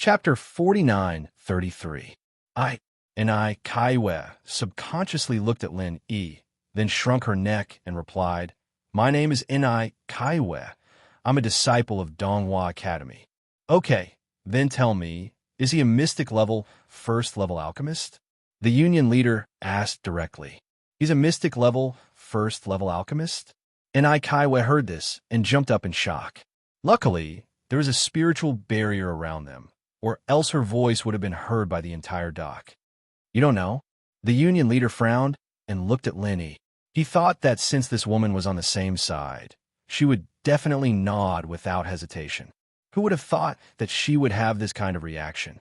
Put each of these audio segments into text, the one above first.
Chapter 49:33. I, Kaiwe, subconsciously looked at Lin Yi, then shrunk her neck and replied, "My name is Ni Kaiwe. I'm a disciple of Donghua Academy." "Okay, then tell me, is he a mystic level, first level alchemist?" The union leader asked directly. "He's a mystic level, first level alchemist?" Ni Kaiwe heard this and jumped up in shock. Luckily, there was a spiritual barrier around them, or else her voice would have been heard by the entire dock. "You don't know?" The union leader frowned and looked at Linny. He thought that since this woman was on the same side, she would definitely nod without hesitation. Who would have thought that she would have this kind of reaction?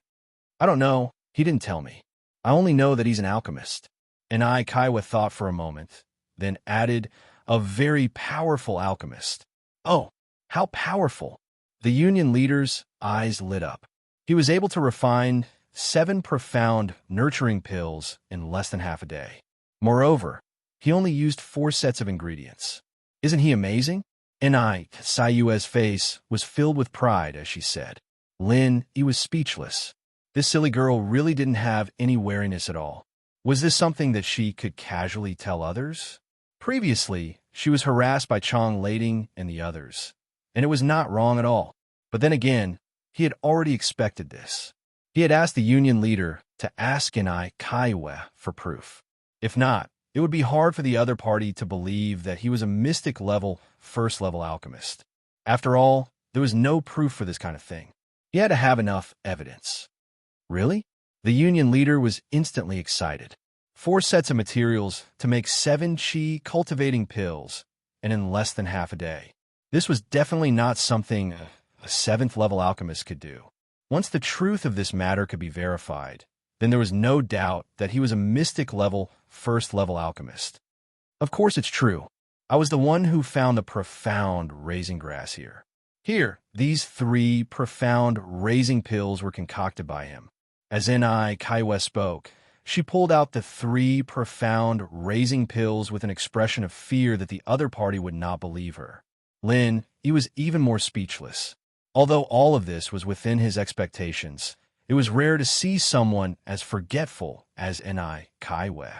"I don't know. He didn't tell me. I only know that he's an alchemist." And Kaiwa thought for a moment, then added, "A very powerful alchemist." "Oh, how powerful!" The union leader's eyes lit up. He was able to refine 7 profound, nurturing pills in less than half a day. Moreover, he only used 4 sets of ingredients. Isn't he amazing? Ni Sayue's face was filled with pride as she said. Lin, he was speechless. This silly girl really didn't have any wariness at all. Was this something that she could casually tell others? Previously, she was harassed by Chong Lading and the others, and it was not wrong at all. But then again, he had already expected this. He had asked the union leader to ask Ni Kaiwe for proof. If not, it would be hard for the other party to believe that he was a mystic level, first level alchemist. After all, there was no proof for this kind of thing. He had to have enough evidence. Really? The union leader was instantly excited. 4 sets of materials to make 7 chi cultivating pills, and in less than half a day. This was definitely not something a 7th level alchemist could do. Once the truth of this matter could be verified, then there was no doubt that he was a mystic level, first level alchemist. Of course it's true. I was the one who found the profound raising grass here. Here, these 3 profound raising pills were concocted by him. As Ni Kaiwe spoke, she pulled out the 3 profound raising pills with an expression of fear that the other party would not believe her. Lin, he was even more speechless. Although all of this was within his expectations, it was rare to see someone as forgetful as Ni Kaiwe.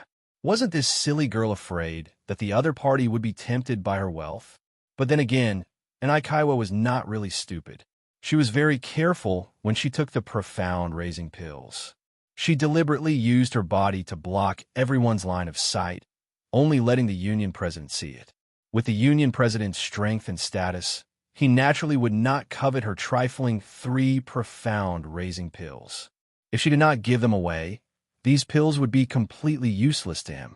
Wasn't this silly girl afraid that the other party would be tempted by her wealth? But then again, Ni Kaiwe was not really stupid. She was very careful when she took the profound raising pills. She deliberately used her body to block everyone's line of sight, only letting the union president see it. With the union president's strength and status, he naturally would not covet her trifling 3 profound raising pills. If she did not give them away, these pills would be completely useless to him.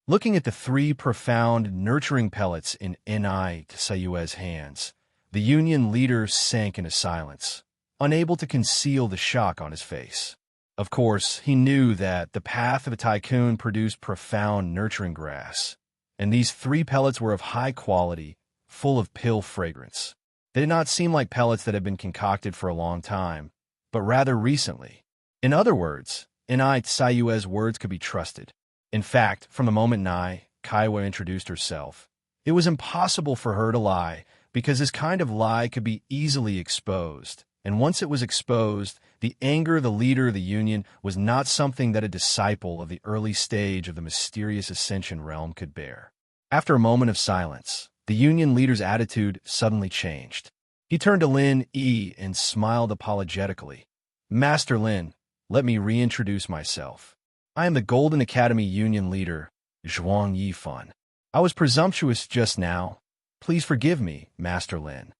Looking at the 3 profound nurturing pellets in Ni Sayue's hands, the union leader sank into silence, unable to conceal the shock on his face. Of course, he knew that the path of a tycoon produced profound nurturing grass, and these 3 pellets were of high quality, full of pill fragrance. They did not seem like pellets that had been concocted for a long time, but rather recently. In other words, Ni Sayue's words could be trusted. In fact, from the moment Ni Kaiwe introduced herself, it was impossible for her to lie, because this kind of lie could be easily exposed. And once it was exposed, the anger of the leader of the union was not something that a disciple of the early stage of the mysterious ascension realm could bear. After a moment of silence, the union leader's attitude suddenly changed. He turned to Lin Yi and smiled apologetically. "Master Lin, let me reintroduce myself. I am the Golden Academy Union leader, Zhuang Yifan. I was presumptuous just now. Please forgive me, Master Lin."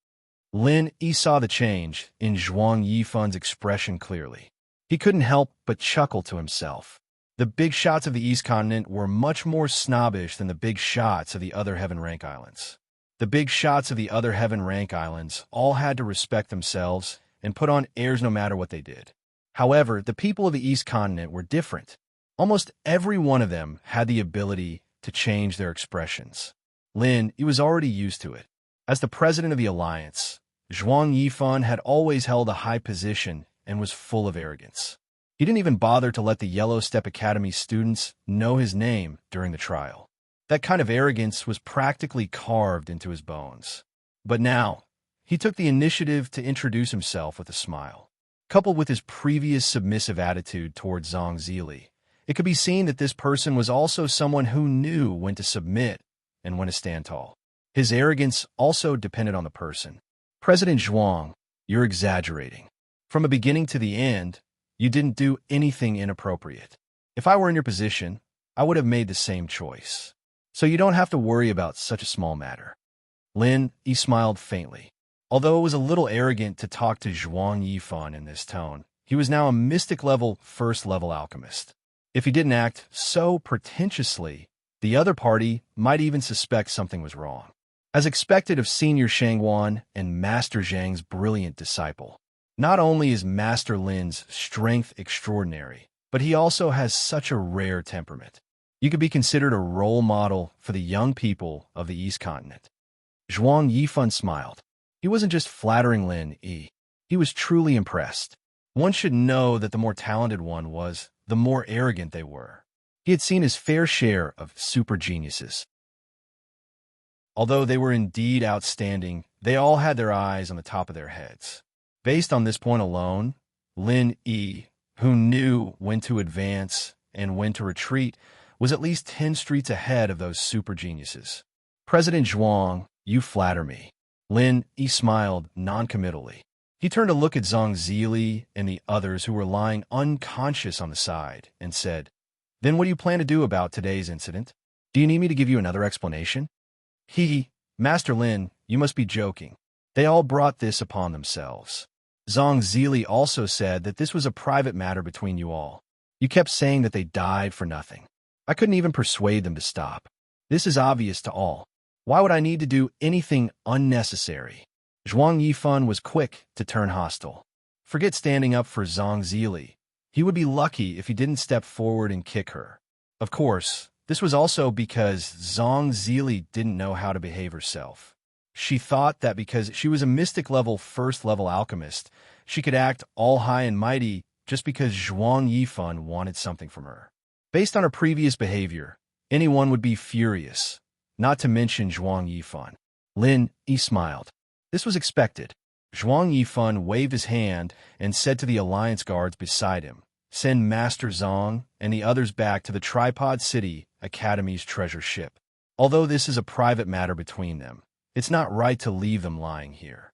Lin Yi saw the change in Zhuang Yifan's expression clearly. He couldn't help but chuckle to himself. The big shots of the East Continent were much more snobbish than the big shots of the other Heaven Rank Islands. The big shots of the other Heaven Rank Islands all had to respect themselves and put on airs no matter what they did. However, the people of the East Continent were different. Almost every one of them had the ability to change their expressions. Lin, he was already used to it. As the president of the alliance, Zhuang Yifan had always held a high position and was full of arrogance. He didn't even bother to let the Yellow Step Academy students know his name during the trial. That kind of arrogance was practically carved into his bones. But now, he took the initiative to introduce himself with a smile. Coupled with his previous submissive attitude towards Zhang Zili, it could be seen that this person was also someone who knew when to submit and when to stand tall. His arrogance also depended on the person. President Zhuang, you're exaggerating. From a beginning to the end, you didn't do anything inappropriate. If I were in your position, I would have made the same choice. So you don't have to worry about such a small matter. Lin Yi smiled faintly. Although it was a little arrogant to talk to Zhuang Yifan in this tone, he was now a mystic-level, first-level alchemist. If he didn't act so pretentiously, the other party might even suspect something was wrong. As expected of Senior Shangwan and Master Zhang's brilliant disciple, not only is Master Lin's strength extraordinary, but he also has such a rare temperament. You could be considered a role model for the young people of the East Continent. Zhuang Yifan smiled. He wasn't just flattering Lin Yi. He was truly impressed. One should know that the more talented one was, the more arrogant they were. He had seen his fair share of super geniuses. Although they were indeed outstanding, they all had their eyes on the top of their heads. Based on this point alone, Lin Yi, who knew when to advance and when to retreat, was at least 10 streets ahead of those super geniuses. President Zhuang, you flatter me. Lin Yi smiled noncommittally. He turned to look at Zhang Zili and the others who were lying unconscious on the side and said, "Then what do you plan to do about today's incident? Do you need me to give you another explanation?" Master Lin, you must be joking. They all brought this upon themselves. Zhang Zili also said that this was a private matter between you all. You kept saying that they died for nothing. I couldn't even persuade them to stop. This is obvious to all. Why would I need to do anything unnecessary? Zhuang Yifan was quick to turn hostile. Forget standing up for Zhang Zili. He would be lucky if he didn't step forward and kick her. Of course, this was also because Zhang Zili didn't know how to behave herself. She thought that because she was a mystic-level, first-level alchemist, she could act all high and mighty just because Zhuang Yifan wanted something from her. Based on her previous behavior, anyone would be furious, not to mention Zhuang Yifan. Lin Yi smiled. This was expected. Zhuang Yifan waved his hand and said to the alliance guards beside him, "Send Master Zhang and the others back to the Tripod City Academy's treasure ship. Although this is a private matter between them, it's not right to leave them lying here."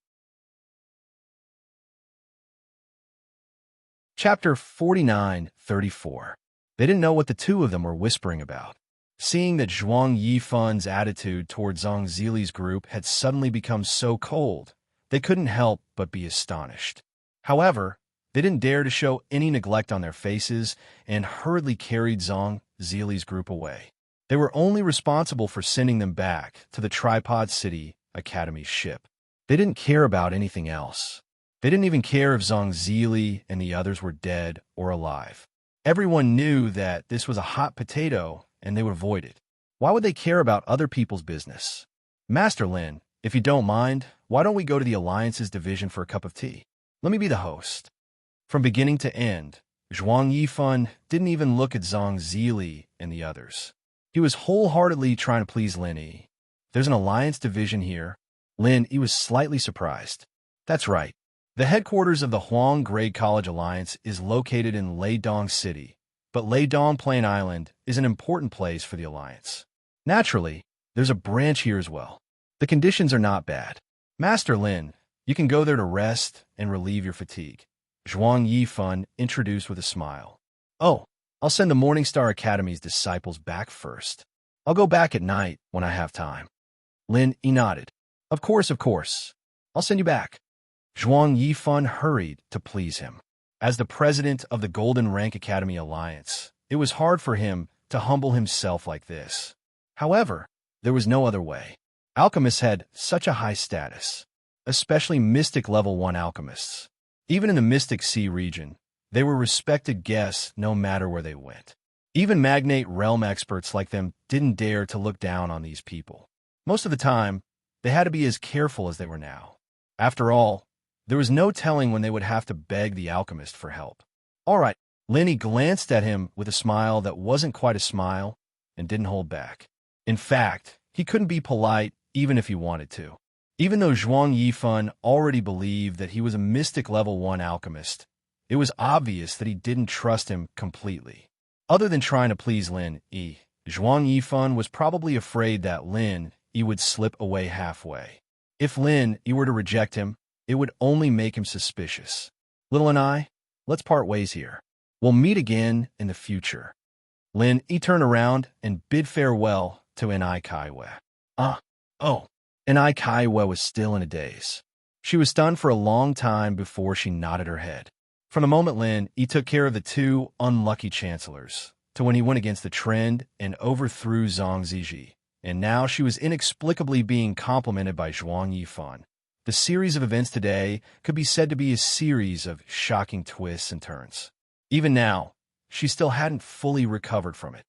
Chapter 49-34. They didn't know what the two of them were whispering about. Seeing that Zhuang Yifan's attitude toward Zhang Zili's group had suddenly become so cold, they couldn't help but be astonished. However, they didn't dare to show any neglect on their faces and hurriedly carried Zhang Zili's group away. They were only responsible for sending them back to the Tripod City Academy's ship. They didn't care about anything else. They didn't even care if Zhang Zili and the others were dead or alive. Everyone knew that this was a hot potato and they would avoid it. Why would they care about other people's business? Master Lin, if you don't mind, why don't we go to the Alliance's division for a cup of tea? Let me be the host. From beginning to end, Zhuang Yifan didn't even look at Zhang Zili and the others. He was wholeheartedly trying to please Lin Yi. There's an Alliance division here. Lin Yi was slightly surprised. That's right. The headquarters of the Huang Grade College Alliance is located in Leidong City, but Leidong Plain Island is an important place for the Alliance. Naturally, there's a branch here as well. The conditions are not bad. Master Lin, you can go there to rest and relieve your fatigue. Zhuang Yifan introduced with a smile. Oh, I'll send the Morningstar Academy's disciples back first. I'll go back at night when I have time. Lin Yi nodded. Of course. I'll send you back. Zhuang Yifan hurried to please him. As the president of the Golden Rank Academy Alliance, it was hard for him to humble himself like this. However, there was no other way. Alchemists had such a high status, especially Mystic Level 1 alchemists. Even in the Mystic Sea region, they were respected guests no matter where they went. Even magnate realm experts like them didn't dare to look down on these people. Most of the time, they had to be as careful as they were now. After all, there was no telling when they would have to beg the alchemist for help. All right, Lin Yi glanced at him with a smile that wasn't quite a smile and didn't hold back. In fact, he couldn't be polite even if he wanted to. Even though Zhuang Yifan already believed that he was a mystic level 1 alchemist, it was obvious that he didn't trust him completely. Other than trying to please Lin Yi, Zhuang Yifan was probably afraid that Lin Yi would slip away halfway. If Lin Yi were to reject him, it would only make him suspicious. Little and I, let's part ways here. We'll meet again in the future. Lin Yi turned around and bid farewell to Enai Kaiwe. Enai Kaiwe was still in a daze. She was stunned for a long time before she nodded her head. From the moment Lin Yi took care of the two unlucky chancellors, to when he went against the trend and overthrew Zhang Ziji, and now she was inexplicably being complimented by Zhuang Yifan. The series of events today could be said to be a series of shocking twists and turns. Even now, she still hadn't fully recovered from it.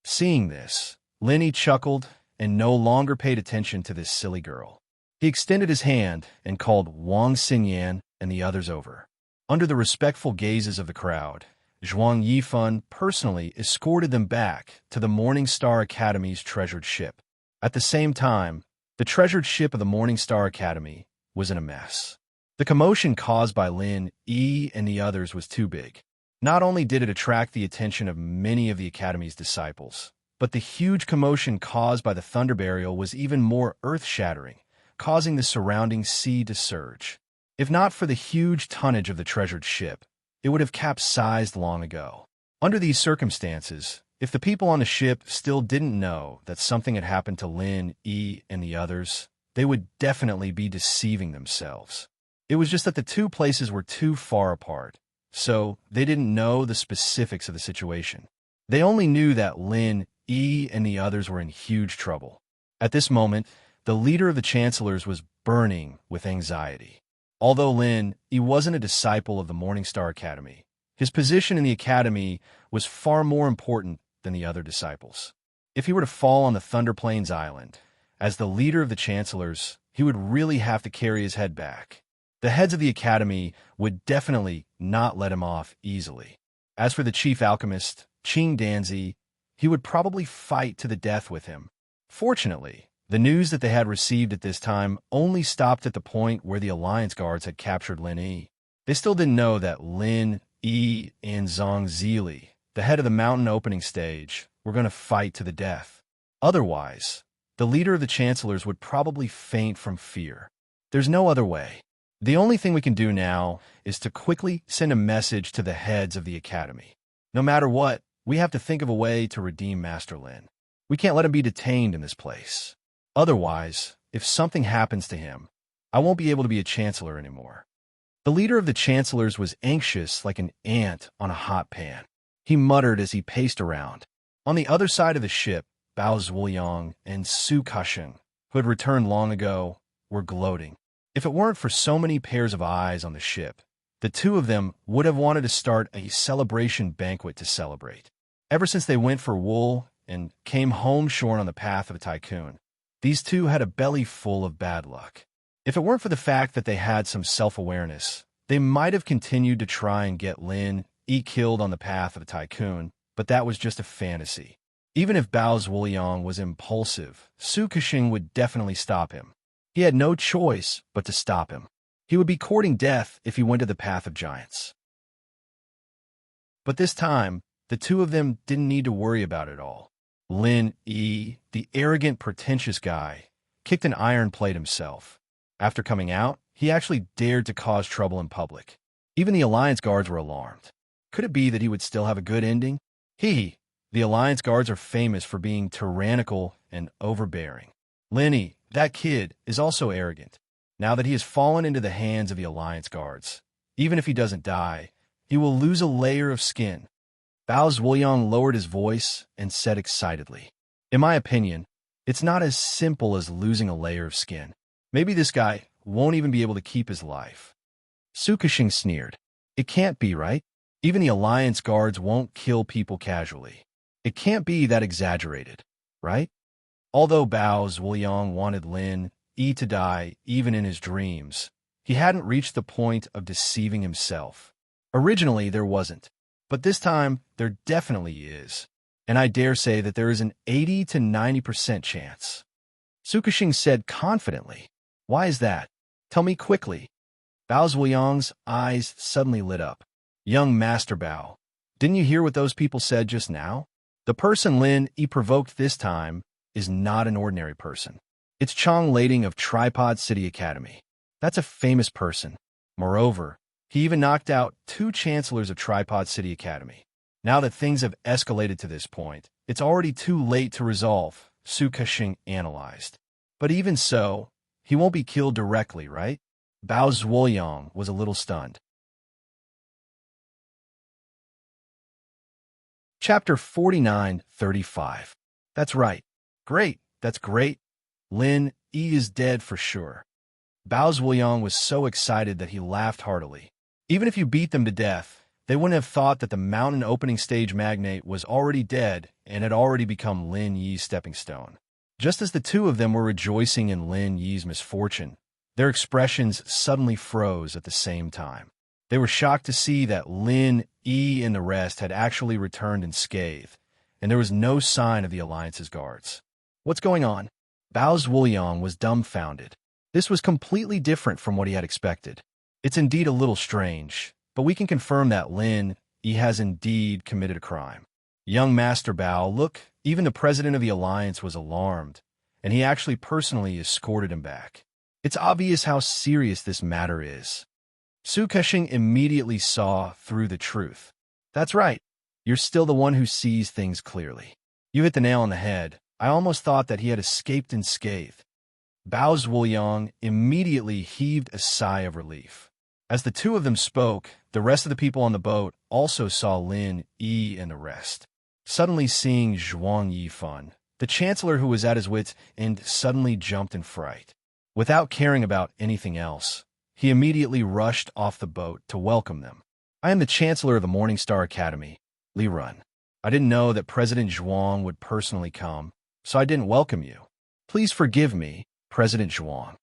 Seeing this, Lin Yi chuckled and no longer paid attention to this silly girl. He extended his hand and called Wang Xinyan and the others over. Under the respectful gazes of the crowd, Zhuang Yifan personally escorted them back to the Morning Star Academy's treasured ship. At the same time, the treasured ship of the Morning Star Academy was in a mess. The commotion caused by Lin Yi and the others was too big. Not only did it attract the attention of many of the Academy's disciples, but the huge commotion caused by the thunder burial was even more earth-shattering, causing the surrounding sea to surge. If not for the huge tonnage of the treasured ship, it would have capsized long ago. Under these circumstances, if the people on the ship still didn't know that something had happened to Lin Yi and the others, they would definitely be deceiving themselves. It was just that the two places were too far apart, so they didn't know the specifics of the situation. They only knew that Lin Yi and the others were in huge trouble. At this moment, the leader of the chancellors was burning with anxiety. Although Lin Yi wasn't a disciple of the Morning Star Academy, his position in the academy was far more important than the other disciples. If he were to fall on the Thunder Plains Island, as the leader of the chancellors, he would really have to carry his head back. The heads of the academy would definitely not let him off easily. As for the chief alchemist, Qing Danzi, he would probably fight to the death with him. Fortunately, the news that they had received at this time only stopped at the point where the Alliance Guards had captured Lin Yi. They still didn't know that Lin Yi and Zhang Zili, the head of the mountain opening stage, were going to fight to the death. Otherwise, the leader of the chancellors would probably faint from fear. There's no other way. The only thing we can do now is to quickly send a message to the heads of the academy. No matter what, we have to think of a way to redeem Master Lin. We can't let him be detained in this place. Otherwise, if something happens to him, I won't be able to be a chancellor anymore. The leader of the chancellors was anxious like an ant on a hot pan. He muttered as he paced around. On the other side of the ship, Bao Zhuoyang and Su Kasheng, who had returned long ago, were gloating. If it weren't for so many pairs of eyes on the ship, the two of them would have wanted to start a celebration banquet to celebrate. Ever since they went for wool and came home shorn on the path of a tycoon, these two had a belly full of bad luck. If it weren't for the fact that they had some self-awareness, they might have continued to try and get Lin Yi killed on the path of a tycoon, but that was just a fantasy. Even if Bao Zhuoyang was impulsive, Su Kashing would definitely stop him. He had no choice but to stop him. He would be courting death if he went to the path of giants. But this time, the two of them didn't need to worry about it all. Lin Yi, the arrogant, pretentious guy, kicked an iron plate himself. After coming out, he actually dared to cause trouble in public. Even the Alliance Guards were alarmed. Could it be that he would still have a good ending? The Alliance Guards are famous for being tyrannical and overbearing. Lin Yi, that kid, is also arrogant. Now that he has fallen into the hands of the Alliance Guards, even if he doesn't die, he will lose a layer of skin. Bao Zhuoyang lowered his voice and said excitedly, "In my opinion, it's not as simple as losing a layer of skin. Maybe this guy won't even be able to keep his life." Su Kashing sneered. "It can't be, right? Even the Alliance Guards won't kill people casually. It can't be that exaggerated, right?" Although Bao Zhuoyang wanted Lin Yi to die even in his dreams, he hadn't reached the point of deceiving himself. Originally, there wasn't. But this time, there definitely is. And I dare say that there is an 80 to 90% chance. Su Kexing said confidently. Why is that? Tell me quickly. Bao Zhuoyang's eyes suddenly lit up. Young Master Bao, didn't you hear what those people said just now? The person Lin Yi provoked this time is not an ordinary person. It's Chang Lading of Tripod City Academy. That's a famous person. Moreover, he even knocked out 2 chancellors of Tripod City Academy. Now that things have escalated to this point, it's already too late to resolve, Su Kexing analyzed. But even so, he won't be killed directly, right? Bao Zhuoyang was a little stunned. Chapter 49:35. That's right. Great, that's great. Lin Yi is dead for sure. Bao Zhuoyang was so excited that he laughed heartily. Even if you beat them to death, they wouldn't have thought that the mountain opening stage magnate was already dead and had already become Lin Yi's stepping stone. Just as the two of them were rejoicing in Lin Yi's misfortune, their expressions suddenly froze at the same time. They were shocked to see that Lin Yi and the rest had actually returned unscathed, and there was no sign of the Alliance's guards. What's going on? Bao Zhuoyang was dumbfounded. This was completely different from what he had expected. It's indeed a little strange, but we can confirm that Lin Yi has indeed committed a crime. Young Master Bao, look, even the president of the Alliance was alarmed, and he actually personally escorted him back. It's obvious how serious this matter is. Su Kexing immediately saw through the truth. That's right. You're still the one who sees things clearly. You hit the nail on the head. I almost thought that he had escaped unscathed. Bao Zhuoyang immediately heaved a sigh of relief. As the two of them spoke, the rest of the people on the boat also saw Lin Yi and the rest. Suddenly seeing Zhuang Yifan, the chancellor who was at his wits' end, suddenly jumped in fright. Without caring about anything else, he immediately rushed off the boat to welcome them. I am the chancellor of the Morning Star Academy, Li Run. I didn't know that President Zhuang would personally come, so I didn't welcome you. Please forgive me, President Zhuang.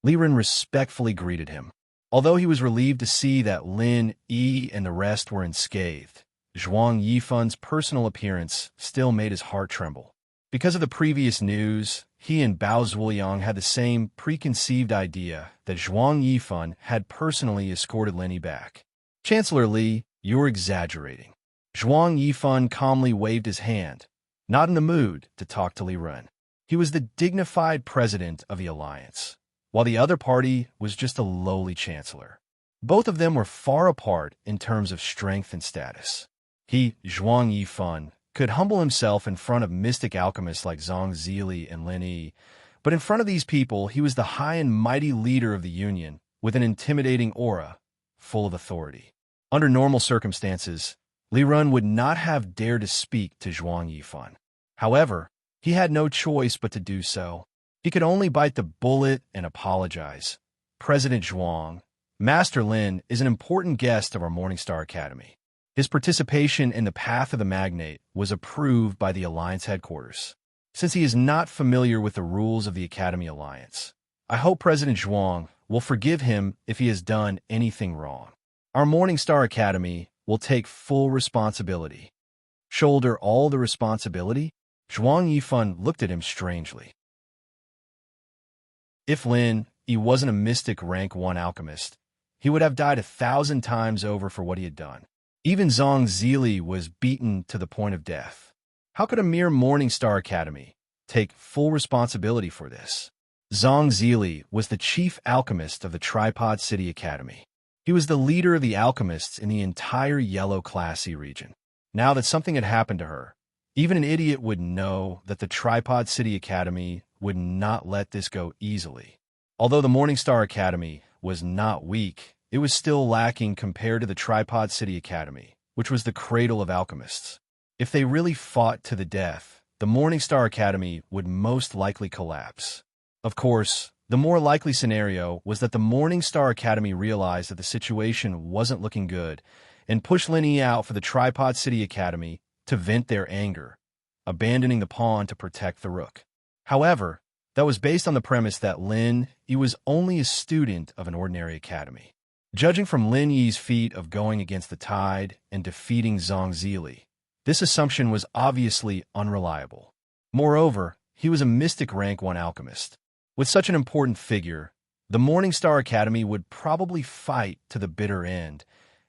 Li Run respectfully greeted him. Although he was relieved to see that Lin Yi and the rest were unscathed, Zhuang Yifan's personal appearance still made his heart tremble. Because of the previous news, he and Bao Zhuoyang had the same preconceived idea that Zhuang Yifan had personally escorted Lin Yi back. Chancellor Li, you're exaggerating. Zhuang Yifan calmly waved his hand, not in the mood to talk to Li Run. He was the dignified president of the Alliance, while the other party was just a lowly chancellor. Both of them were far apart in terms of strength and status. He, Zhuang Yifan, could humble himself in front of mystic alchemists like Zhang Zili and Lin Yi, but in front of these people he was the high and mighty leader of the Union, with an intimidating aura, full of authority. Under normal circumstances, Li Run would not have dared to speak to Zhuang Yifan. However, he had no choice but to do so. He could only bite the bullet and apologize. President Zhuang, Master Lin is an important guest of our Morningstar Academy. His participation in the Path of the Magnate was approved by the Alliance headquarters. Since he is not familiar with the rules of the Academy Alliance, I hope President Zhuang will forgive him if he has done anything wrong. Our Morningstar Academy will take full responsibility. Shoulder all the responsibility? Zhuang Yifan looked at him strangely. If Lin Yi wasn't a mystic rank 1 alchemist, he would have died 1,000 times over for what he had done. Even Zhang Zili was beaten to the point of death. How could a mere Morningstar Academy take full responsibility for this? Zhang Zili was the chief alchemist of the Tripod City Academy. He was the leader of the alchemists in the entire Yellow Classy region. Now that something had happened to her, even an idiot would know that the Tripod City Academy would not let this go easily. Although the Morningstar Academy was not weak, it was still lacking compared to the Tripod City Academy, which was the cradle of alchemists. If they really fought to the death, the Morningstar Academy would most likely collapse. Of course, the more likely scenario was that the Morningstar Academy realized that the situation wasn't looking good and pushed Lin Yi out for the Tripod City Academy to vent their anger, abandoning the pawn to protect the rook. However, that was based on the premise that Lin Yi was only a student of an ordinary academy. Judging from Lin Yi's feat of going against the tide and defeating Zhang Zili, this assumption was obviously unreliable. Moreover, he was a mystic rank 1 alchemist. With such an important figure, the Morningstar Academy would probably fight to the bitter end,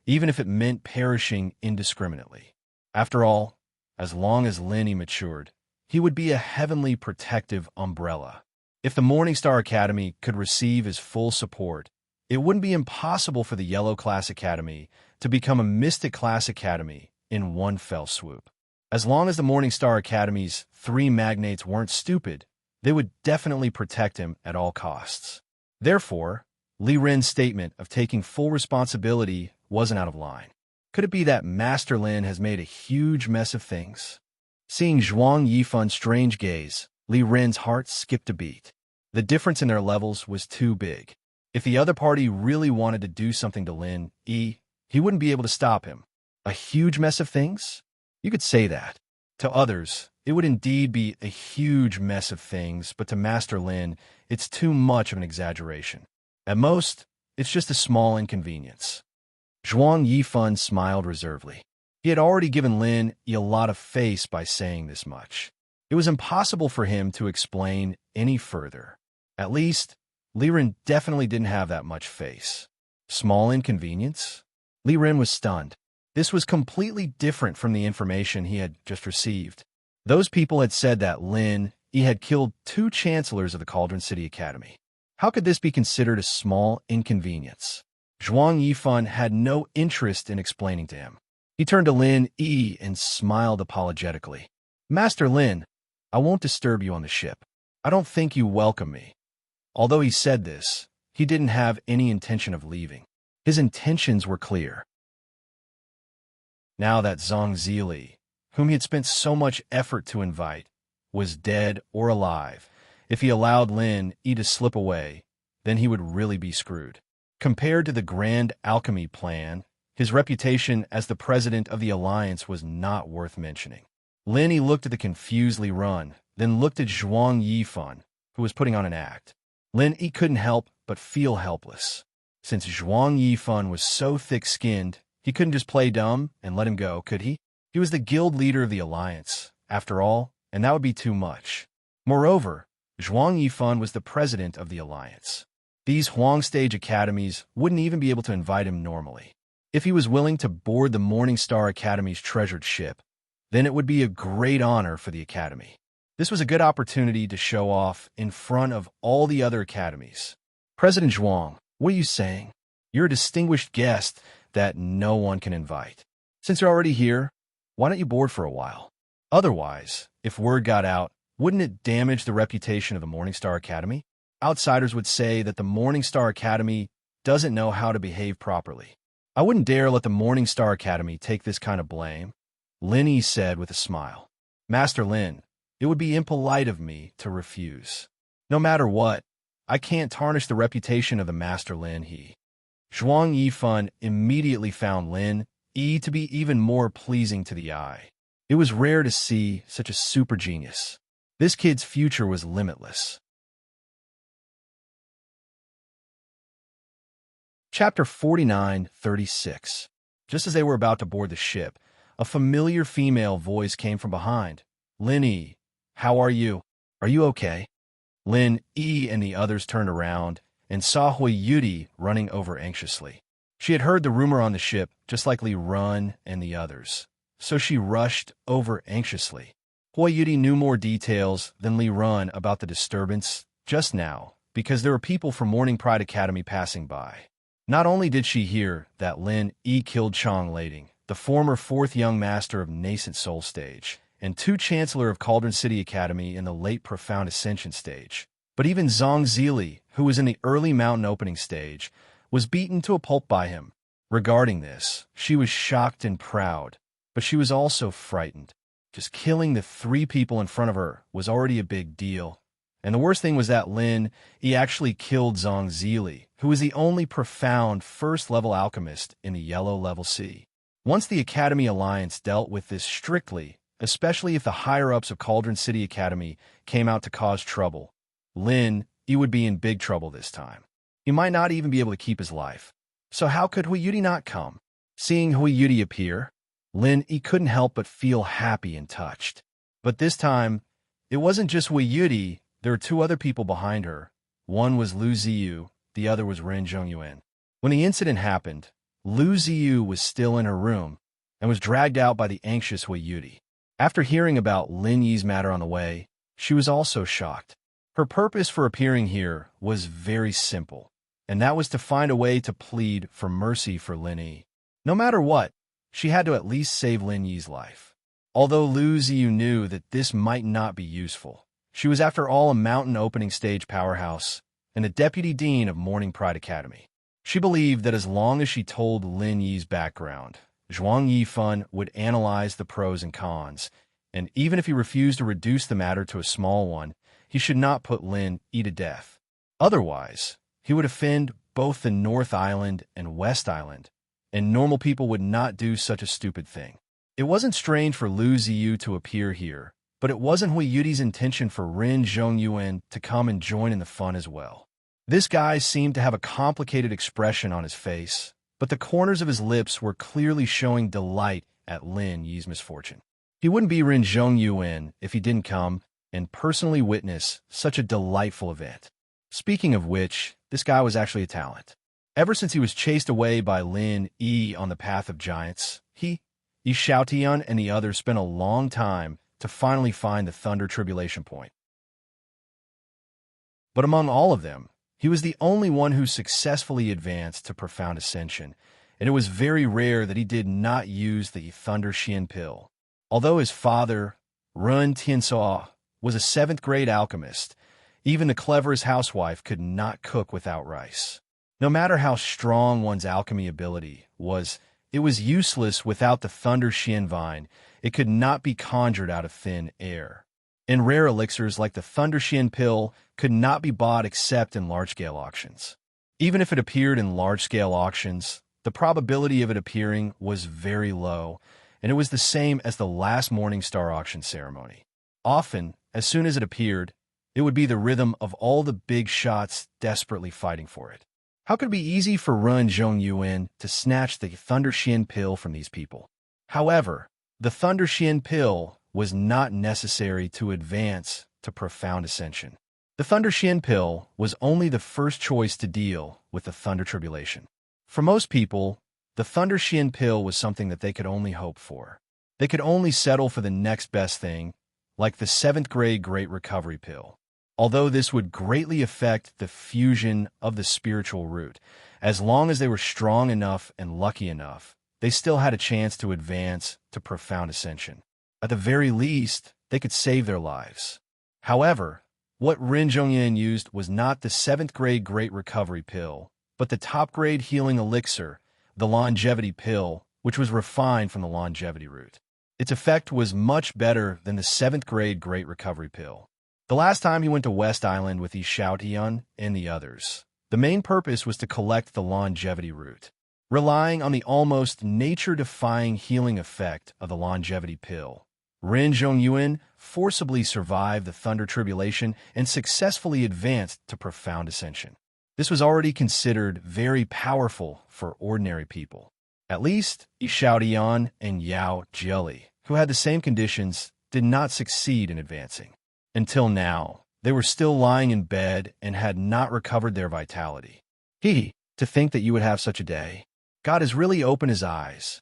even if it meant perishing indiscriminately. After all, as long as Lin matured, he would be a heavenly protective umbrella. If the Morningstar Academy could receive his full support, it wouldn't be impossible for the Yellow Class Academy to become a Mystic Class Academy in one fell swoop. As long as the Morningstar Academy's 3 magnates weren't stupid, they would definitely protect him at all costs. Therefore, Li Ren's statement of taking full responsibility wasn't out of line. Could it be that Master Lin has made a huge mess of things? Seeing Zhuang Yifun's strange gaze, Li Ren's heart skipped a beat. The difference in their levels was too big. If the other party really wanted to do something to Lin Yi, he wouldn't be able to stop him. A huge mess of things? You could say that. To others, it would indeed be a huge mess of things, but to Master Lin, it's too much of an exaggeration. At most, it's just a small inconvenience. Zhuang Yifun smiled reservedly. He had already given Lin Yi a lot of face by saying this much. It was impossible for him to explain any further. At least, Li Ren definitely didn't have that much face. Small inconvenience? Li Ren was stunned. This was completely different from the information he had just received. Those people had said that Lin Yi had killed 2 chancellors of the Cauldron City Academy. How could this be considered a small inconvenience? Zhuang Yifun had no interest in explaining to him. He turned to Lin Yi and smiled apologetically. Master Lin, I won't disturb you on the ship. I don't think you welcome me. Although he said this, he didn't have any intention of leaving. His intentions were clear. Now that Zhang Zili, whom he had spent so much effort to invite, was dead or alive, if he allowed Lin Yi to slip away, then he would really be screwed. Compared to the grand alchemy plan, his reputation as the president of the alliance was not worth mentioning. Lin Yi looked at the confused Li Ren, then looked at Zhuang Yifun, who was putting on an act. Lin Yi couldn't help but feel helpless. Since Zhuang Yifun was so thick-skinned, he couldn't just play dumb and let him go, could he? He was the guild leader of the alliance, after all, and that would be too much. Moreover, Zhuang Yifun was the president of the alliance. These Huang Stage Academies wouldn't even be able to invite him normally. If he was willing to board the Morningstar Academy's treasured ship, then it would be a great honor for the Academy. This was a good opportunity to show off in front of all the other academies. President Zhuang, what are you saying? You're a distinguished guest that no one can invite. Since you're already here, why don't you board for a while? Otherwise, if word got out, wouldn't it damage the reputation of the Morningstar Academy? Outsiders would say that the Morningstar Academy doesn't know how to behave properly. I wouldn't dare let the Morningstar Academy take this kind of blame, Lin Yi said with a smile. Master Lin, it would be impolite of me to refuse. No matter what, I can't tarnish the reputation of the Master Lin Yi. Zhuang Yifun immediately found Lin Yi to be even more pleasing to the eye. It was rare to see such a super genius. This kid's future was limitless. Chapter 49:36. Just as they were about to board the ship, a familiar female voice came from behind. Lin Yi, how are you? Are you okay? Lin Yi and the others turned around and saw Hui Yudi running over anxiously. She had heard the rumor on the ship, just like Li Ren and the others, so she rushed over anxiously. Hui Yudi knew more details than Li Ren about the disturbance just now, because there were people from Morning Pride Academy passing by. Not only did she hear that Lin Yi killed Chang Lading, the former 4th young master of Nascent Soul Stage, and 2 Chancellor of Cauldron City Academy in the late Profound Ascension Stage, but even Zhang Zili, who was in the early Mountain Opening Stage, was beaten to a pulp by him. Regarding this, she was shocked and proud, but she was also frightened. Just killing the 3 people in front of her was already a big deal. And the worst thing was that Lin Yi actually killed Zhang Zili, who was the only profound first-level alchemist in the Yellow Level C. Once the Academy Alliance dealt with this strictly, especially if the higher-ups of Cauldron City Academy came out to cause trouble, Lin Yi would be in big trouble this time. He might not even be able to keep his life. So how could Hui Yudi not come? Seeing Hui Yudi appear, Lin Yi couldn't help but feel happy and touched. But this time, It wasn't just Wei Yudi, there were two other people behind her. One was Lu Ziyu, the other was Ren Zhongyuan. When the incident happened, Lu Ziyu was still in her room and was dragged out by the anxious Wei Yudi. After hearing about Lin Yi's matter on the way, she was also shocked. Her purpose for appearing here was very simple, and that was to find a way to plead for mercy for Lin Yi. No matter what, she had to at least save Lin Yi's life. Although Lu Ziyu knew that this might not be useful, she was after all a mountain opening stage powerhouse and a deputy dean of Morning Pride Academy. She believed that as long as she told Lin Yi's background, Zhuang Yifan would analyze the pros and cons, and even if he refused to reduce the matter to a small one, he should not put Lin Yi to death. Otherwise, he would offend both the North Island and West Island, and normal people would not do such a stupid thing. It wasn't strange for Lu Ziyu to appear here, but it wasn't Hui Yudi's intention for Ren Zhongyuan to come and join in the fun as well. This guy seemed to have a complicated expression on his face, but the corners of his lips were clearly showing delight at Lin Yi's misfortune. He wouldn't be Ren Zhongyuan if he didn't come and personally witness such a delightful event. Speaking of which, this guy was actually a talent. Ever since he was chased away by Lin Yi on the path of giants, Yi Xiaotian and the others spent a long time to finally find the Thunder Tribulation Point. But among all of them, he was the only one who successfully advanced to profound ascension, and it was very rare that he did not use the Thunder Xian pill. Although his father, Run Tiansuo, was a 7th-grade alchemist, even the cleverest housewife could not cook without rice. No matter how strong one's alchemy ability was, it was useless without the Thunder Xian vine. It could not be conjured out of thin air. And rare elixirs like the Thunder Xian pill could not be bought except in large-scale auctions. Even if it appeared in large-scale auctions, the probability of it appearing was very low, and it was the same as the last Morning Star auction ceremony. Often, as soon as it appeared, it would be the rhythm of all the big shots desperately fighting for it. How could it be easy for Ren Zhongyuan to snatch the Thunder Xian pill from these people? However, the Thunder Xian pill was not necessary to advance to profound ascension. The Thunder Xian pill was only the first choice to deal with the Thunder Tribulation. For most people, the Thunder Xian pill was something that they could only hope for. They could only settle for the next best thing, like the 7th-grade Great Recovery pill. Although this would greatly affect the fusion of the spiritual root, as long as they were strong enough and lucky enough, they still had a chance to advance to profound ascension. At the very least, they could save their lives. However, what Ren Zhongyuan used was not the 7th-grade Great Recovery pill, but the top-grade healing elixir, the longevity pill, which was refined from the longevity root. Its effect was much better than the 7th-grade Great Recovery pill. The last time he went to West Island with Yi Xiaotian and the others, the main purpose was to collect the longevity root. Relying on the almost nature-defying healing effect of the longevity pill, Ren Zhongyuan forcibly survived the Thunder Tribulation and successfully advanced to profound ascension. This was already considered very powerful for ordinary people. At least, Yi Xiaotian and Yao Jieli, who had the same conditions, did not succeed in advancing. Until now, they were still lying in bed and had not recovered their vitality. To think that you would have such a day. God has really opened his eyes.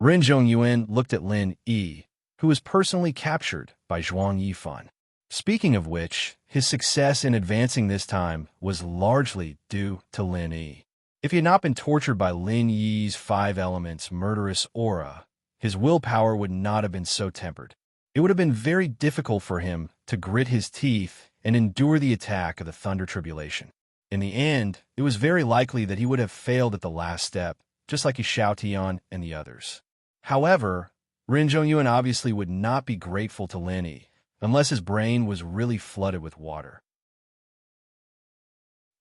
Ren Zhongyuan looked at Lin Yi, who was personally captured by Zhuang Yifan. Speaking of which, his success in advancing this time was largely due to Lin Yi. If he had not been tortured by Lin Yi's 5 elements murderous aura, his willpower would not have been so tempered. It would have been very difficult for him to grit his teeth and endure the attack of the Thunder Tribulation. In the end, it was very likely that he would have failed at the last step, just like Yi Xiaotian and the others. However, Ren Zhongyuan obviously would not be grateful to Lin Yi, unless his brain was really flooded with water.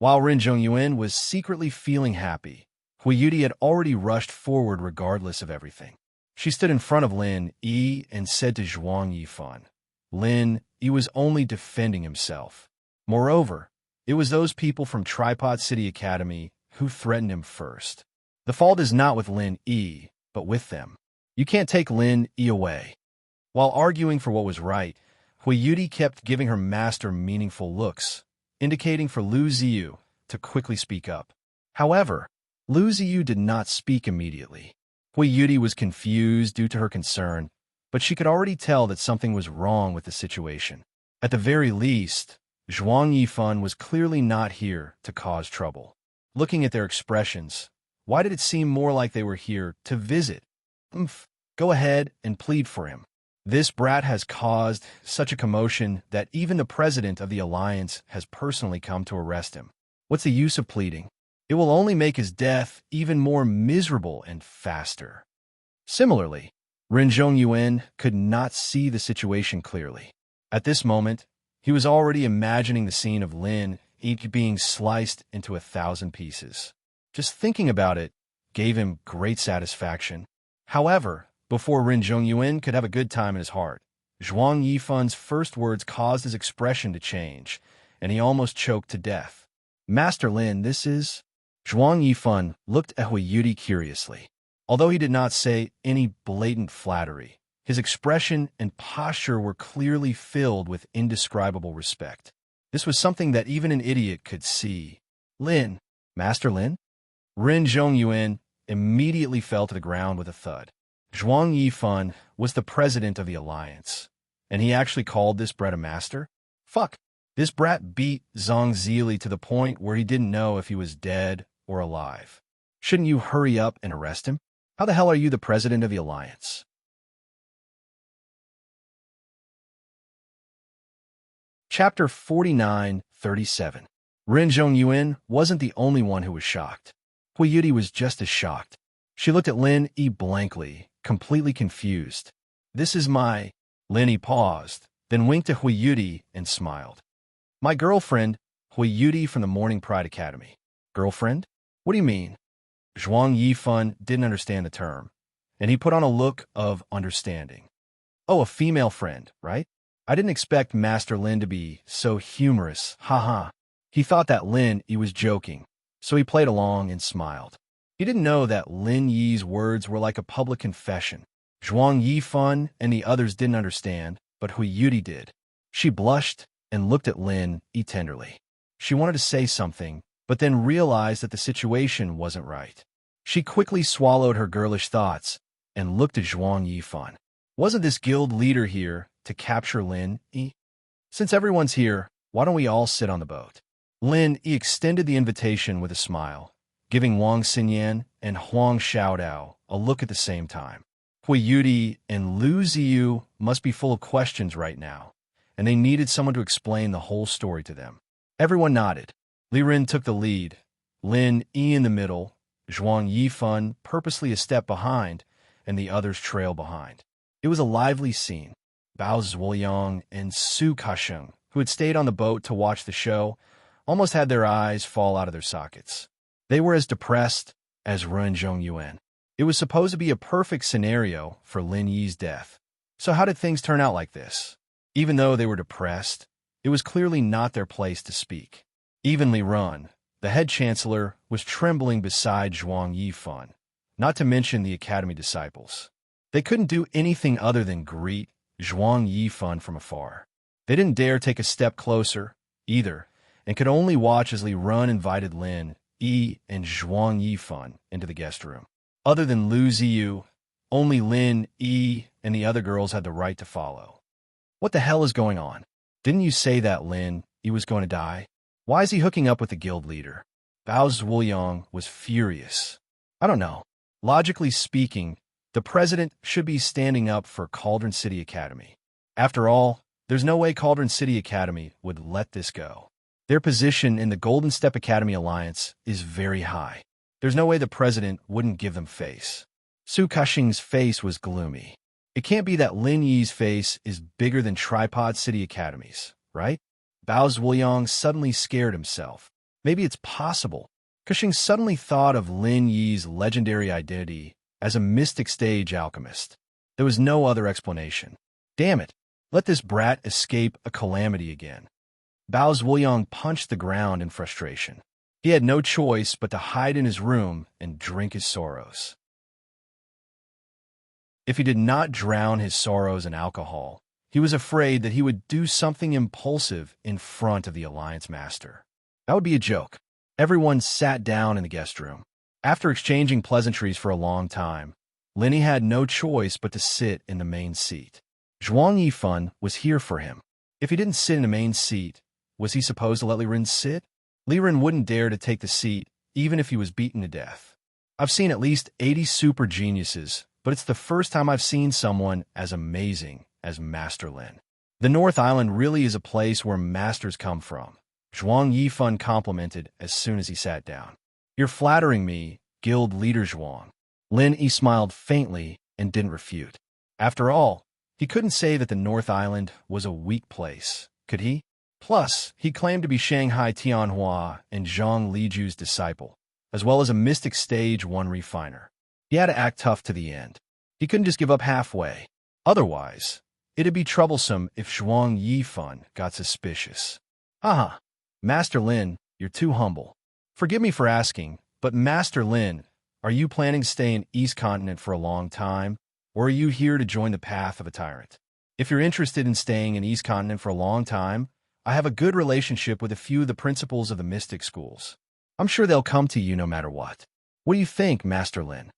While Ren Zhongyuan was secretly feeling happy, Hui Yudi had already rushed forward regardless of everything. She stood in front of Lin Yi and said to Zhuang Yifan, Lin Yi was only defending himself. Moreover, it was those people from Tripod City Academy who threatened him first. The fault is not with Lin Yi, but with them. You can't take Lin Yi away. While arguing for what was right, Hui Yudi kept giving her master meaningful looks, indicating for Lu Ziyu to quickly speak up. However, Lu Ziyu did not speak immediately. Hui Yudi was confused due to her concern, but she could already tell that something was wrong with the situation. At the very least, Zhuang Yifan was clearly not here to cause trouble. Looking at their expressions, why did it seem more like they were here to visit? Go ahead and plead for him. This brat has caused such a commotion that even the president of the alliance has personally come to arrest him. What's the use of pleading? It will only make his death even more miserable and faster. Similarly, Ren Zhongyuan could not see the situation clearly. At this moment, he was already imagining the scene of Lin each being sliced into 1,000 pieces. Just thinking about it gave him great satisfaction. However, before Ren Zhongyuan could have a good time in his heart, Zhuang Yifan's first words caused his expression to change, and he almost choked to death. Master Lin, this is... Zhuang Yifan looked at Hui Yudi curiously. Although he did not say any blatant flattery, his expression and posture were clearly filled with indescribable respect. This was something that even an idiot could see. Lin, Master Lin? Ren Zhongyuan immediately fell to the ground with a thud. Zhuang Yifan was the president of the alliance, and he actually called this brat a master? Fuck! This brat beat Zhang Zili to the point where he didn't know if he was dead or alive. Shouldn't you hurry up and arrest him? How the hell are you the president of the alliance? Chapter 49:37. Ren Zhongyuan wasn't the only one who was shocked. Hui Yudi was just as shocked. She looked at Lin Yi blankly, completely confused. This is my... Lin Yi paused, then winked to Hui Yudi and smiled. My girlfriend, Hui Yudi from the Morning Pride Academy. Girlfriend? What do you mean? Zhuang Yifan didn't understand the term, and he put on a look of understanding. Oh, a female friend, right? I didn't expect Master Lin to be so humorous, haha. He thought that Lin Yi was joking, so he played along and smiled. He didn't know that Lin Yi's words were like a public confession. Zhuang Yifan and the others didn't understand, but Hui Yudi did. She blushed and looked at Lin Yi tenderly. She wanted to say something, but then realized that the situation wasn't right. She quickly swallowed her girlish thoughts and looked at Zhuang Yifan. Wasn't this guild leader here to capture Lin Yi? Since everyone's here, why don't we all sit on the boat? Lin Yi extended the invitation with a smile, giving Wang Xinyan and Huang Xiaodao a look at the same time. Hui Yudi and Lu Ziyu must be full of questions right now, and they needed someone to explain the whole story to them. Everyone nodded. Li Rin took the lead, Lin Yi in the middle, Zhuang Yifan purposely a step behind, and the others trailed behind. It was a lively scene. Bao Zhuoyang and Su Kasheng, who had stayed on the boat to watch the show, almost had their eyes fall out of their sockets. They were as depressed as Ren Zhongyuan. It was supposed to be a perfect scenario for Lin Yi's death. So how did things turn out like this? Even though they were depressed, it was clearly not their place to speak. Even Li Run, the head chancellor, was trembling beside Zhuang Yifan, not to mention the academy disciples. They couldn't do anything other than greet Zhuang Yifan from afar. They didn't dare take a step closer, either, and could only watch as Li Run invited Lin Yi and Zhuang Yifan into the guest room. Other than Lu Ziyu, only Lin Yi and the other girls had the right to follow. What the hell is going on? Didn't you say that Lin Yi was going to die? Why is he hooking up with the guild leader? Bao Zhuoyang was furious. I don't know. Logically speaking, the president should be standing up for Cauldron City Academy. After all, there's no way Cauldron City Academy would let this go. Their position in the Golden Step Academy Alliance is very high. There's no way the president wouldn't give them face. Su Kashing's face was gloomy. It can't be that Lin Yi's face is bigger than Tripod City Academies, right? Bao Zhuoyang suddenly scared himself. Maybe it's possible. Cushing suddenly thought of Lin Yi's legendary identity as a mystic stage alchemist. There was no other explanation. Damn it, let this brat escape a calamity again. Bao Zhuoyang punched the ground in frustration. He had no choice but to hide in his room and drink his sorrows. If he did not drown his sorrows in alcohol, He was afraid that he would do something impulsive in front of the Alliance Master. That would be a joke. Everyone sat down in the guest room. After exchanging pleasantries for a long time, Linny had no choice but to sit in the main seat. Zhuang Yifan was here for him. If he didn't sit in the main seat, was he supposed to let Li Ren sit? Li Ren wouldn't dare to take the seat, even if he was beaten to death. I've seen at least 80 super geniuses, but it's the first time I've seen someone as amazing as Master Lin. The North Island really is a place where masters come from, Zhuang Yifan complimented as soon as he sat down. You're flattering me, guild leader Zhuang. Lin Yi smiled faintly and didn't refute. After all, he couldn't say that the North Island was a weak place, could he? Plus, he claimed to be Shanghai Tianhua and Zhang Liju's disciple, as well as a Mystic Stage 1 refiner. He had to act tough to the end. He couldn't just give up halfway. Otherwise, it'd be troublesome if Zhuang Yifan got suspicious. Haha, Master Lin, you're too humble. Forgive me for asking, but Master Lin, are you planning to stay in East Continent for a long time, or are you here to join the path of a tyrant? If you're interested in staying in East Continent for a long time, I have a good relationship with a few of the principals of the Mystic Schools. I'm sure they'll come to you no matter what. What do you think, Master Lin?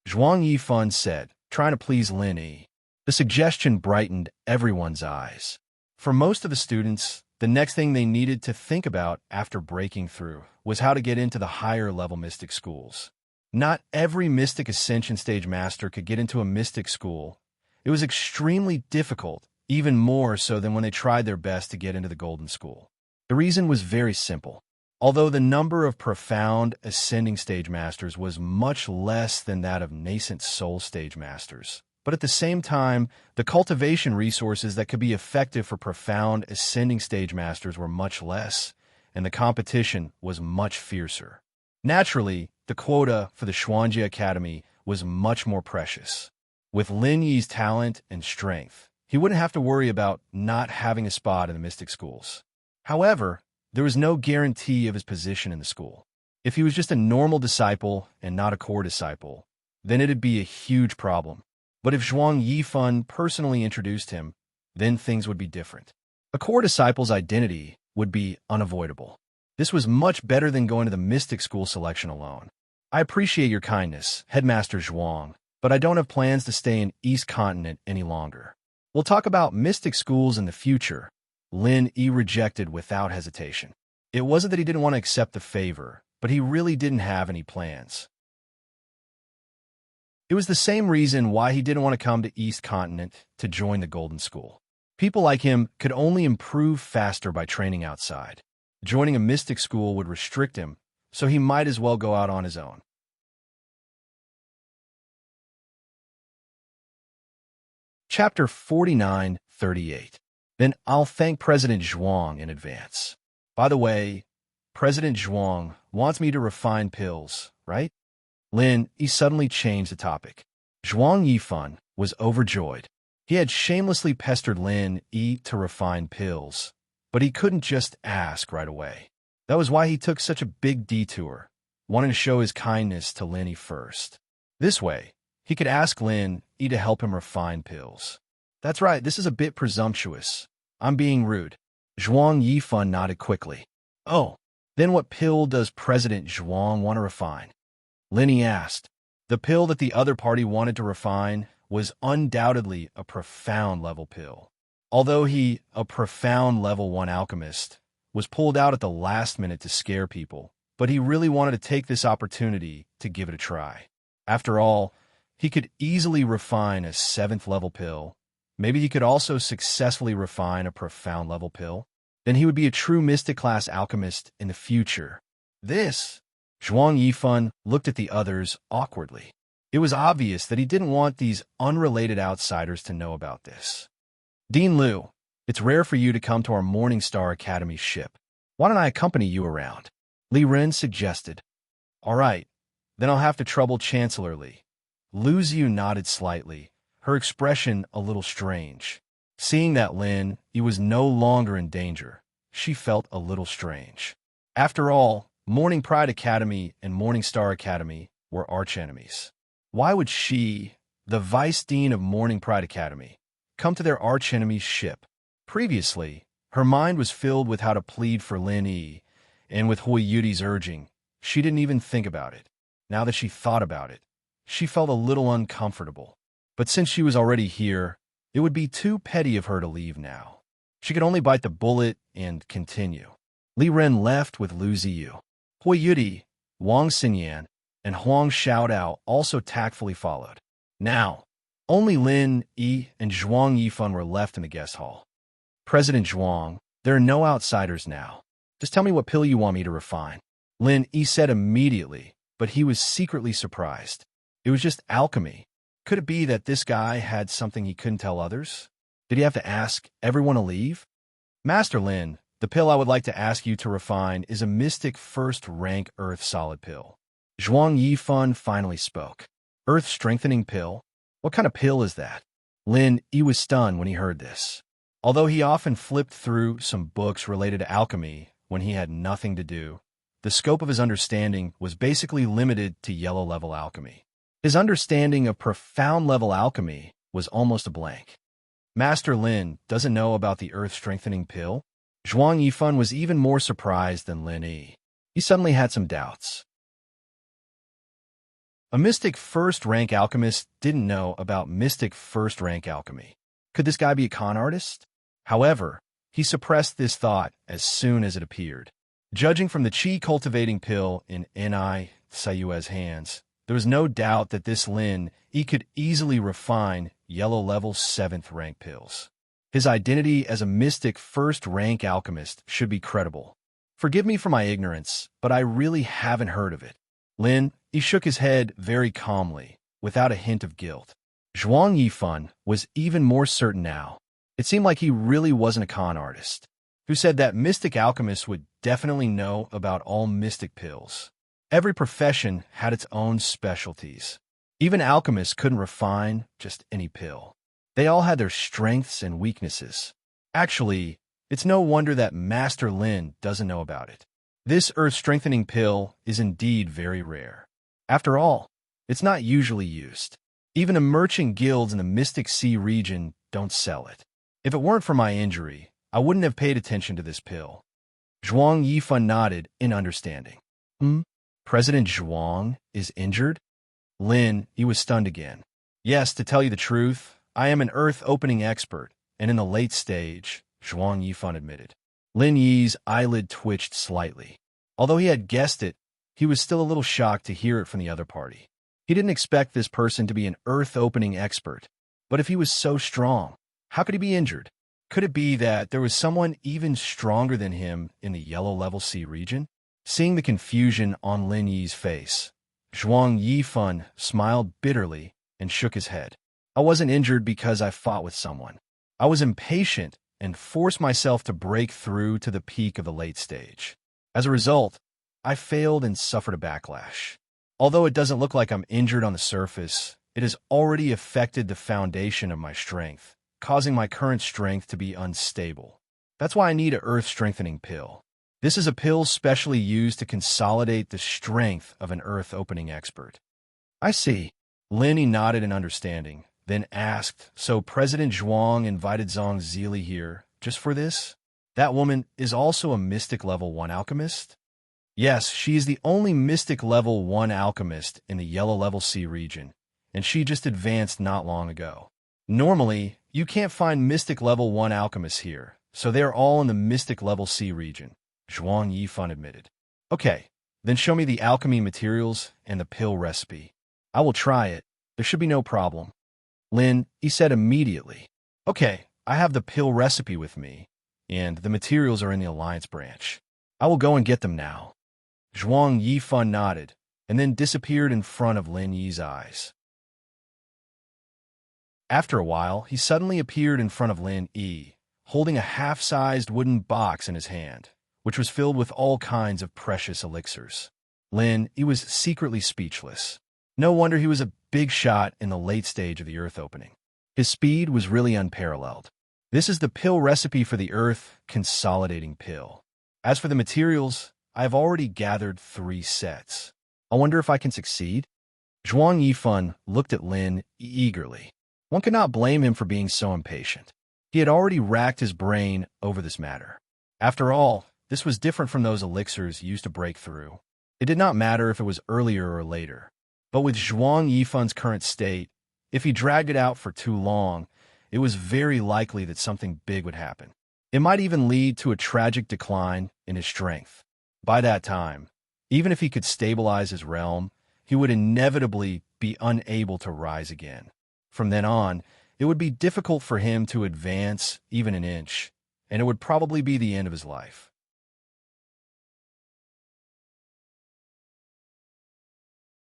Zhuang Yifan said, trying to please Lin Yi. The suggestion brightened everyone's eyes. For most of the students, the next thing they needed to think about after breaking through was how to get into the higher-level Mystic Schools. Not every Mystic Ascension Stage Master could get into a Mystic School. It was extremely difficult, even more so than when they tried their best to get into the Golden School. The reason was very simple. Although the number of profound Ascending Stage Masters was much less than that of nascent Soul Stage Masters, but at the same time, the cultivation resources that could be effective for profound Ascending Stage Masters were much less, and the competition was much fiercer. Naturally, the quota for the Xuanjie Academy was much more precious. With Lin Yi's talent and strength, he wouldn't have to worry about not having a spot in the Mystic Schools. However, there was no guarantee of his position in the school. If he was just a normal disciple and not a core disciple, then it'd be a huge problem. But if Zhuang Yifan personally introduced him, then things would be different. A core disciple's identity would be unavoidable. This was much better than going to the Mystic School selection alone. I appreciate your kindness, Headmaster Zhuang, but I don't have plans to stay in East Continent any longer. We'll talk about Mystic Schools in the future. Lin Yi rejected without hesitation. It wasn't that he didn't want to accept the favor, but he really didn't have any plans. It was the same reason why he didn't want to come to East Continent to join the Golden School. People like him could only improve faster by training outside. Joining a Mystic School would restrict him, so he might as well go out on his own. Chapter 49-38. Then I'll thank President Zhuang in advance. By the way, President Zhuang wants me to refine pills, right? Lin Yi suddenly changed the topic. Zhuang Yifan was overjoyed. He had shamelessly pestered Lin Yi to refine pills, but he couldn't just ask right away. That was why he took such a big detour, wanting to show his kindness to Lin Yi first. This way, he could ask Lin Yi to help him refine pills. That's right, this is a bit presumptuous. I'm being rude. Zhuang Yifan nodded quickly. Oh, then what pill does President Zhuang want to refine? Lin Yi asked. The pill that the other party wanted to refine was undoubtedly a profound level pill. Although he, a profound level 1 alchemist, was pulled out at the last minute to scare people, but he really wanted to take this opportunity to give it a try. After all, he could easily refine a 7th level pill. Maybe he could also successfully refine a profound level pill. Then he would be a true Mystic class alchemist in the future. Zhuang Yifan looked at the others awkwardly. It was obvious that he didn't want these unrelated outsiders to know about this. Dean Liu, it's rare for you to come to our Morning Star Academy ship. Why don't I accompany you around? Li Ren suggested. All right, then I'll have to trouble Chancellor Li. Lu Xiu nodded slightly, her expression a little strange. Seeing that Lin Yi was no longer in danger, she felt a little strange. After all, Morning Pride Academy and Morning Star Academy were archenemies. Why would she, the Vice Dean of Morning Pride Academy, come to their archenemy's ship. Previously, her mind was filled with how to plead for Lin Yi, and with Hui Yuti's urging, she didn't even think about it. Now that she thought about it, she felt a little uncomfortable. But since she was already here, it would be too petty of her to leave now. She could only bite the bullet and continue. Li Ren left with Lu Ziyu. Hui Yuti, Wang Xinyan, and Huang Xiaodao also tactfully followed. Now, only Lin Yi and Zhuang Yifan were left in the guest hall. President Zhuang, there are no outsiders now. Just tell me what pill you want me to refine. Lin Yi said immediately, but he was secretly surprised. It was just alchemy. Could it be that this guy had something he couldn't tell others? Did he have to ask everyone to leave? Master Lin, the pill I would like to ask you to refine is a mystic first-rank earth solid pill. Zhuang Yifan finally spoke. Earth-strengthening pill? What kind of pill is that? Lin Yi was stunned when he heard this. Although he often flipped through some books related to alchemy when he had nothing to do, the scope of his understanding was basically limited to yellow-level alchemy. His understanding of profound-level alchemy was almost a blank. Master Lin doesn't know about the earth-strengthening pill? Zhuang Yifan was even more surprised than Lin Yi. He suddenly had some doubts. A mystic first-rank alchemist didn't know about mystic first-rank alchemy. Could this guy be a con artist? However, he suppressed this thought as soon as it appeared. Judging from the qi-cultivating pill in Ni Sayue's hands, there was no doubt that this Lin Yi could easily refine yellow-level 7th-rank pills. His identity as a mystic first-rank alchemist should be credible. Forgive me for my ignorance, but I really haven't heard of it. Lin Yi shook his head very calmly, without a hint of guilt. Zhuang Yifan was even more certain now. It seemed like he really wasn't a con artist, who said that mystic alchemists would definitely know about all mystic pills. Every profession had its own specialties. Even alchemists couldn't refine just any pill. They all had their strengths and weaknesses. Actually, it's no wonder that Master Lin doesn't know about it. This earth-strengthening pill is indeed very rare. After all, it's not usually used. Even emerging guilds in the Mystic Sea region don't sell it. If it weren't for my injury, I wouldn't have paid attention to this pill. Zhuang Yifan nodded in understanding. President Zhuang is injured? Lin Yi was stunned again. Yes, to tell you the truth, I am an earth-opening expert, and in the late stage, Zhuang Yifan admitted. Lin Yi's eyelid twitched slightly. Although he had guessed it, he was still a little shocked to hear it from the other party. He didn't expect this person to be an earth-opening expert, but if he was so strong, how could he be injured? Could it be that there was someone even stronger than him in the yellow-level sea region? Seeing the confusion on Lin Yi's face, Zhuang Yifan smiled bitterly and shook his head. I wasn't injured because I fought with someone. I was impatient and forced myself to break through to the peak of the late stage. As a result, I failed and suffered a backlash. Although it doesn't look like I'm injured on the surface, it has already affected the foundation of my strength, causing my current strength to be unstable. That's why I need an earth-strengthening pill. This is a pill specially used to consolidate the strength of an earth-opening expert. I see. Lin Yi nodded in understanding, then asked, so President Zhuang invited Zhang Zili here just for this? That woman is also a mystic level 1 alchemist? Yes, she is the only mystic level 1 alchemist in the yellow level sea region, and she just advanced not long ago. Normally, you can't find mystic level 1 alchemists here, so they are all in the mystic level sea region, Zhuang Yifan admitted. Okay, then show me the alchemy materials and the pill recipe. I will try it. There should be no problem. Lin Yi said immediately. Okay, I have the pill recipe with me, and the materials are in the Alliance branch. I will go and get them now. Zhuang Yifan nodded, and then disappeared in front of Lin Yi's eyes. After a while, he suddenly appeared in front of Lin Yi, holding a half-sized wooden box in his hand, which was filled with all kinds of precious elixirs. Lin Yi was secretly speechless. No wonder he was a big shot in the late stage of the Earth opening. His speed was really unparalleled. This is the pill recipe for the Earth consolidating pill. As for the materials, I have already gathered 3 sets. I wonder if I can succeed? Zhuang Yifan looked at Lin eagerly. One could not blame him for being so impatient. He had already racked his brain over this matter. After all, this was different from those elixirs used to break through. It did not matter if it was earlier or later. But with Zhuang Yifan's current state, if he dragged it out for too long, it was very likely that something big would happen. It might even lead to a tragic decline in his strength. By that time, even if he could stabilize his realm, he would inevitably be unable to rise again. From then on, it would be difficult for him to advance even an inch, and it would probably be the end of his life.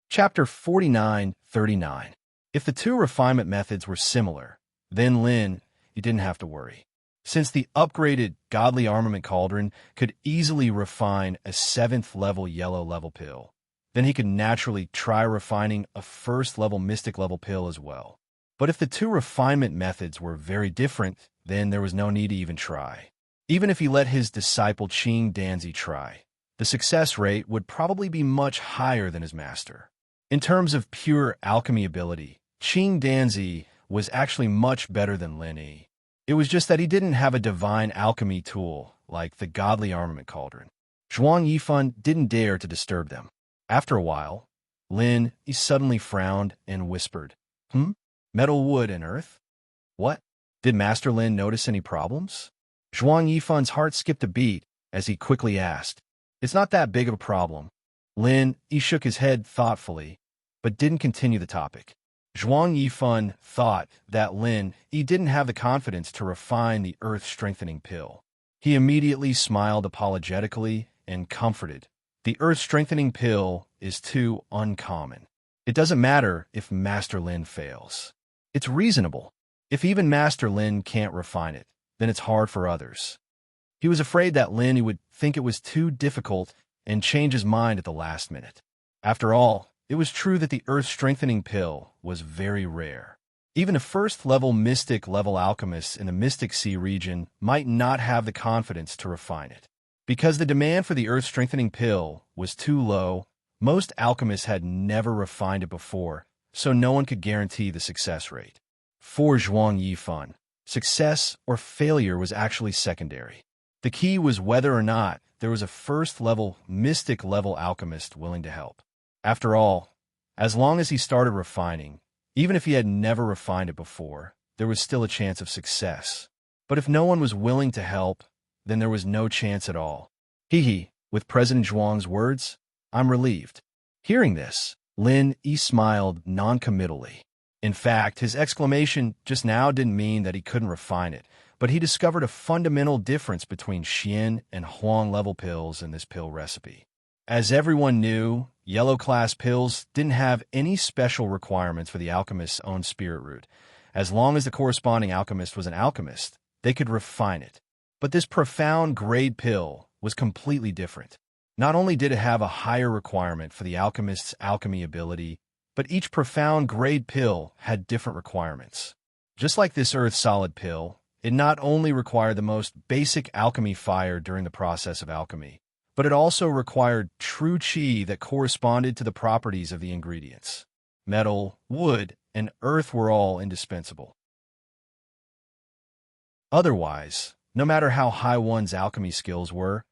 Chapter 49-39. If the two refinement methods were similar, then Lin, you didn't have to worry. Since the upgraded Godly Armament Cauldron could easily refine a 7th level yellow level pill, then he could naturally try refining a 1st level mystic level pill as well. But if the two refinement methods were very different, then there was no need to even try. Even if he let his disciple Qing Danzi try, the success rate would probably be much higher than his master. In terms of pure alchemy ability, Qing Danzi was actually much better than Lin Yi. It was just that he didn't have a divine alchemy tool like the Godly Armament Cauldron. Zhuang Yifan didn't dare to disturb them. After a while, Lin Yi suddenly frowned and whispered, Metal, wood, and earth? What? Did Master Lin notice any problems? Zhuang Yifan's heart skipped a beat as he quickly asked, It's not that big of a problem. Lin Yi shook his head thoughtfully, but didn't continue the topic. Zhuang Yifan thought that Lin Yi didn't have the confidence to refine the earth-strengthening pill. He immediately smiled apologetically and comforted. The earth-strengthening pill is too uncommon. It doesn't matter if Master Lin fails. It's reasonable. If even Master Lin can't refine it, then it's hard for others. He was afraid that Lin Yi would think it was too difficult and change his mind at the last minute. After all, it was true that the earth-strengthening pill was very rare. Even a 1st level mystic level alchemist in the Mystic Sea region might not have the confidence to refine it. Because the demand for the earth-strengthening pill was too low, most alchemists had never refined it before, so no one could guarantee the success rate. For Zhuang Yifan, success or failure was actually secondary. The key was whether or not there was a 1st level mystic level alchemist willing to help. After all, as long as he started refining, even if he had never refined it before, there was still a chance of success. But if no one was willing to help, then there was no chance at all. With President Zhuang's words, I'm relieved. Hearing this, Lin Yi smiled non-committally. In fact, his exclamation just now didn't mean that he couldn't refine it, but he discovered a fundamental difference between Xian and Huang level pills in this pill recipe. As everyone knew, yellow class pills didn't have any special requirements for the alchemist's own spirit root. As long as the corresponding alchemist was an alchemist, they could refine it. But this profound grade pill was completely different. Not only did it have a higher requirement for the alchemist's alchemy ability, but each profound grade pill had different requirements. Just like this earth solid pill, it not only required the most basic alchemy fire during the process of alchemy, but it also required true qi that corresponded to the properties of the ingredients. Metal, wood, and earth were all indispensable. Otherwise, no matter how high one's alchemy skills were,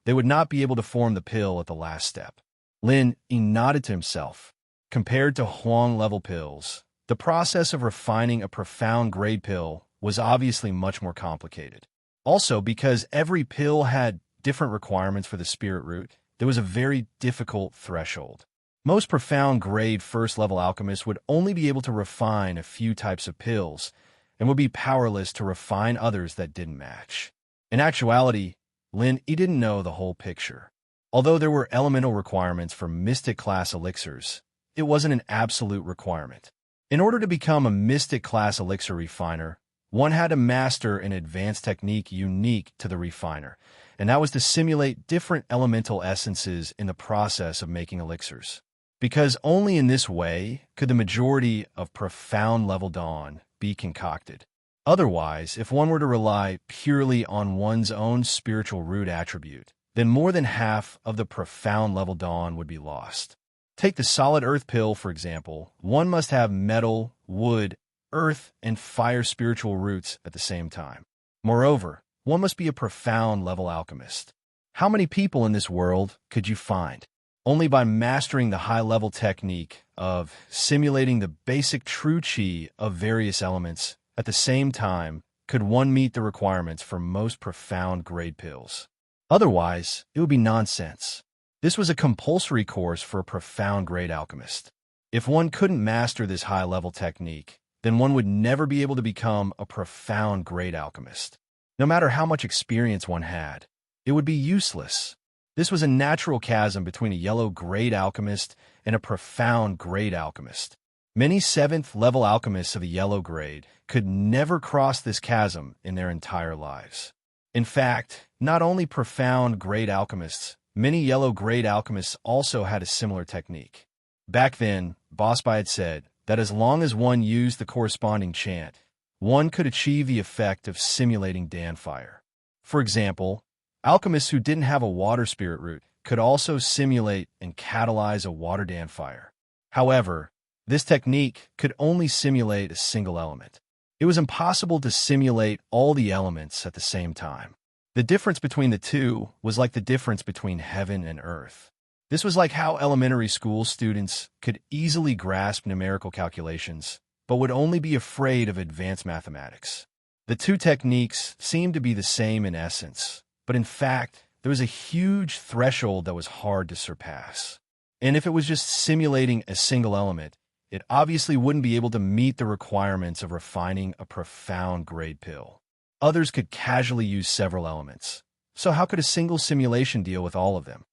they would not be able to form the pill at the last step. Lin Yi nodded to himself. Compared to Huang-level pills, the process of refining a profound grade pill was obviously much more complicated. Also, because every pill had different requirements for the spirit root, there was a very difficult threshold. Most profound grade 1st level alchemists would only be able to refine a few types of pills and would be powerless to refine others that didn't match. In actuality, Lin Yi didn't know the whole picture. Although there were elemental requirements for mystic class elixirs, it wasn't an absolute requirement. In order to become a mystic class elixir refiner, one had to master an advanced technique unique to the refiner, and that was to simulate different elemental essences in the process of making elixirs. Because only in this way could the majority of profound level dawn be concocted. Otherwise, if one were to rely purely on one's own spiritual root attribute, then more than half of the profound level dawn would be lost. Take the solid earth pill, for example. One must have metal, wood, earth and fire spiritual roots at the same time. Moreover, one must be a profound level alchemist. How many people in this world could you find? Only by mastering the high-level technique of simulating the basic true chi of various elements at the same time could one meet the requirements for most profound grade pills. Otherwise, it would be nonsense. This was a compulsory course for a profound grade alchemist. If one couldn't master this high-level technique, then one would never be able to become a profound grade alchemist. No matter how much experience one had, it would be useless. This was a natural chasm between a yellow grade alchemist and a profound grade alchemist. Many 7th level alchemists of the yellow grade could never cross this chasm in their entire lives. In fact, not only profound grade alchemists, many yellow grade alchemists also had a similar technique. Back then, Bosby had said that as long as one used the corresponding chant, one could achieve the effect of simulating danfire. For example, alchemists who didn't have a water spirit root could also simulate and catalyze a water danfire. However, this technique could only simulate a single element. It was impossible to simulate all the elements at the same time. The difference between the two was like the difference between heaven and earth. This was like how elementary school students could easily grasp numerical calculations, but would only be afraid of advanced mathematics. The two techniques seemed to be the same in essence, but in fact, there was a huge threshold that was hard to surpass. And if it was just simulating a single element, it obviously wouldn't be able to meet the requirements of refining a profound grade pill. Others could casually use several elements. So how could a single simulation deal with all of them?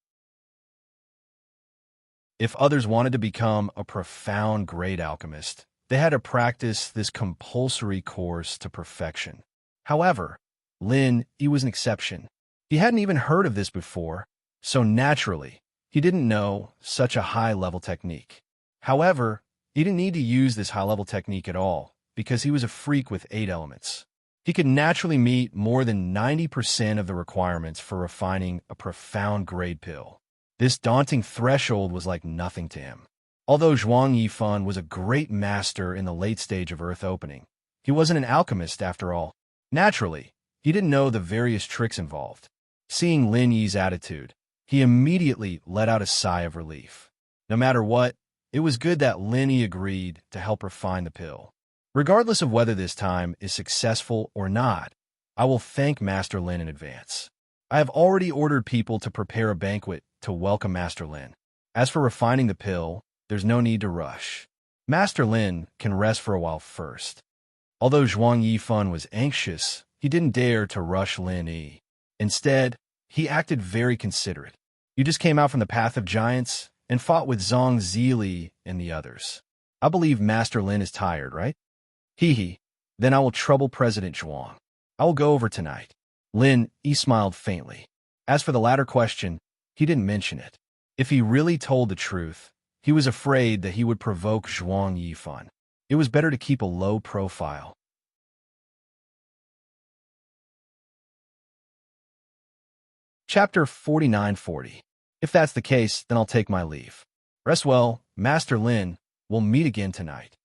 If others wanted to become a profound grade alchemist, they had to practice this compulsory course to perfection. However, Lin Yi was an exception. He hadn't even heard of this before, so naturally, he didn't know such a high-level technique. However, he didn't need to use this high-level technique at all, because he was a freak with 8 elements. He could naturally meet more than 90% of the requirements for refining a profound grade pill. This daunting threshold was like nothing to him. Although Zhuang Yifan was a great master in the late stage of Earth opening, he wasn't an alchemist after all. Naturally, he didn't know the various tricks involved. Seeing Lin Yi's attitude, he immediately let out a sigh of relief. No matter what, it was good that Lin Yi agreed to help refine the pill. Regardless of whether this time is successful or not, I will thank Master Lin in advance. I have already ordered people to prepare a banquet to welcome Master Lin. As for refining the pill, there's no need to rush. Master Lin can rest for a while first. Although Zhuang Yifan was anxious, he didn't dare to rush Lin Yi. Instead, he acted very considerate. You just came out from the Path of Giants and fought with Zhang Zili and the others. I believe Master Lin is tired, right? Hee. Then I will trouble President Zhuang. I will go over tonight. Lin Yi smiled faintly. As for the latter question, he didn't mention it. If he really told the truth, he was afraid that he would provoke Zhuang Yifan. It was better to keep a low profile. Chapter 4940. If that's the case, then I'll take my leave. Rest well, Master Lin. We'll meet again tonight.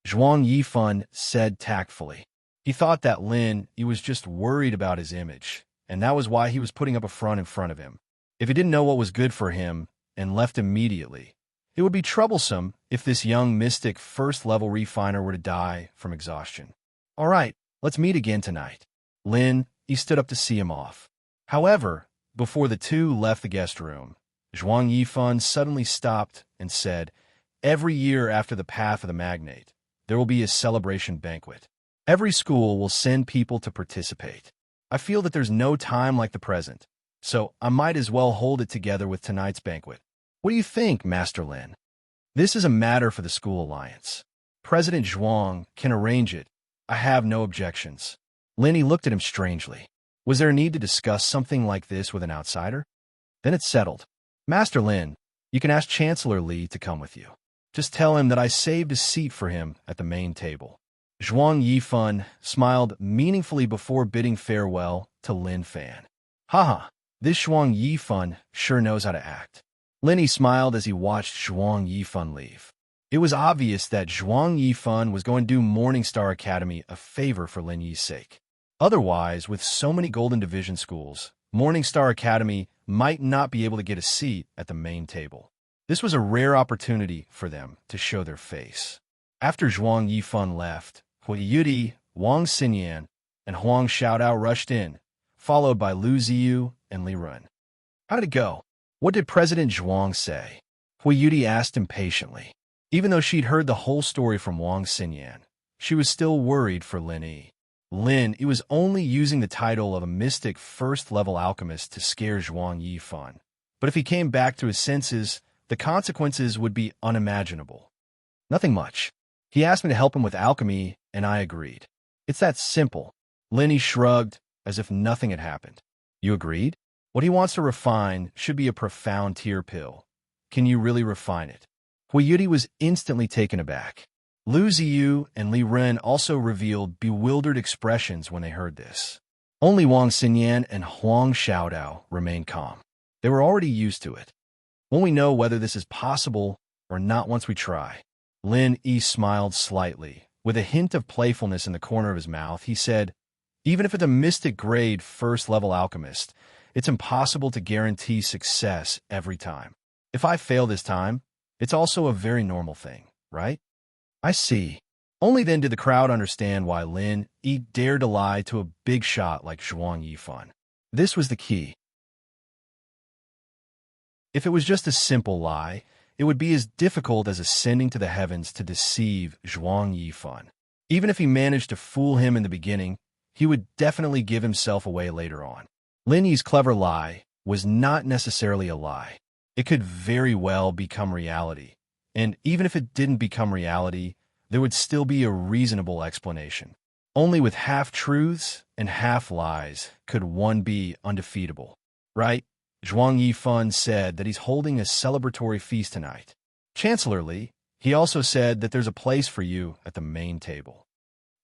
Zhuang Yifan said tactfully. He thought that Lin Yi was just worried about his image, and that was why he was putting up a front in front of him. If he didn't know what was good for him and left immediately, it would be troublesome if this young mystic first-level refiner were to die from exhaustion. All right, let's meet again tonight. Lin Yi stood up to see him off. However, before the two left the guest room, Zhuang Yifan suddenly stopped and said, "Every year after the Path of the Magnate, there will be a celebration banquet. Every school will send people to participate. I feel that there's no time like the present, so I might as well hold it together with tonight's banquet. What do you think, Master Lin? This is a matter for the school alliance. President Zhuang can arrange it. I have no objections." Lin Yi looked at him strangely. Was there a need to discuss something like this with an outsider? Then it's settled. Master Lin, you can ask Chancellor Li to come with you. Just tell him that I saved a seat for him at the main table. Zhuang Yifan smiled meaningfully before bidding farewell to Lin Fan. Haha, this Zhuang Yifan sure knows how to act. Lin Yi smiled as he watched Zhuang Yifan leave. It was obvious that Zhuang Yifan was going to do Morningstar Academy a favor for Lin Yi's sake. Otherwise, with so many Golden Division schools, Morningstar Academy might not be able to get a seat at the main table. This was a rare opportunity for them to show their face. After Zhuang Yifan left, Hui Yudi, Wang Xinyan, and Huang Xiaodao rushed in, followed by Lu Ziyu and Li Run. How did it go? What did President Zhuang say? Hui Yudi asked impatiently. Even though she'd heard the whole story from Wang Xinyan, she was still worried for Lin Yi. Lin Yi was only using the title of a mystic first-level alchemist to scare Zhuang Yifan. But if he came back to his senses, the consequences would be unimaginable. Nothing much. He asked me to help him with alchemy, and I agreed. It's that simple. Lin Yi shrugged, as if nothing had happened. You agreed? What he wants to refine should be a profound tear pill. Can you really refine it? Hui Yudi was instantly taken aback. Lu Ziyu and Li Ren also revealed bewildered expressions when they heard this. Only Wang Xinyan and Huang Xiaodao remained calm. They were already used to it. Won't we know whether this is possible or not once we try? Lin Yi smiled slightly. With a hint of playfulness in the corner of his mouth, he said, even if it's a mystic-grade first-level alchemist, it's impossible to guarantee success every time. If I fail this time, it's also a very normal thing, right? I see. Only then did the crowd understand why Lin Yi dared to lie to a big shot like Zhuang Yifan. This was the key. If it was just a simple lie, it would be as difficult as ascending to the heavens to deceive Zhuang Yifan. Even if he managed to fool him in the beginning, he would definitely give himself away later on. Lin Yi's clever lie was not necessarily a lie. It could very well become reality. And even if it didn't become reality, there would still be a reasonable explanation. Only with half-truths and half-lies could one be undefeatable. Right? Zhuang Yifan said that he's holding a celebratory feast tonight. Chancellor Li, he also said that there's a place for you at the main table.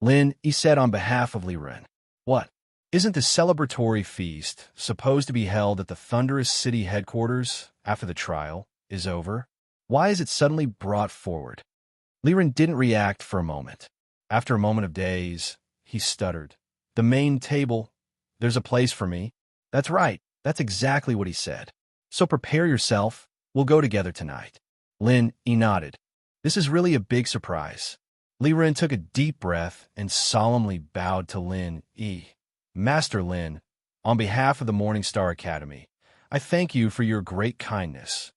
Lin Yi said on behalf of Li Ren. What? Isn't the celebratory feast supposed to be held at the Thunderous City headquarters after the trial is over? Why is it suddenly brought forward? Li Ren didn't react for a moment. After a moment of daze, he stuttered. The main table. There's a place for me. That's right. That's exactly what he said. So prepare yourself. We'll go together tonight. Lin Yi nodded. This is really a big surprise. Li Ren took a deep breath and solemnly bowed to Lin Yi. Master Lin, on behalf of the Morningstar Academy, I thank you for your great kindness.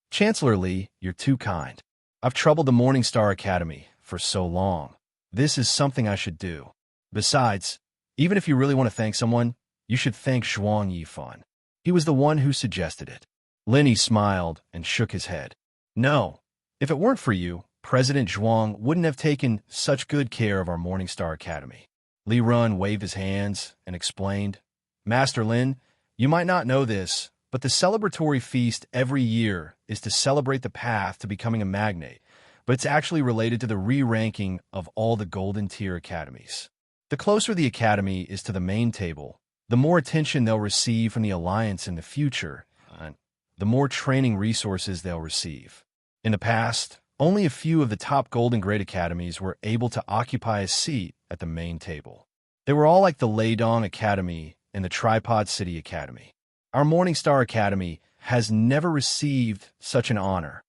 Chancellor Li, you're too kind. I've troubled the Morningstar Academy for so long. This is something I should do. Besides, even if you really want to thank someone, you should thank Zhuang Yifan. He was the one who suggested it. Lin Yi smiled and shook his head. No, if it weren't for you, President Zhuang wouldn't have taken such good care of our Morningstar Academy. Li Run waved his hands and explained, Master Lin, you might not know this, but the celebratory feast every year is to celebrate the path to becoming a magnate, but it's actually related to the re-ranking of all the Golden Tier academies. The closer the academy is to the main table, the more attention they'll receive from the Alliance in the future, and the more training resources they'll receive. In the past, only a few of the top Golden Grade academies were able to occupy a seat at the main table. They were all like the Leidong Academy and the Tripod City Academy. Our Morningstar Academy has never received such an honor.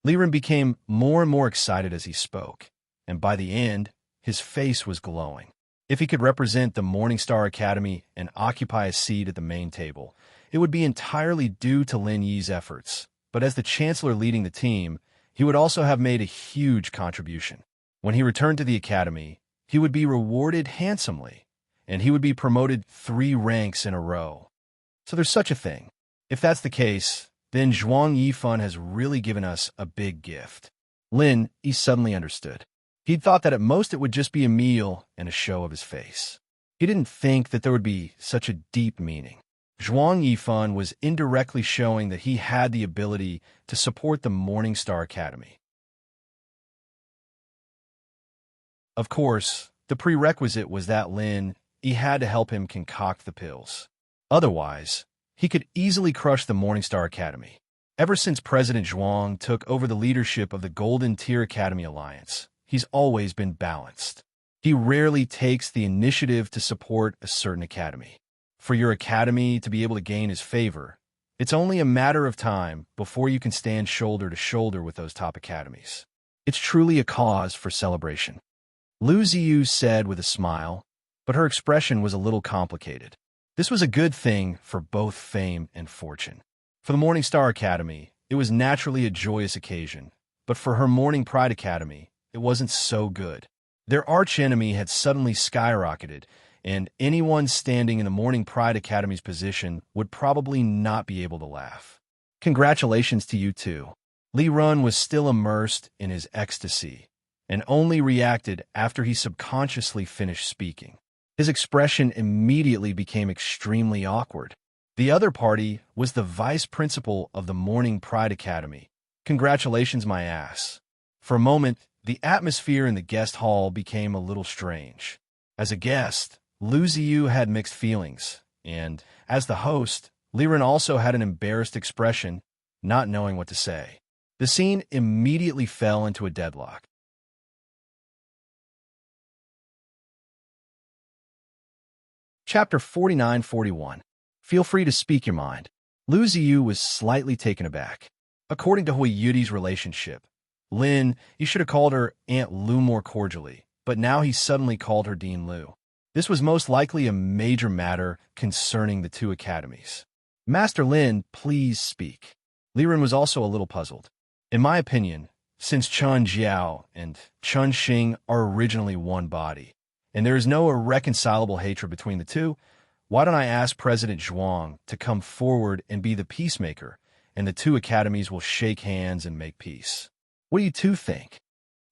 Li Ren became more and more excited as he spoke, and by the end, his face was glowing. If he could represent the Morningstar Academy and occupy a seat at the main table, it would be entirely due to Lin Yi's efforts. But as the Chancellor leading the team, he would also have made a huge contribution. When he returned to the academy, he would be rewarded handsomely, and he would be promoted 3 ranks in a row. So there's such a thing. If that's the case, then Zhuang Yifan has really given us a big gift. Lin Yi suddenly understood. He'd thought that at most it would just be a meal and a show of his face. He didn't think that there would be such a deep meaning. Zhuang Yifan was indirectly showing that he had the ability to support the Morningstar Academy. Of course, the prerequisite was that Lin Yi had to help him concoct the pills. Otherwise, he could easily crush the Morningstar Academy. Ever since President Zhuang took over the leadership of the Golden Tier Academy Alliance, he's always been balanced. He rarely takes the initiative to support a certain academy. For your academy to be able to gain his favor, it's only a matter of time before you can stand shoulder to shoulder with those top academies. It's truly a cause for celebration. Lu Ziyu said with a smile, but her expression was a little complicated. This was a good thing for both fame and fortune. For the Morning Star Academy, it was naturally a joyous occasion, but for her Morning Pride Academy, it wasn't so good. Their archenemy had suddenly skyrocketed, and anyone standing in the Morning Pride Academy's position would probably not be able to laugh. Congratulations to you too. Li Run was still immersed in his ecstasy, and only reacted after he subconsciously finished speaking. His expression immediately became extremely awkward. The other party was the vice principal of the Morning Pride Academy. Congratulations, my ass. For a moment, the atmosphere in the guest hall became a little strange. As a guest, Lu Ziyu had mixed feelings, and, as the host, Liren also had an embarrassed expression, not knowing what to say. The scene immediately fell into a deadlock. Chapter 49-41. Feel free to speak your mind. Lu Ziyu was slightly taken aback. According to Hui Yudi's relationship, Lin, you should have called her Aunt Lu more cordially, but now he suddenly called her Dean Lu. This was most likely a major matter concerning the two academies. Master Lin, please speak. Liren was also a little puzzled. In my opinion, since Chun Jiao and Chun Xing are originally one body, and there is no irreconcilable hatred between the two, why don't I ask President Zhuang to come forward and be the peacemaker, and the two academies will shake hands and make peace? What do you two think?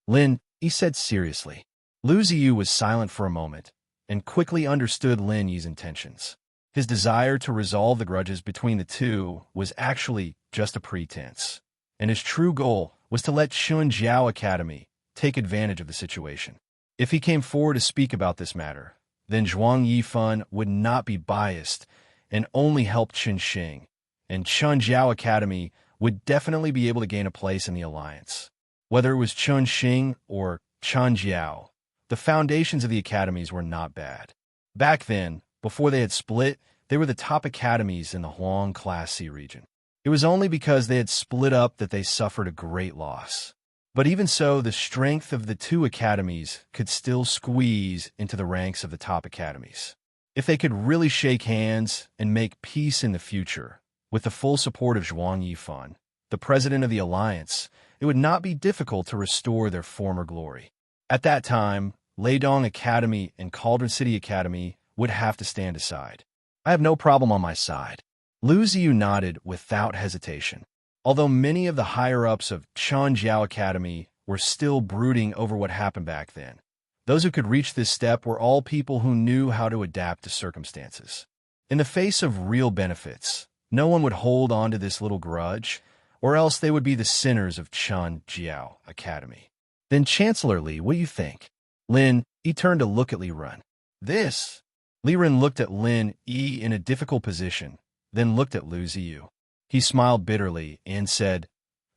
Lin, he said seriously. Lu Ziyu was silent for a moment, and quickly understood Lin Yi's intentions. His desire to resolve the grudges between the two was actually just a pretense, and his true goal was to let Chun Jiao Academy take advantage of the situation. If he came forward to speak about this matter, then Zhuang Yifan would not be biased and only help Chun Xing, and Chun Jiao Academy would definitely be able to gain a place in the alliance. Whether it was Chun Xing or Chun Jiao, the foundations of the academies were not bad. Back then, before they had split, they were the top academies in the Huang Class C region. It was only because they had split up that they suffered a great loss. But even so, the strength of the two academies could still squeeze into the ranks of the top academies. If they could really shake hands and make peace in the future, with the full support of Zhuang Yifan, the president of the alliance, it would not be difficult to restore their former glory. At that time, Leidong Academy and Cauldron City Academy would have to stand aside. I have no problem on my side. Lu Ziyu nodded without hesitation. Although many of the higher-ups of Chun Jiao Academy were still brooding over what happened back then, those who could reach this step were all people who knew how to adapt to circumstances. In the face of real benefits, no one would hold on to this little grudge, or else they would be the sinners of Chun Jiao Academy. Then Chancellor Li, what do you think? Lin, he turned to look at Li Run. This? Li Run looked at Lin Yi in a difficult position, then looked at Lu Ziyu. He smiled bitterly and said,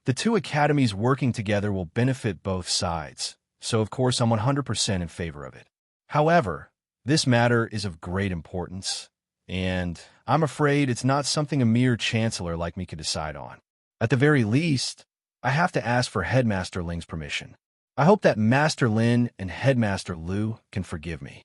the two academies working together will benefit both sides, so of course I'm 100% in favor of it. However, this matter is of great importance, and I'm afraid it's not something a mere chancellor like me could decide on. At the very least, I have to ask for Headmaster Ling's permission. I hope that Master Lin and Headmaster Lu can forgive me.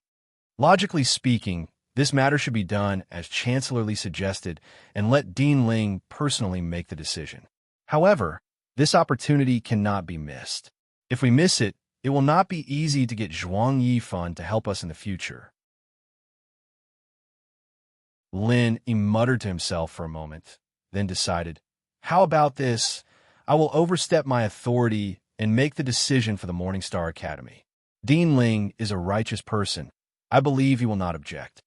Logically speaking, this matter should be done as Chancellor Li suggested and let Dean Ling personally make the decision. However, this opportunity cannot be missed. If we miss it, it will not be easy to get Zhuang Yifan to help us in the future. Lin muttered to himself for a moment, then decided, how about this? I will overstep my authority and make the decision for the Morning Star Academy. Dean Ling is a righteous person. I believe he will not object.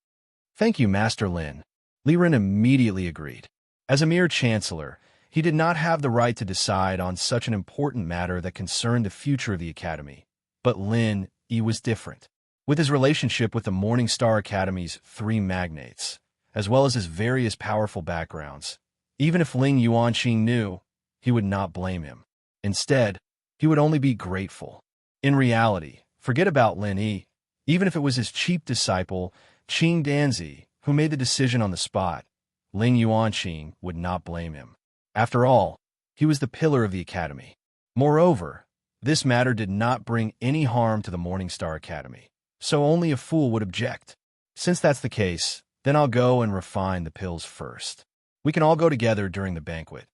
Thank you, Master Lin. Liren immediately agreed. As a mere chancellor, he did not have the right to decide on such an important matter that concerned the future of the academy. But Lin Yi was different. With his relationship with the Morning Star Academy's three magnates, as well as his various powerful backgrounds, even if Ling Yuanqing knew, he would not blame him. Instead, he would only be grateful. In reality, forget about Lin Yi. Even if it was his cheap disciple, Qing Danzi, who made the decision on the spot, Ling Yuanqing would not blame him. After all, he was the pillar of the academy. Moreover, this matter did not bring any harm to the Morningstar Academy, so only a fool would object. Since that's the case, then I'll go and refine the pills first. We can all go together during the banquet.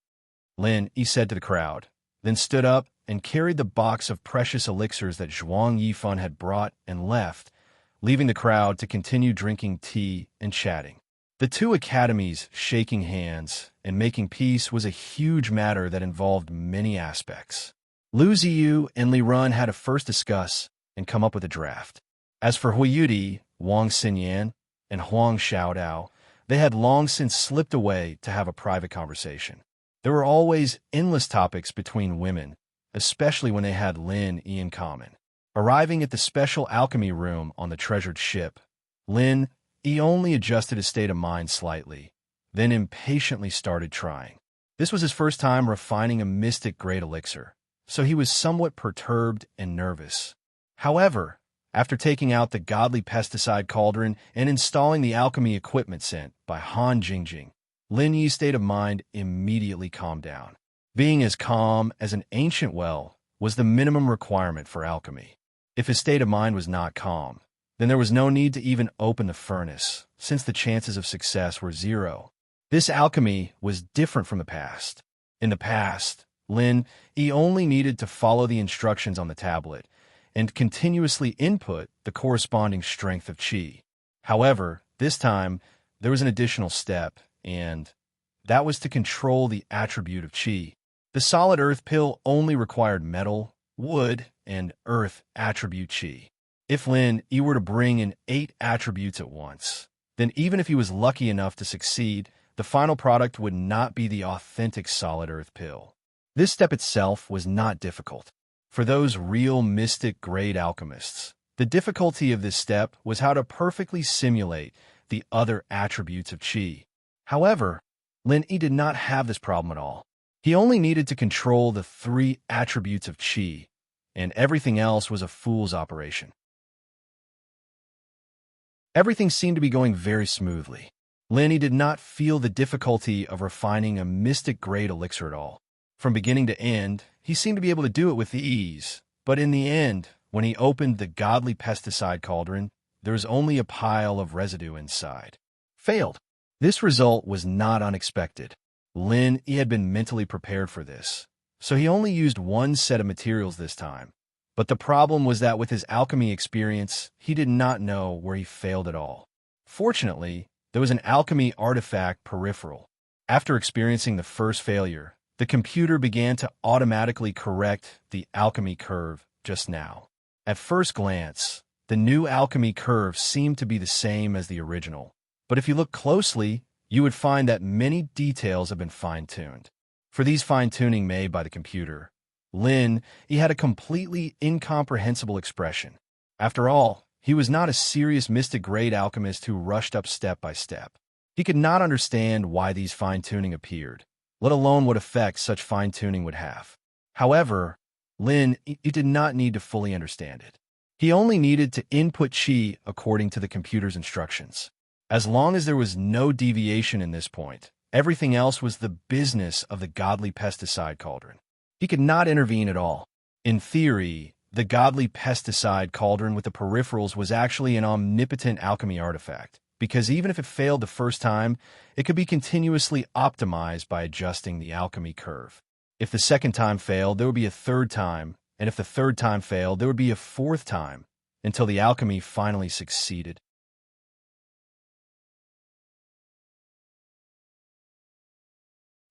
Lin Yi said to the crowd, then stood up and carried the box of precious elixirs that Zhuang Yifan had brought and left, leaving the crowd to continue drinking tea and chatting. The two academies shaking hands and making peace was a huge matter that involved many aspects. Lu Ziyu and Li Run had to first discuss and come up with a draft. As for Hui Yudi, Wang Xinyan, and Huang Xiaodao, they had long since slipped away to have a private conversation. There were always endless topics between women, especially when they had Lin Yi in common. Arriving at the special alchemy room on the treasured ship, Lin Yi only adjusted his state of mind slightly, then impatiently started trying. This was his first time refining a mystic-grade elixir, so he was somewhat perturbed and nervous. However, after taking out the godly pesticide cauldron and installing the alchemy equipment sent by Han Jingjing, Lin Yi's state of mind immediately calmed down. Being as calm as an ancient well was the minimum requirement for alchemy. If his state of mind was not calm, then there was no need to even open the furnace, since the chances of success were zero. This alchemy was different from the past. In the past, Lin Yi only needed to follow the instructions on the tablet and continuously input the corresponding strength of qi. However, this time, there was an additional step, and that was to control the attribute of qi. The solid earth pill only required metal, wood, and earth attribute qi. If Lin Yi were to bring in 8 attributes at once, then even if he was lucky enough to succeed, the final product would not be the authentic solid earth pill. This step itself was not difficult. For those real mystic-grade alchemists, the difficulty of this step was how to perfectly simulate the other attributes of qi. However, Lin Yi did not have this problem at all. He only needed to control the 3 attributes of qi, and everything else was a fool's operation. Everything seemed to be going very smoothly. Lin Yi did not feel the difficulty of refining a mystic-grade elixir at all. From beginning to end, he seemed to be able to do it with ease, but in the end, when he opened the godly pesticide cauldron, there was only a pile of residue inside. Failed. This result was not unexpected. Lin Yi had been mentally prepared for this, so he only used one set of materials this time. But the problem was that with his alchemy experience, he did not know where he failed at all. Fortunately, there was an alchemy artifact peripheral. After experiencing the first failure, the computer began to automatically correct the alchemy curve just now. At first glance, the new alchemy curve seemed to be the same as the original, but if you look closely, you would find that many details have been fine-tuned. For these fine-tuning made by the computer, Lin Yi had a completely incomprehensible expression. After all, he was not a serious mystic-grade alchemist who rushed up step by step. He could not understand why these fine-tuning appeared, let alone what effect such fine-tuning would have. However, Lin Yi did not need to fully understand it. He only needed to input qi according to the computer's instructions. As long as there was no deviation in this point, everything else was the business of the godly pesticide cauldron. He could not intervene at all. In theory, the godly pesticide cauldron with the peripherals was actually an omnipotent alchemy artifact, because even if it failed the first time, it could be continuously optimized by adjusting the alchemy curve. If the second time failed, there would be a third time, and if the third time failed, there would be a fourth time, until the alchemy finally succeeded.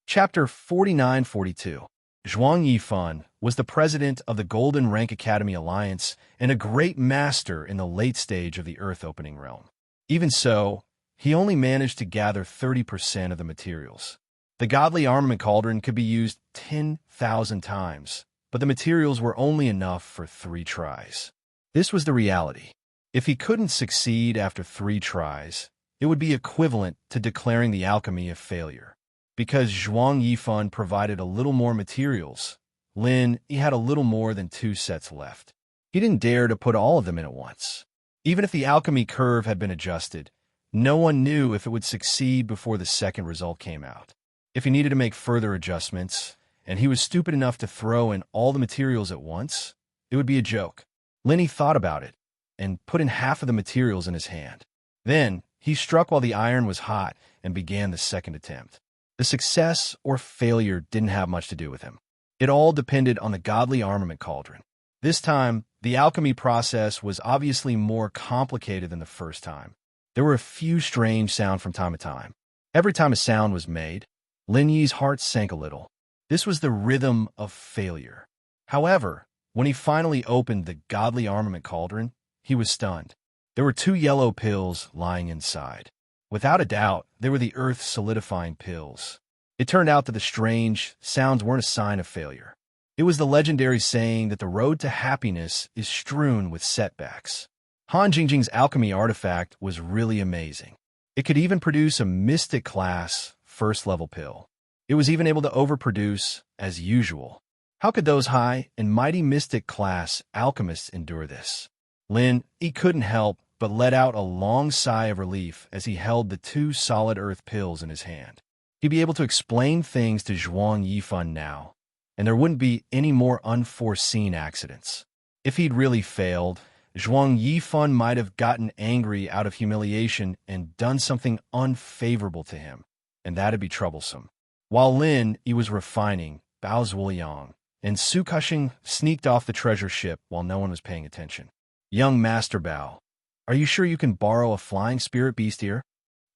Chapter 49-42. Zhuang Yifan was the president of the Golden Rank Academy Alliance and a great master in the late stage of the Earth-opening realm. Even so, he only managed to gather 30% of the materials. The godly armament cauldron could be used 10,000 times, but the materials were only enough for 3 tries. This was the reality. If he couldn't succeed after 3 tries, it would be equivalent to declaring the alchemy a failure. Because Zhuang Yifan provided a little more materials, Lin, he had a little more than 2 sets left. He didn't dare to put all of them in at once. Even if the alchemy curve had been adjusted, no one knew if it would succeed before the second result came out. If he needed to make further adjustments, and he was stupid enough to throw in all the materials at once, it would be a joke. Linny thought about it, and put in half of the materials in his hand. Then, he struck while the iron was hot and began the second attempt. The success or failure didn't have much to do with him. It all depended on the godly armament cauldron. This time, the alchemy process was obviously more complicated than the first time. There were a few strange sounds from time to time. Every time a sound was made, Lin Yi's heart sank a little. This was the rhythm of failure. However, when he finally opened the godly armament cauldron, he was stunned. There were 2 yellow pills lying inside. Without a doubt, they were the earth solidifying pills. It turned out that the strange sounds weren't a sign of failure. It was the legendary saying that the road to happiness is strewn with setbacks. Han Jingjing's alchemy artifact was really amazing. It could even produce a mystic class first-level pill. It was even able to overproduce as usual. How could those high and mighty mystic class alchemists endure this? Lin, he couldn't help but let out a long sigh of relief as he held the 2 solid earth pills in his hand. He'd be able to explain things to Zhuang Yifan now, and there wouldn't be any more unforeseen accidents. If he'd really failed, Zhuang Yifan might have gotten angry out of humiliation and done something unfavorable to him, and that'd be troublesome. While Lin, he was refining, Bao Zhuoyang and Su Cushing sneaked off the treasure ship while no one was paying attention. Young Master Bao, are you sure you can borrow a flying spirit beast here?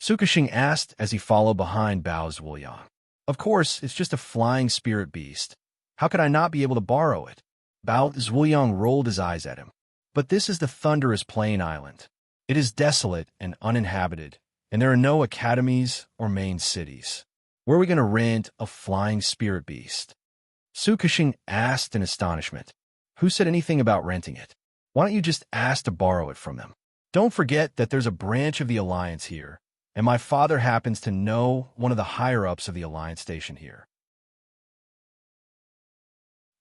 Su Cushing asked as he followed behind Bao Zhuoyang. Of course, it's just a flying spirit beast. How could I not be able to borrow it? Bao Zhuoyang rolled his eyes at him. But this is the thunderous plain island. It is desolate and uninhabited, and there are no academies or main cities. Where are we going to rent a flying spirit beast? Su Cushing asked in astonishment. Who said anything about renting it? Why don't you just ask to borrow it from them? Don't forget that there's a branch of the Alliance here, and my father happens to know one of the higher-ups of the Alliance station here.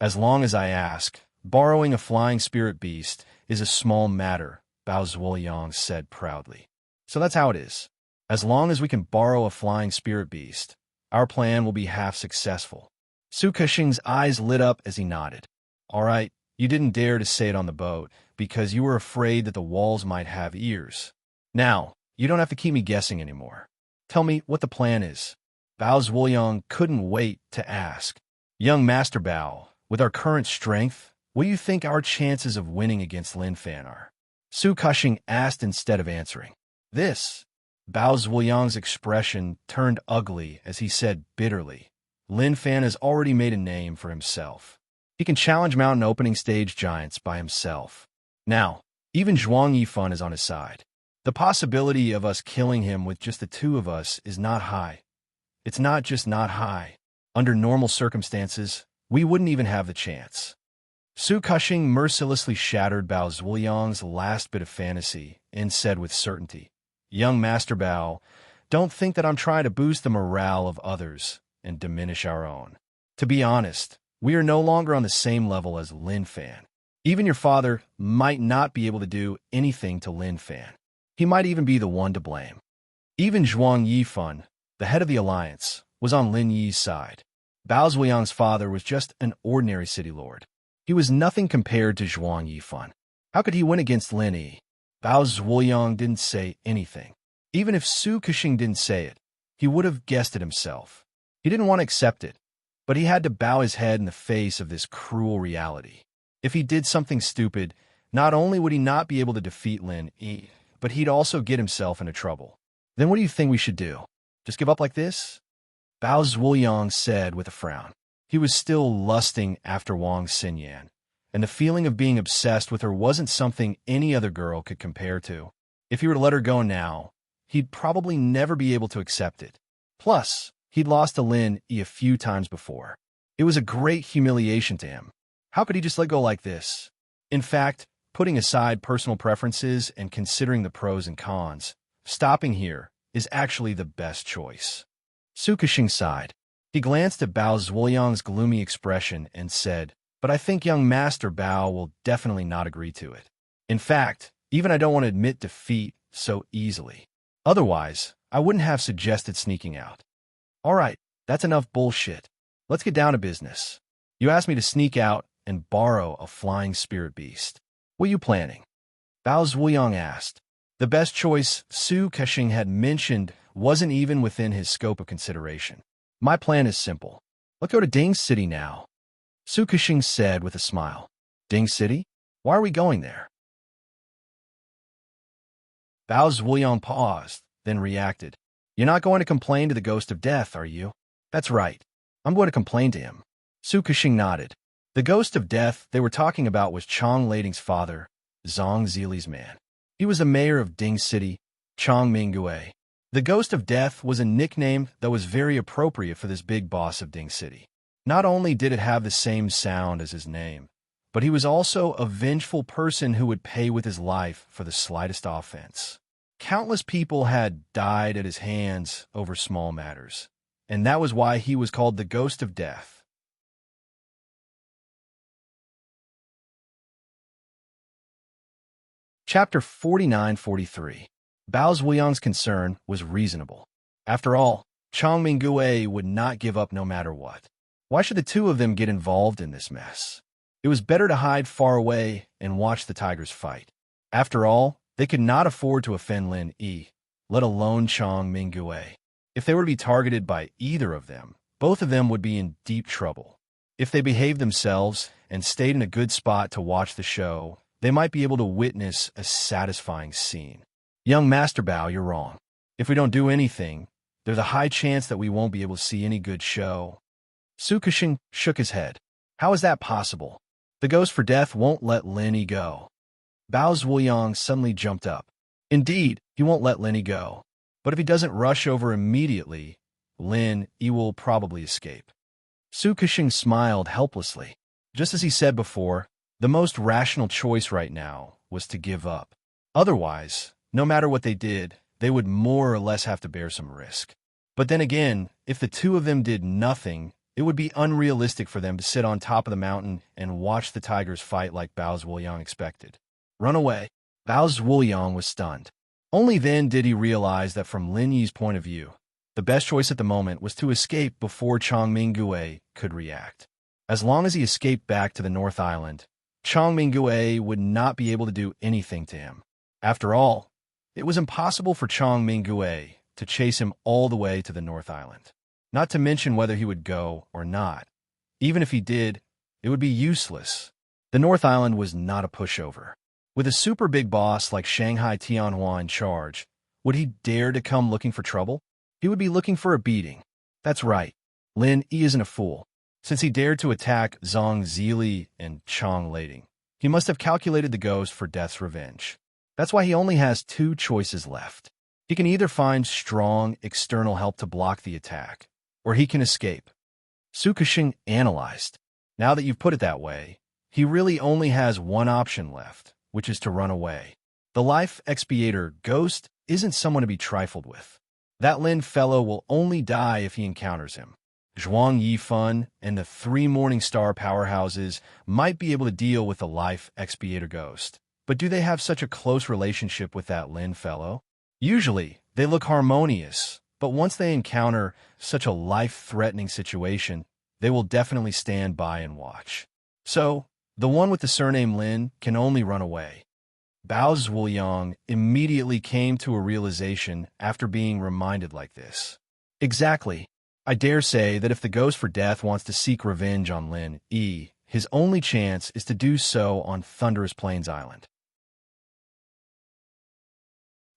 As long as I ask, borrowing a flying spirit beast is a small matter, Bao Zhuoyang said proudly. So that's how it is. As long as we can borrow a flying spirit beast, our plan will be half successful. Su Cushing's eyes lit up as he nodded. All right, you didn't dare to say it on the boat because you were afraid that the walls might have ears. Now, you don't have to keep me guessing anymore. Tell me what the plan is. Bao Zhuoyang couldn't wait to ask. Young Master Bao, with our current strength, what do you think our chances of winning against Lin Fan are? Su Cushing asked instead of answering. This. Bao Zhuoyang's expression turned ugly as he said bitterly. Lin Fan has already made a name for himself. He can challenge mountain opening stage giants by himself. Now, even Zhuang Yifan is on his side. The possibility of us killing him with just the 2 of us is not high. It's not just not high. Under normal circumstances, we wouldn't even have the chance. Su Cushing mercilessly shattered Bao Zhuoyang's last bit of fantasy and said with certainty, Young Master Bao, don't think that I'm trying to boost the morale of others and diminish our own. To be honest, we are no longer on the same level as Lin Fan. Even your father might not be able to do anything to Lin Fan. He might even be the one to blame. Even Zhuang Yifan, the head of the Alliance, was on Lin Yi's side. Bao Zhuoyang's father was just an ordinary city lord. He was nothing compared to Zhuang Yifan. How could he win against Lin Yi? Bao Zhuoyang didn't say anything. Even if Su Cushing didn't say it, he would have guessed it himself. He didn't want to accept it, but he had to bow his head in the face of this cruel reality. If he did something stupid, not only would he not be able to defeat Lin Yi, but he'd also get himself into trouble. Then what do you think we should do? Just give up like this? Bao Zhuoyang said with a frown. He was still lusting after Wang Xinyan, and the feeling of being obsessed with her wasn't something any other girl could compare to. If he were to let her go now, he'd probably never be able to accept it. Plus, he'd lost to Lin Yi a few times before. It was a great humiliation to him. How could he just let go like this? In fact, putting aside personal preferences and considering the pros and cons, stopping here is actually the best choice. Su Kexing sighed. He glanced at Bao Zhuoyang's gloomy expression and said, "But I think young Master Bao will definitely not agree to it. In fact, even I don't want to admit defeat so easily. Otherwise, I wouldn't have suggested sneaking out." "All right, that's enough bullshit. Let's get down to business. You asked me to sneak out and borrow a flying spirit beast. What are you planning?" Bao Zhuoyang asked. The best choice Su Kexing had mentioned wasn't even within his scope of consideration. "My plan is simple. Let's go to Ding City now," Su Kexing said with a smile. "Ding City? Why are we going there?" Bao Zhuoyang paused, then reacted. "You're not going to complain to the Ghost of Death, are you?" "That's right. I'm going to complain to him." Su Kexing nodded. The Ghost of Death they were talking about was Chong Lading's father, Zhang Zili's man. He was the mayor of Ding City, Chong Mingue. The Ghost of Death was a nickname that was very appropriate for this big boss of Ding City. Not only did it have the same sound as his name, but he was also a vengeful person who would pay with his life for the slightest offense. Countless people had died at his hands over small matters, and that was why he was called the Ghost of Death. Chapter 49-43. Bao Zhuoyang's concern was reasonable. After all, Chong Mingue would not give up no matter what. Why should the two of them get involved in this mess? It was better to hide far away and watch the tigers fight. After all, they could not afford to offend Lin Yi, let alone Chong Mingue. If they were to be targeted by either of them, both of them would be in deep trouble. If they behaved themselves and stayed in a good spot to watch the show, they might be able to witness a satisfying scene. "Young Master Bao, you're wrong. If we don't do anything, there's a high chance that we won't be able to see any good show." Su Kexing shook his head. "How is that possible? The Ghost for Death won't let Lin Yi go." Bao Zhuoyang suddenly jumped up. "Indeed, he won't let Lin Yi go. But if he doesn't rush over immediately, Lin Yi will probably escape." Su Kexing smiled helplessly. Just as he said before, the most rational choice right now was to give up. Otherwise, no matter what they did, they would more or less have to bear some risk. But then again, if the two of them did nothing, it would be unrealistic for them to sit on top of the mountain and watch the tigers fight like Bao Zhuoyang expected. Run away. Bao Zhuoyang was stunned. Only then did he realize that from Lin Yi's point of view, the best choice at the moment was to escape before Chong Mingue could react. As long as he escaped back to the North Island, Chong Mingue would not be able to do anything to him. After all, it was impossible for Chong Mingue to chase him all the way to the North Island. Not to mention whether he would go or not. Even if he did, it would be useless. The North Island was not a pushover. With a super big boss like Shanghai Tianhua in charge, would he dare to come looking for trouble? He would be looking for a beating. That's right. Lin Yi isn't a fool. Since he dared to attack Zhang Zili and Chong Lading, he must have calculated the Ghost for Death's revenge. That's why he only has two choices left. He can either find strong external help to block the attack, or he can escape. Su Kexing analyzed. Now that you've put it that way, he really only has one option left, which is to run away. The life expiator Ghost isn't someone to be trifled with. That Lin fellow will only die if he encounters him. Zhuang Yifan and the three Morning Star powerhouses might be able to deal with the life expiator Ghost, but do they have such a close relationship with that Lin fellow? Usually, they look harmonious, but once they encounter such a life-threatening situation, they will definitely stand by and watch. So, the one with the surname Lin can only run away. Bao Zhuoyang immediately came to a realization after being reminded like this. Exactly. I dare say that if the Ghost for Death wants to seek revenge on Lin Yi, his only chance is to do so on Thunderous Plains Island.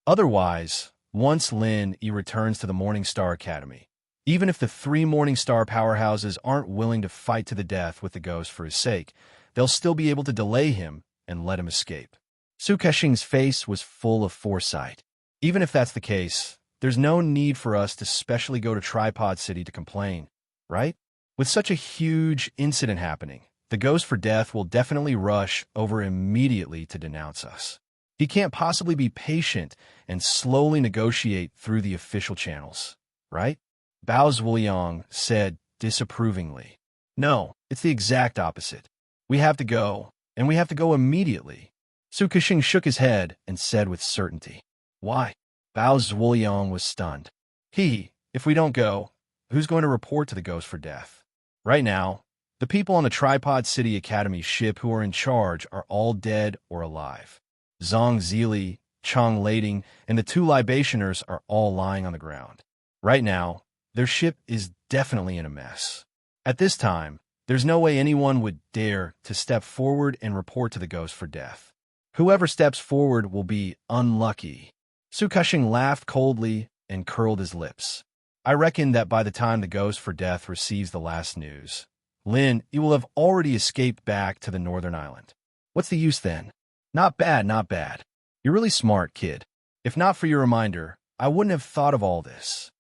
Otherwise, once Lin Yi returns to the Morning Star Academy, even if the three Morning Star powerhouses aren't willing to fight to the death with the Ghost for his sake, they'll still be able to delay him and let him escape. Su Kexing's face was full of foresight. Even if that's the case, there's no need for us to specially go to Tripod City to complain, right? With such a huge incident happening, the Ghost for Death will definitely rush over immediately to denounce us. He can't possibly be patient and slowly negotiate through the official channels, right? Bao Zhuliang said disapprovingly. No, it's the exact opposite. We have to go, and we have to go immediately. Su Kexing shook his head and said with certainty. Why? Bao Zhuliang was stunned. If we don't go, who's going to report to the Ghost for death? Right now, the people on the Tripod City Academy ship who are in charge are all dead or alive. Zhang Zili, Chang Lading, and the two libationers are all lying on the ground. Right now, their ship is definitely in a mess. At this time, there's no way anyone would dare to step forward and report to the Ghost for death. Whoever steps forward will be unlucky. Su Kexing laughed coldly and curled his lips. I reckon that by the time the Ghost for death receives the last news, Lin, you will have already escaped back to the northern island. What's the use then? Not bad, not bad. You're really smart, kid. If not for your reminder, I wouldn't have thought of all this.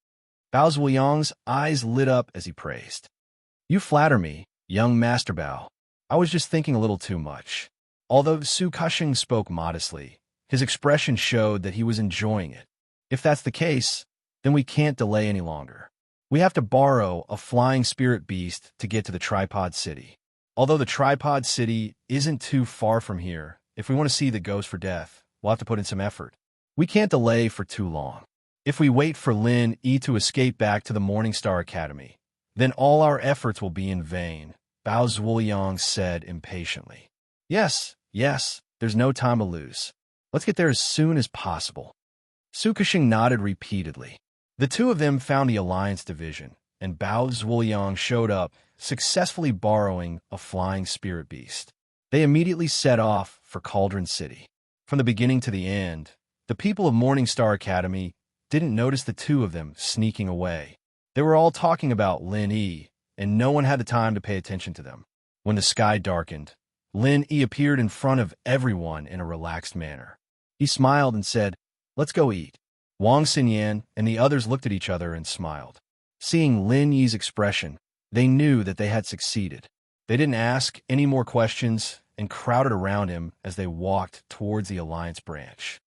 Bao Zhuliang's eyes lit up as he praised. You flatter me, young Master Bao. I was just thinking a little too much. Although Su Kexing spoke modestly, his expression showed that he was enjoying it. If that's the case, then we can't delay any longer. We have to borrow a flying spirit beast to get to the Tripod City. Although the Tripod City isn't too far from here, if we want to see the Ghost for death, we'll have to put in some effort. We can't delay for too long. If we wait for Lin Yi to escape back to the Morningstar Academy, then all our efforts will be in vain, Bao Zhuliang said impatiently. Yes, there's no time to lose. Let's get there as soon as possible. Su Kexing nodded repeatedly. The two of them found the Alliance Division, and Bao Zhuliang showed up, successfully borrowing a flying spirit beast. They immediately set off for Cauldron City. From the beginning to the end, the people of Morningstar Academy didn't notice the two of them sneaking away. They were all talking about Lin Yi, and no one had the time to pay attention to them. When the sky darkened, Lin Yi appeared in front of everyone in a relaxed manner. He smiled and said, "Let's go eat." Wang Xinyan and the others looked at each other and smiled. Seeing Lin Yi's expression, they knew that they had succeeded. They didn't ask any more questions and crowded around him as they walked towards the Alliance branch.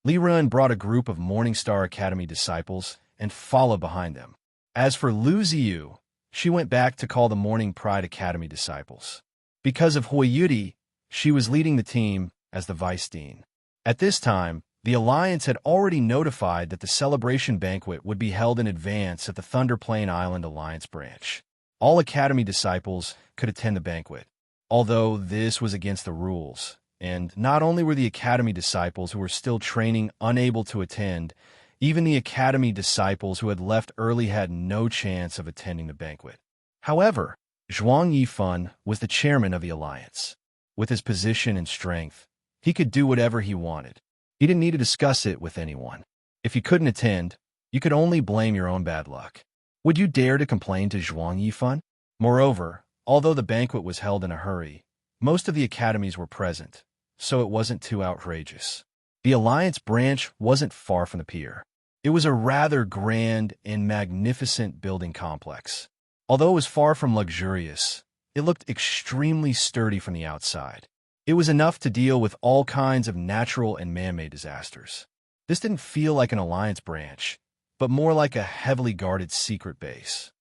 Li Run brought a group of Morningstar Academy disciples and followed behind them. As for Lu Ziyu, she went back to call the Morning Pride Academy disciples. Because of Hui Yudi, she was leading the team as the vice dean. At this time, the Alliance had already notified that the celebration banquet would be held in advance at the Thunder Plain Island Alliance branch. All Academy disciples could attend the banquet, although this was against the rules. And not only were the Academy disciples who were still training unable to attend, even the Academy disciples who had left early had no chance of attending the banquet. However, Zhuang Yifan was the chairman of the Alliance. With his position and strength, he could do whatever he wanted. He didn't need to discuss it with anyone. If you couldn't attend, you could only blame your own bad luck. Would you dare to complain to Zhuang Yifan? Moreover, although the banquet was held in a hurry, most of the academies were present, so it wasn't too outrageous. The Alliance branch wasn't far from the pier. It was a rather grand and magnificent building complex. Although it was far from luxurious, it looked extremely sturdy from the outside. It was enough to deal with all kinds of natural and man-made disasters. This didn't feel like an Alliance branch, but more like a heavily guarded secret base.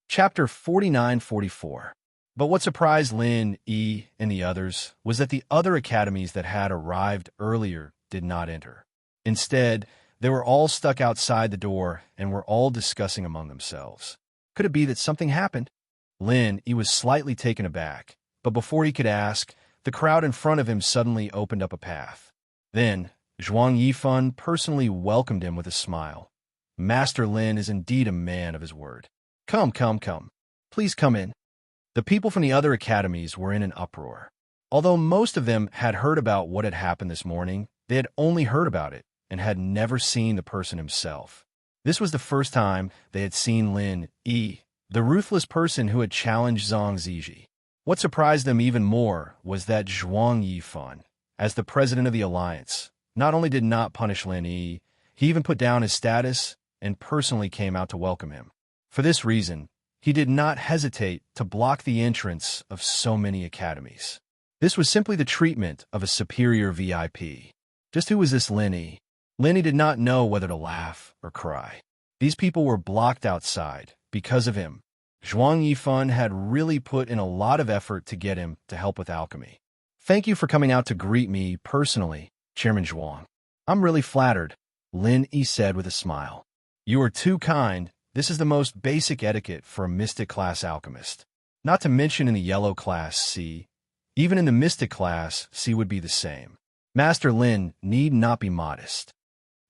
Chapter 49-44. But what surprised Lin Yi and the others was that the other academies that had arrived earlier did not enter. Instead, they were all stuck outside the door and were all discussing among themselves. Could it be that something happened? Lin Yi was slightly taken aback, but before he could ask, the crowd in front of him suddenly opened up a path. Then, Zhuang Yifan personally welcomed him with a smile. Master Lin is indeed a man of his word. Come. Please come in. The people from the other academies were in an uproar. Although most of them had heard about what had happened this morning, they had only heard about it and had never seen the person himself. This was the first time they had seen Lin Yi, the ruthless person who had challenged Zhang Ziji. What surprised them even more was that Zhuang Yifan, as the president of the Alliance, not only did not punish Lin Yi, he even put down his status and personally came out to welcome him. For this reason, he did not hesitate to block the entrance of so many academies. This was simply the treatment of a superior VIP. Just who was this Lin Yi? Lin Yi did not know whether to laugh or cry. These people were blocked outside because of him. Zhuang Yifan had really put in a lot of effort to get him to help with alchemy. Thank you for coming out to greet me personally, Chairman Zhuang. I'm really flattered, Lin Yi said with a smile. You are too kind. This is the most basic etiquette for a Mystic class alchemist. Not to mention in the Yellow class C. Even in the Mystic class, C would be the same. Master Lin need not be modest.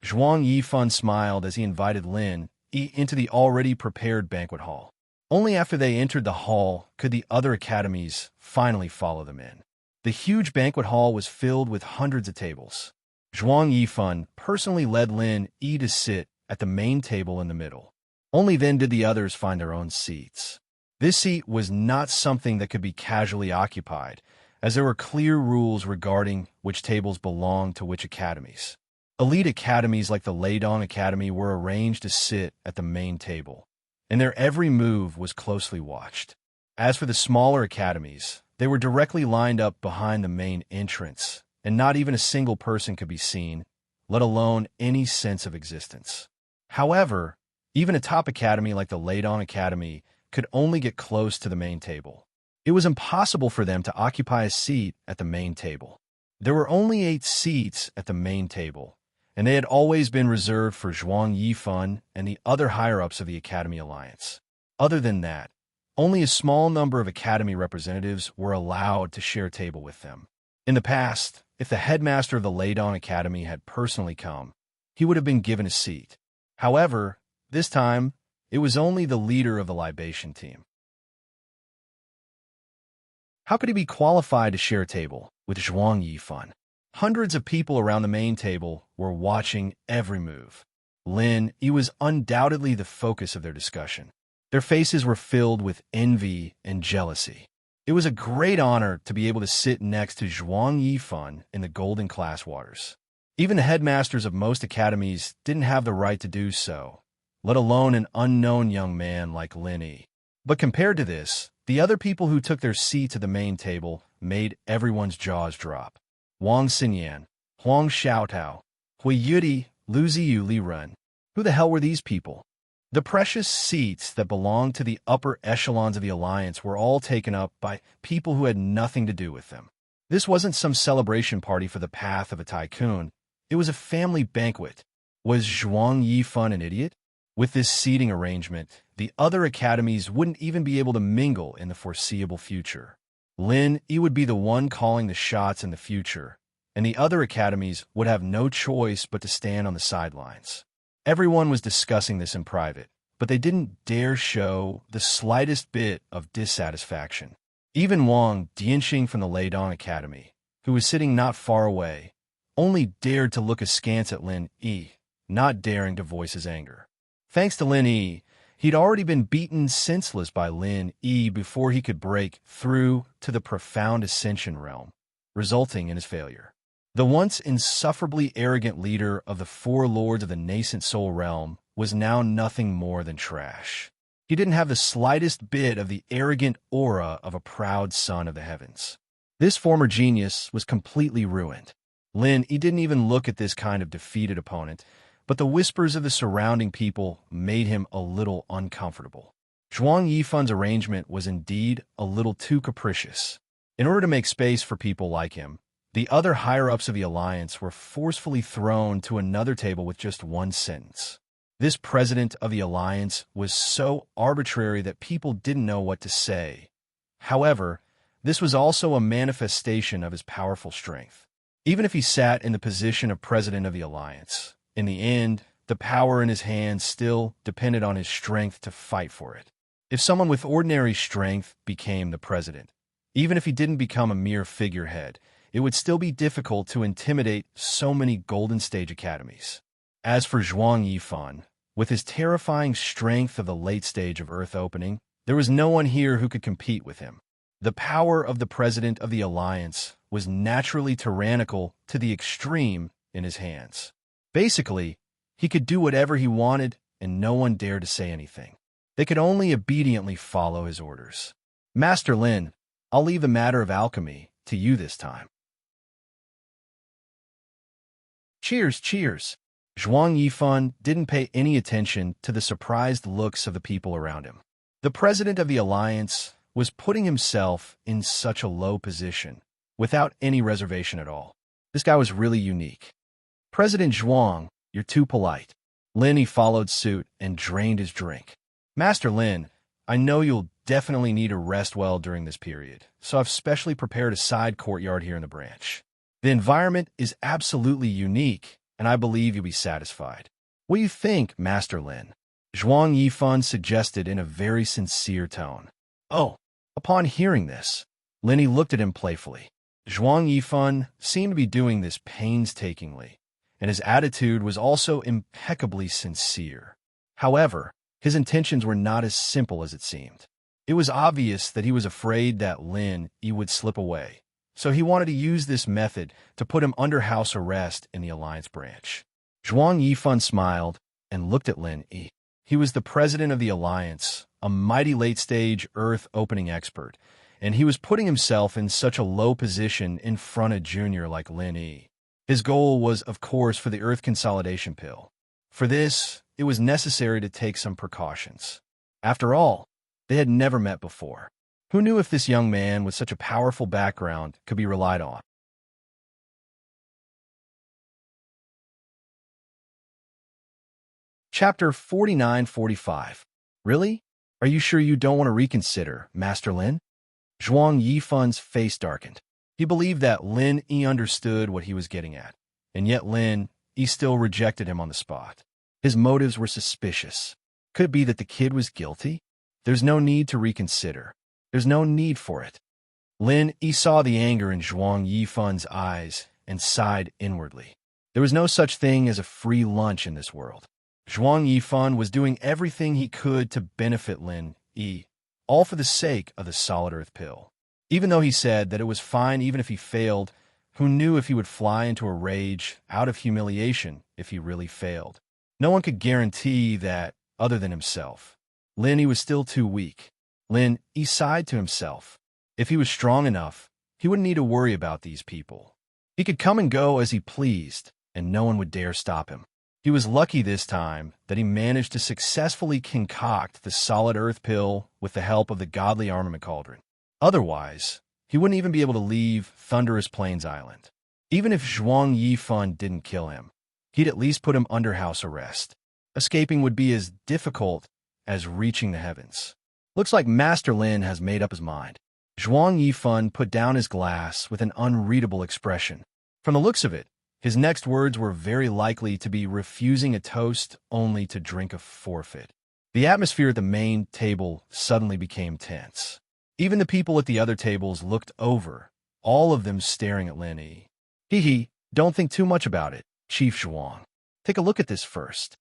Zhuang Yifan smiled as he invited Lin Yi into the already prepared banquet hall. Only after they entered the hall could the other academies finally follow them in. The huge banquet hall was filled with hundreds of tables. Zhuang Yifan personally led Lin Yi to sit at the main table in the middle. Only then did the others find their own seats. This seat was not something that could be casually occupied, as there were clear rules regarding which tables belonged to which academies. Elite academies like the Leidong Academy were arranged to sit at the main table, and their every move was closely watched. As for the smaller academies, they were directly lined up behind the main entrance, and not even a single person could be seen, let alone any sense of existence. However, even a top academy like the Leidong Academy could only get close to the main table. It was impossible for them to occupy a seat at the main table. There were only 8 seats at the main table, and they had always been reserved for Zhuang Yifan and the other higher-ups of the Academy Alliance. Other than that, only a small number of Academy representatives were allowed to share a table with them. In the past, if the headmaster of the Leidong Academy had personally come, he would have been given a seat. However, this time, it was only the leader of the libation team. How could he be qualified to share a table with Zhuang Yifan? Hundreds of people around the main table were watching every move. Lin Yi was undoubtedly the focus of their discussion. Their faces were filled with envy and jealousy. It was a great honor to be able to sit next to Zhuang Yifan in the Golden Class Waters. Even the headmasters of most academies didn't have the right to do so, let alone an unknown young man like Lin Yi. But compared to this, the other people who took their seats at the main table made everyone's jaws drop. Wang Xinyan, Huang Xiaotao, Hui Yudi, Lu Ziyu Li Ren. Who the hell were these people? The precious seats that belonged to the upper echelons of the Alliance were all taken up by people who had nothing to do with them. This wasn't some celebration party for the path of a tycoon. It was a family banquet. Was Zhuang Yifan an idiot? With this seating arrangement, the other academies wouldn't even be able to mingle in the foreseeable future. Lin Yi would be the one calling the shots in the future, and the other academies would have no choice but to stand on the sidelines. Everyone was discussing this in private, but they didn't dare show the slightest bit of dissatisfaction. Even Wang Dianxing from the Leidong Academy, who was sitting not far away, only dared to look askance at Lin Yi, not daring to voice his anger. Thanks to Lin Yi, he'd already been beaten senseless by Lin Yi before he could break through to the profound ascension realm, resulting in his failure. The once insufferably arrogant leader of the 4 lords of the nascent soul realm was now nothing more than trash. He didn't have the slightest bit of the arrogant aura of a proud son of the heavens. This former genius was completely ruined. Lin Yi didn't even look at this kind of defeated opponent, but the whispers of the surrounding people made him a little uncomfortable. Zhuang Yifan's arrangement was indeed a little too capricious. In order to make space for people like him, the other higher-ups of the Alliance were forcefully thrown to another table with just one sentence. This president of the Alliance was so arbitrary that people didn't know what to say. However, this was also a manifestation of his powerful strength. Even if he sat in the position of president of the Alliance, in the end, the power in his hands still depended on his strength to fight for it. If someone with ordinary strength became the president, even if he didn't become a mere figurehead, it would still be difficult to intimidate so many Golden Stage academies. As for Zhuang Yifan, with his terrifying strength of the late stage of Earth opening, there was no one here who could compete with him. The power of the president of the Alliance was naturally tyrannical to the extreme in his hands. Basically, he could do whatever he wanted, and no one dared to say anything. They could only obediently follow his orders. Master Lin, I'll leave the matter of alchemy to you this time. Cheers, cheers. Zhuang Yifan didn't pay any attention to the surprised looks of the people around him. The president of the alliance was putting himself in such a low position, without any reservation at all. This guy was really unique. President Zhuang, you're too polite. Lin followed suit and drained his drink. Master Lin, I know you'll definitely need to rest well during this period, so I've specially prepared a side courtyard here in the branch. The environment is absolutely unique, and I believe you'll be satisfied. What do you think, Master Lin? Zhuang Yifan suggested in a very sincere tone. Oh, upon hearing this, Lin looked at him playfully. Zhuang Yifan seemed to be doing this painstakingly, and his attitude was also impeccably sincere. However, his intentions were not as simple as it seemed. It was obvious that he was afraid that Lin would slip away, so he wanted to use this method to put him under house arrest in the Alliance branch. Zhuang Yifan smiled and looked at Lin. He was the president of the Alliance, a mighty late-stage Earth opening expert, and he was putting himself in such a low position in front of Junior like Lin. His goal was, of course, for the Earth consolidation pill. For this, it was necessary to take some precautions. After all, they had never met before. Who knew if this young man with such a powerful background could be relied on? Chapter 49-45. Really? Are you sure you don't want to reconsider, Master Lin? Zhuang Yifan's face darkened. He believed that Lin understood what he was getting at, and yet Lin still rejected him on the spot. His motives were suspicious. Could it be that the kid was guilty? There's no need to reconsider. There's no need for it. Lin saw the anger in Zhuang Yifan's eyes and sighed inwardly. There was no such thing as a free lunch in this world. Zhuang Yifan was doing everything he could to benefit Lin, all for the sake of the solid earth pill. Even though he said that it was fine even if he failed, who knew if he would fly into a rage out of humiliation if he really failed? No one could guarantee that other than himself. Lin was still too weak. Lin sighed to himself. If he was strong enough, he wouldn't need to worry about these people. He could come and go as he pleased, and no one would dare stop him. He was lucky this time that he managed to successfully concoct the solid earth pill with the help of the godly armament cauldron. Otherwise, he wouldn't even be able to leave Thunderous Plains Island. Even if Zhuang Yifan didn't kill him, he'd at least put him under house arrest. Escaping would be as difficult as reaching the heavens. Looks like Master Lin has made up his mind. Zhuang Yifan put down his glass with an unreadable expression. From the looks of it, his next words were very likely to be refusing a toast only to drink a forfeit. The atmosphere at the main table suddenly became tense. Even the people at the other tables looked over, all of them staring at Lin. Don't think too much about it, Chief Zhuang. Take a look at this first.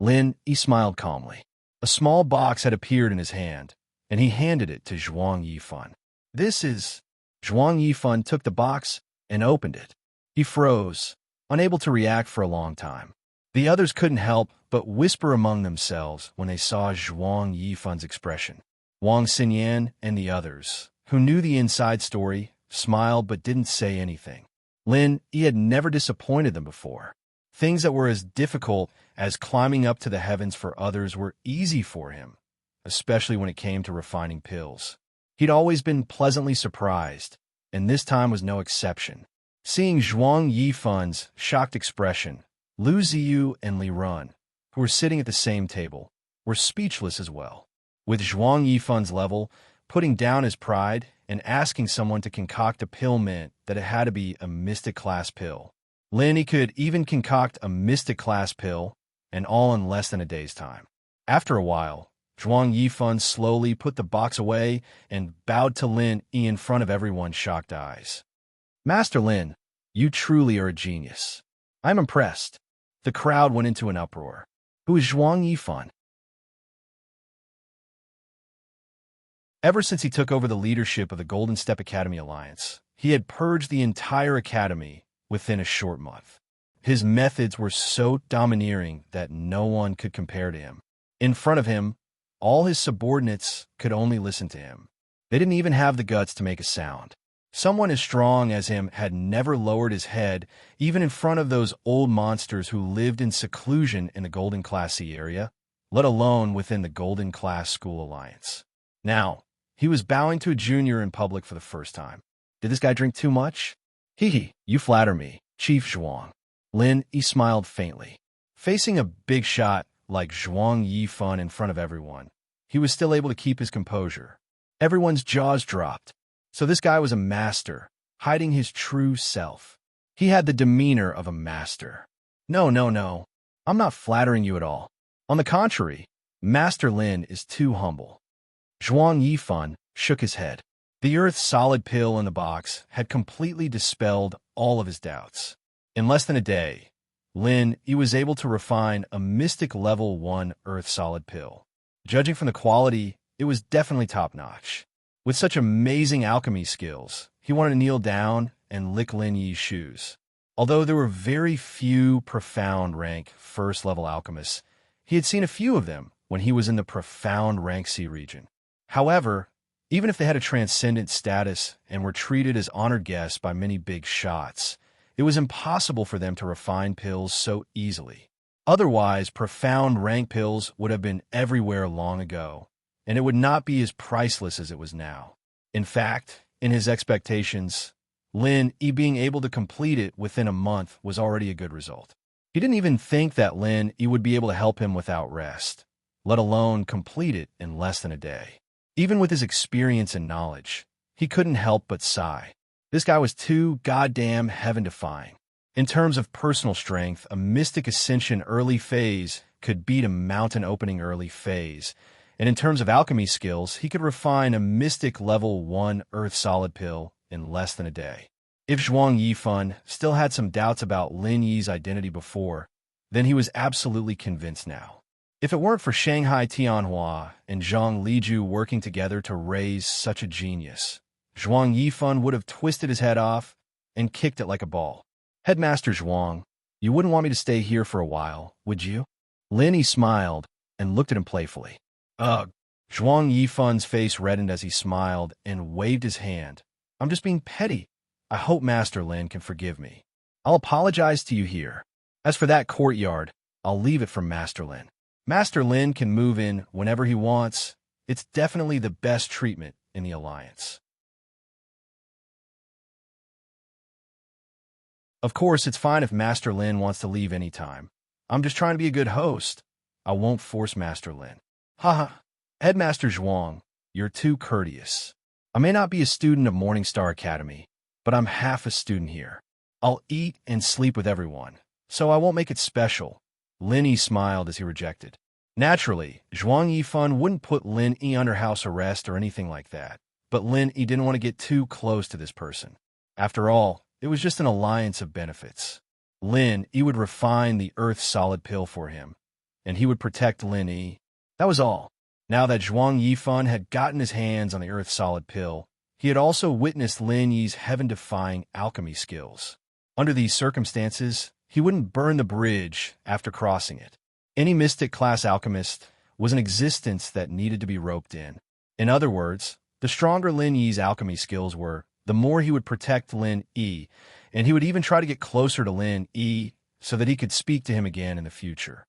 Lin smiled calmly. A small box had appeared in his hand, and he handed it to Zhuang Yifan. This is... Zhuang Yifan took the box and opened it. He froze, unable to react for a long time. The others couldn't help but whisper among themselves when they saw Zhuang Yifan's expression. Wang Xinyan and the others, who knew the inside story, smiled but didn't say anything. Lin had never disappointed them before. Things that were as difficult as climbing up to the heavens for others were easy for him, especially when it came to refining pills. He'd always been pleasantly surprised, and this time was no exception. Seeing Zhuang Yifan's shocked expression, Lu Ziyu and Li Run, who were sitting at the same table, were speechless as well. With Zhuang Yifan's level, putting down his pride and asking someone to concoct a pill meant that it had to be a mystic-class pill. Lin could even concoct a mystic-class pill, and all in less than a day's time. After a while, Zhuang Yifan slowly put the box away and bowed to Lin in front of everyone's shocked eyes. Master Lin, you truly are a genius. I'm impressed. The crowd went into an uproar. Who is Zhuang Yifan? Ever since he took over the leadership of the Golden Step Academy Alliance, he had purged the entire academy within a short month. His methods were so domineering that no one could compare to him. In front of him, all his subordinates could only listen to him. They didn't even have the guts to make a sound. Someone as strong as him had never lowered his head, even in front of those old monsters who lived in seclusion in the Golden Class C area, let alone within the Golden Class School Alliance. Now, he was bowing to a junior in public for the first time. Did this guy drink too much? Hee, you flatter me, Chief Zhuang. Lin Yi smiled faintly. Facing a big shot like Zhuang Yifan in front of everyone, he was still able to keep his composure. Everyone's jaws dropped. So this guy was a master, hiding his true self. He had the demeanor of a master. No. I'm not flattering you at all. On the contrary, Master Lin is too humble. Zhuang Yifan shook his head. The Earth's solid pill in the box had completely dispelled all of his doubts. In less than a day, Lin Yi was able to refine a mystic level 1 Earth solid pill. Judging from the quality, it was definitely top-notch. With such amazing alchemy skills, he wanted to kneel down and lick Lin Yi's shoes. Although there were very few profound rank first-level alchemists, he had seen a few of them when he was in the profound rank C region. However, even if they had a transcendent status and were treated as honored guests by many big shots, it was impossible for them to refine pills so easily. Otherwise, profound rank pills would have been everywhere long ago, and it would not be as priceless as it was now. In fact, in his expectations, Lin Yi being able to complete it within a month was already a good result. He didn't even think that Lin Yi would be able to help him without rest, let alone complete it in less than a day. Even with his experience and knowledge, he couldn't help but sigh. This guy was too goddamn heaven-defying. In terms of personal strength, a Mystic Ascension early phase could beat a Mountain Opening early phase, and in terms of alchemy skills, he could refine a Mystic Level 1 Earth Solid Pill in less than a day. If Zhuang Yifan still had some doubts about Lin Yi's identity before, then he was absolutely convinced now. If it weren't for Shanghai Tianhua and Zhang Liju working together to raise such a genius, Zhuang Yifan would have twisted his head off and kicked it like a ball. Headmaster Zhuang, you wouldn't want me to stay here for a while, would you? Lin Yi smiled and looked at him playfully. Ugh. Zhuang Yifan's face reddened as he smiled and waved his hand. I'm just being petty. I hope Master Lin can forgive me. I'll apologize to you here. As for that courtyard, I'll leave it for Master Lin. Master Lin can move in whenever he wants. It's definitely the best treatment in the Alliance. Of course, it's fine if Master Lin wants to leave anytime. I'm just trying to be a good host. I won't force Master Lin. Haha. Headmaster Zhuang, you're too courteous. I may not be a student of Morningstar Academy, but I'm half a student here. I'll eat and sleep with everyone, so I won't make it special. Lin Yi smiled as he rejected. Naturally, Zhuang Yifan wouldn't put Lin Yi under house arrest or anything like that, but Lin Yi didn't want to get too close to this person. After all, it was just an alliance of benefits. Lin Yi would refine the Earth Solid Pill for him, and he would protect Lin Yi. That was all. Now that Zhuang Yifan had gotten his hands on the Earth Solid Pill, he had also witnessed Lin Yi's heaven-defying alchemy skills. Under these circumstances, he wouldn't burn the bridge after crossing it. Any Mystic class alchemist was an existence that needed to be roped in. In other words, the stronger Lin Yi's alchemy skills were, the more he would protect Lin Yi, and he would even try to get closer to Lin Yi so that he could speak to him again in the future.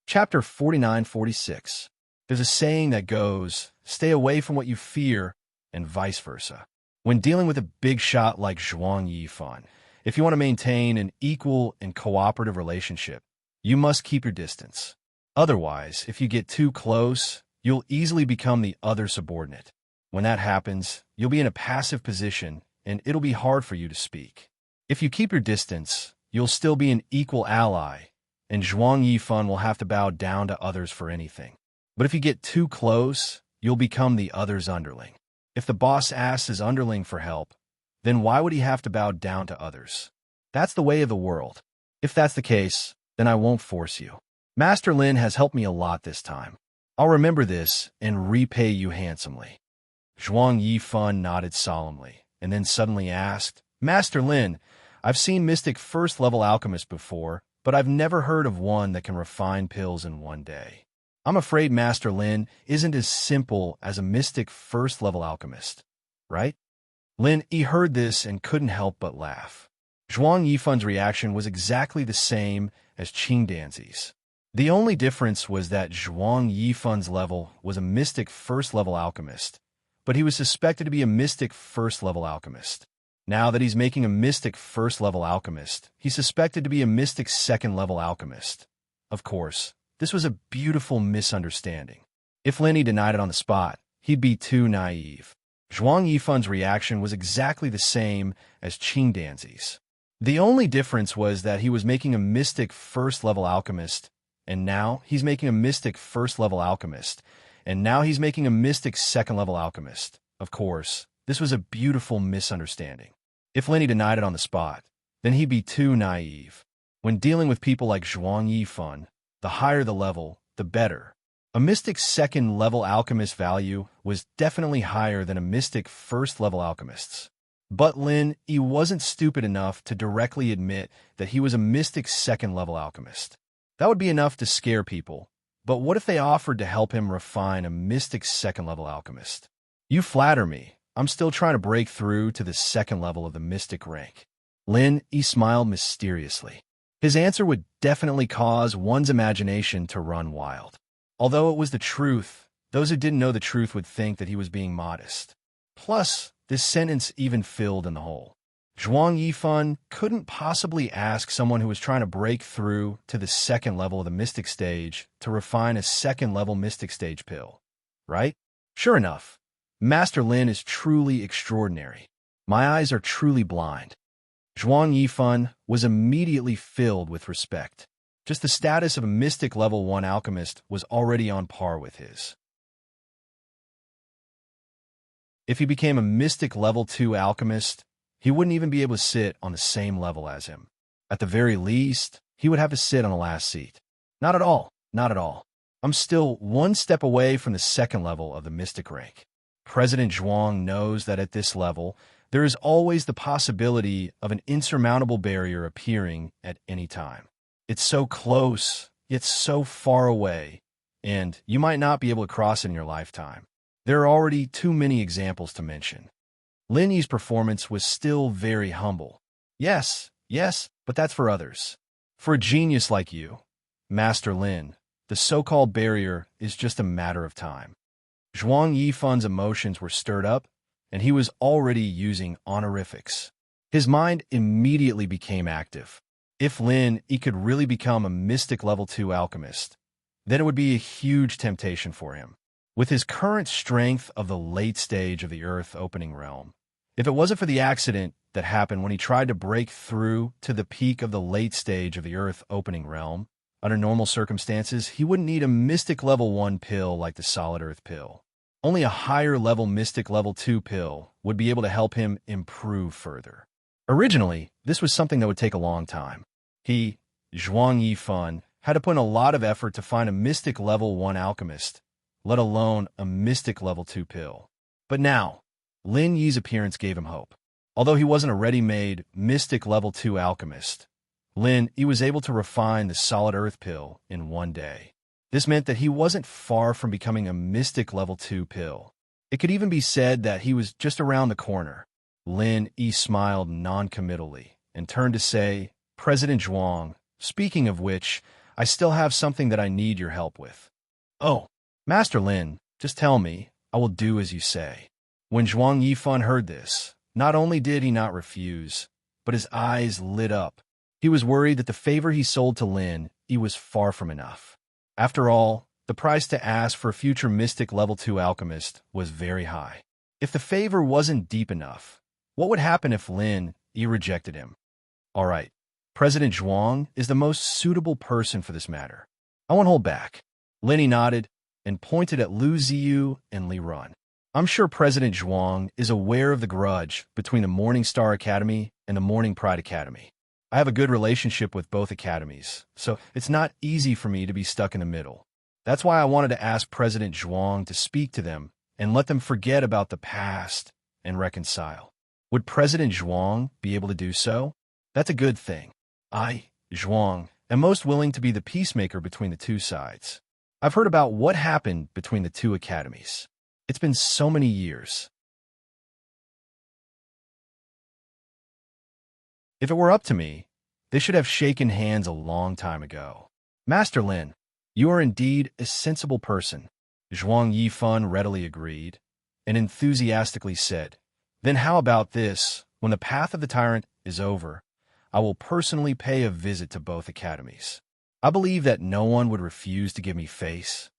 Chapter 49-46. There's a saying that goes, stay away from what you fear, and vice versa. When dealing with a big shot like Zhuang Yifan, if you want to maintain an equal and cooperative relationship, you must keep your distance. Otherwise, if you get too close, you'll easily become the other subordinate. When that happens, you'll be in a passive position, and it'll be hard for you to speak. If you keep your distance, you'll still be an equal ally, and Zhuang Yifan will have to bow down to others for anything. But if you get too close, you'll become the other's underling. If the boss asks his underling for help, then why would he have to bow down to others? That's the way of the world. If that's the case, then I won't force you. Master Lin has helped me a lot this time. I'll remember this and repay you handsomely. Zhuang Yifan nodded solemnly, and then suddenly asked, Master Lin, I've seen Mystic first-level alchemists before, but I've never heard of one that can refine pills in one day. I'm afraid Master Lin isn't as simple as a mystic first-level alchemist, right? Lin Yi heard this and couldn't help but laugh. Zhuang Yifun's reaction was exactly the same as Qing Danzi's. The only difference was that Zhuang Yifun's level was a mystic first-level alchemist, but he was suspected to be a mystic first-level alchemist. Now that he's making a mystic first-level alchemist, he's suspected to be a mystic second-level alchemist. Of course, this was a beautiful misunderstanding. If Lin Yi denied it on the spot, he'd be too naive. Zhuang Yifun's reaction was exactly the same as Qing Danzi's. The only difference was that he was making a mystic first-level alchemist, and now he's making a mystic first-level alchemist, and now he's making a mystic second-level alchemist. Of course, this was a beautiful misunderstanding. If Lin Yi denied it on the spot, then he'd be too naive. When dealing with people like Zhuang Yifun, the higher the level, the better. A mystic second-level alchemist value was definitely higher than a mystic first-level alchemist's. But Lin Yi wasn't stupid enough to directly admit that he was a mystic second-level alchemist. That would be enough to scare people, but what if they offered to help him refine a mystic second-level alchemist? You flatter me. I'm still trying to break through to the second level of the mystic rank. Lin Yi smiled mysteriously. His answer would definitely cause one's imagination to run wild. Although it was the truth, those who didn't know the truth would think that he was being modest. Plus, this sentence even filled in the hole. Zhuang Yifun couldn't possibly ask someone who was trying to break through to the second level of the mystic stage to refine a second-level mystic stage pill, right? Sure enough, Master Lin is truly extraordinary. My eyes are truly blind. Zhuang Yifun was immediately filled with respect. Just the status of a mystic level 1 alchemist was already on par with his. If he became a mystic level 2 alchemist, he wouldn't even be able to sit on the same level as him. At the very least, he would have to sit on the last seat. Not at all, not at all. I'm still one step away from the second level of the mystic rank. President Zhuang knows that at this level, there is always the possibility of an insurmountable barrier appearing at any time. It's so close, yet so far away, and you might not be able to cross it in your lifetime. There are already too many examples to mention. Lin Yi's performance was still very humble. Yes, but that's for others. For a genius like you, Master Lin, the so-called barrier is just a matter of time. Zhuang Yifun's emotions were stirred up, and he was already using honorifics. His mind immediately became active. If Lin Yi could really become a mystic level 2 alchemist, then it would be a huge temptation for him. With his current strength of the late stage of the Earth opening realm, if it wasn't for the accident that happened when he tried to break through to the peak of the late stage of the Earth opening realm, under normal circumstances, he wouldn't need a mystic level 1 pill like the solid Earth pill. Only a higher level mystic level 2 pill would be able to help him improve further. Originally, this was something that would take a long time. He, Zhuang Yifun, had to put in a lot of effort to find a mystic level 1 alchemist, let alone a mystic level 2 pill. But now, Lin Yi's appearance gave him hope. Although he wasn't a ready-made mystic level 2 alchemist, Lin Yi was able to refine the solid earth pill in one day. This meant that he wasn't far from becoming a mystic level 2 pill. It could even be said that he was just around the corner. Lin Yi smiled non-committally and turned to say, "President Zhuang, speaking of which, I still have something that I need your help with." "Oh, Master Lin, just tell me, I will do as you say." When Zhuang Yifun heard this, not only did he not refuse, but his eyes lit up. He was worried that the favor he sold to Lin Yi was far from enough. After all, the price to ask for a future mystic level 2 alchemist was very high. If the favor wasn't deep enough, what would happen if Lin Yi rejected him? All right, President Zhuang is the most suitable person for this matter. I won't hold back. Lin Yi nodded and pointed at Lu Ziyu and Li Run. I'm sure President Zhuang is aware of the grudge between the Morning Star Academy and the Morning Pride Academy. I have a good relationship with both academies, so it's not easy for me to be stuck in the middle. That's why I wanted to ask President Zhuang to speak to them and let them forget about the past and reconcile. Would President Zhuang be able to do so? That's a good thing. I, Zhuang, am most willing to be the peacemaker between the two sides. I've heard about what happened between the two academies. It's been so many years. If it were up to me, they should have shaken hands a long time ago. Master Lin, you are indeed a sensible person, Zhuang Yifan readily agreed, and enthusiastically said, Then how about this? When the path of the tyrant is over, I will personally pay a visit to both academies. I believe that no one would refuse to give me face.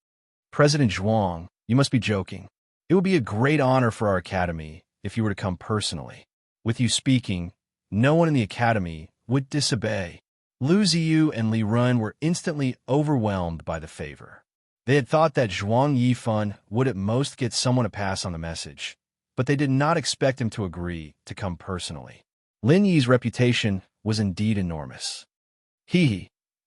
President Zhuang, you must be joking. It would be a great honor for our academy if you were to come personally. With you speaking, no one in the academy would disobey. Lu Ziyu and Li Run were instantly overwhelmed by the favor. They had thought that Zhuang Yifan would at most get someone to pass on the message, but they did not expect him to agree to come personally. Lin Yi's reputation was indeed enormous.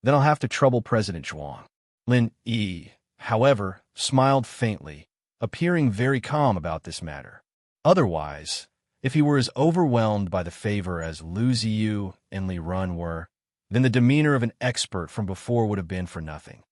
Then I'll have to trouble President Zhuang. Lin Yi, however, smiled faintly, appearing very calm about this matter. Otherwise, if he were as overwhelmed by the favor as Lu Ziyu and Li Run were, then the demeanor of an expert from before would have been for nothing.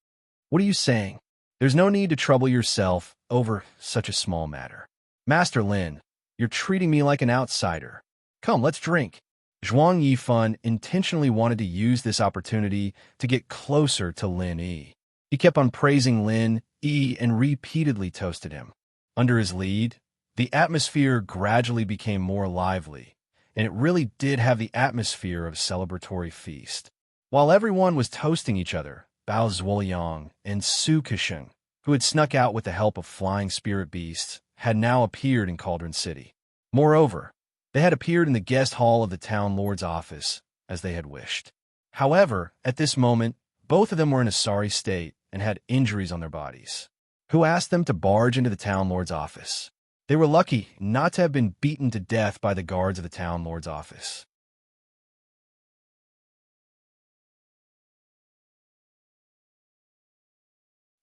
What are you saying? There's no need to trouble yourself over such a small matter. Master Lin, you're treating me like an outsider. Come, let's drink. Zhuang Yifan intentionally wanted to use this opportunity to get closer to Lin Yi. He kept on praising Lin Yi and repeatedly toasted him. Under his lead, the atmosphere gradually became more lively, and it really did have the atmosphere of a celebratory feast. While everyone was toasting each other, Bao Zhuoyang and Su Kesheng, who had snuck out with the help of flying spirit beasts, had now appeared in Cauldron City. Moreover, they had appeared in the guest hall of the town lord's office, as they had wished. However, at this moment, both of them were in a sorry state and had injuries on their bodies. Who asked them to barge into the town lord's office? They were lucky not to have been beaten to death by the guards of the town lord's office.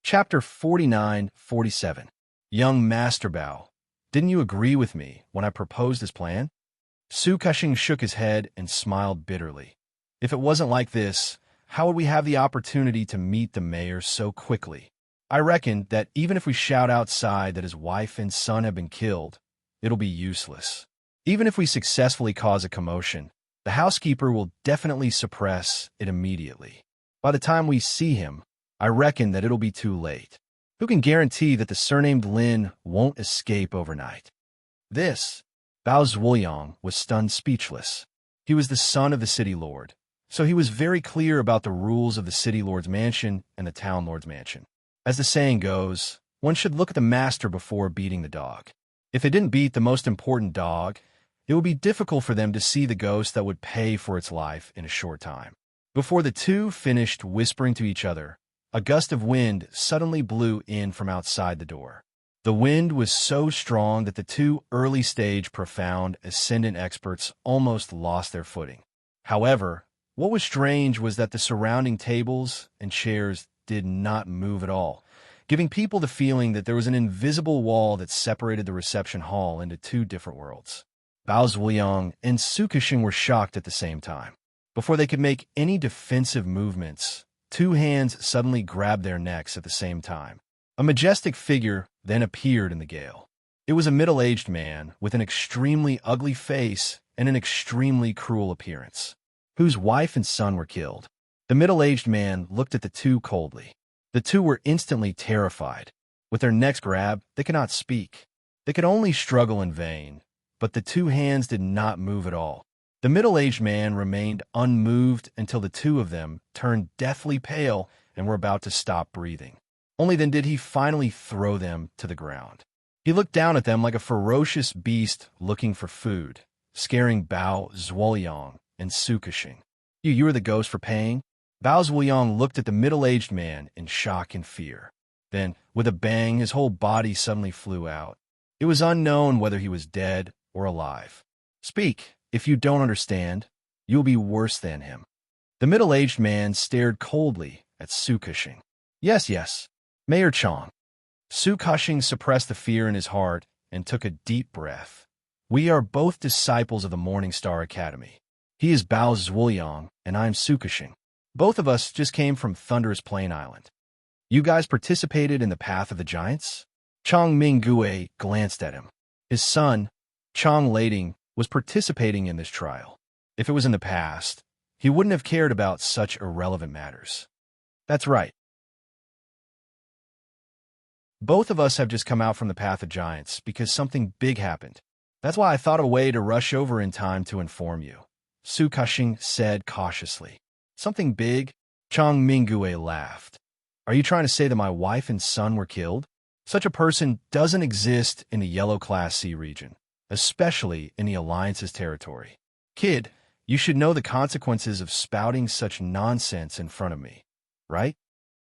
Chapter 49-47. Young Master Bao, didn't you agree with me when I proposed this plan? Su Kesheng shook his head and smiled bitterly. If it wasn't like this, how would we have the opportunity to meet the mayor so quickly? I reckon that even if we shout outside that his wife and son have been killed, it'll be useless. Even if we successfully cause a commotion, the housekeeper will definitely suppress it immediately. By the time we see him, I reckon that it'll be too late. Who can guarantee that the surnamed Lin won't escape overnight? This, Bao Zhuoyang was stunned speechless. He was the son of the city lord, so he was very clear about the rules of the city lord's mansion and the town lord's mansion. As the saying goes, one should look at the master before beating the dog. If they didn't beat the most important dog, it would be difficult for them to see the ghost that would pay for its life in a short time. Before the two finished whispering to each other, a gust of wind suddenly blew in from outside the door. The wind was so strong that the two early-stage profound ascendant experts almost lost their footing. However, what was strange was that the surrounding tables and chairs did not move at all, giving people the feeling that there was an invisible wall that separated the reception hall into two different worlds. Bao Zhuoyang and Su Kesheng were shocked at the same time. Before they could make any defensive movements, two hands suddenly grabbed their necks at the same time. A majestic figure then appeared in the gale. It was a middle-aged man with an extremely ugly face and an extremely cruel appearance, whose wife and son were killed. The middle-aged man looked at the two coldly. The two were instantly terrified. With their necks grabbed, they could not speak. They could only struggle in vain, but the two hands did not move at all. The middle-aged man remained unmoved until the two of them turned deathly pale and were about to stop breathing. Only then did he finally throw them to the ground. He looked down at them like a ferocious beast looking for food, scaring Bao Zhuoyang and Su Kesheng. You were the ghost for paying? Bao Zhuoyang looked at the middle-aged man in shock and fear. Then, with a bang, his whole body suddenly flew out. It was unknown whether he was dead or alive. Speak. If you don't understand, you'll be worse than him. The middle-aged man stared coldly at Su Kesheng. Yes, Mayor Chong. Su Kesheng suppressed the fear in his heart and took a deep breath. We are both disciples of the Morning Star Academy. He is Bao Zhuoyang, and I am Su Kesheng. Both of us just came from Thunderous Plain Island. You guys participated in the Path of the Giants? Chong Minggue glanced at him. His son, Chong Lading, was participating in this trial. If it was in the past, he wouldn't have cared about such irrelevant matters. That's right. Both of us have just come out from the Path of Giants because something big happened. That's why I thought of a way to rush over in time to inform you, Su Cushing said cautiously. Something big? Chong Minggue laughed. Are you trying to say that my wife and son were killed? Such a person doesn't exist in the Yellow Class C region, especially in the Alliance's territory. Kid, you should know the consequences of spouting such nonsense in front of me, right?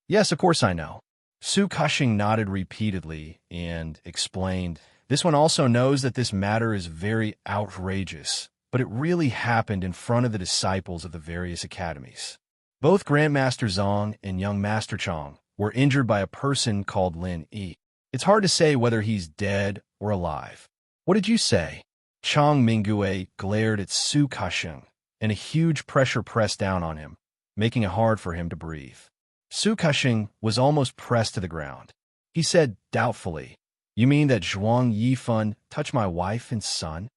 Yes, of course I know. Su Cushing nodded repeatedly and explained, this one also knows that this matter is very outrageous, but it really happened in front of the disciples of the various academies. Both Grandmaster Zong and young Master Chong were injured by a person called Lin Yi. It's hard to say whether he's dead or alive. What did you say? Chong Minggue glared at Su Cushing, and a huge pressure pressed down on him, making it hard for him to breathe. Su Cushing was almost pressed to the ground. He said doubtfully, You mean that Zhuang Yifan touched my wife and son?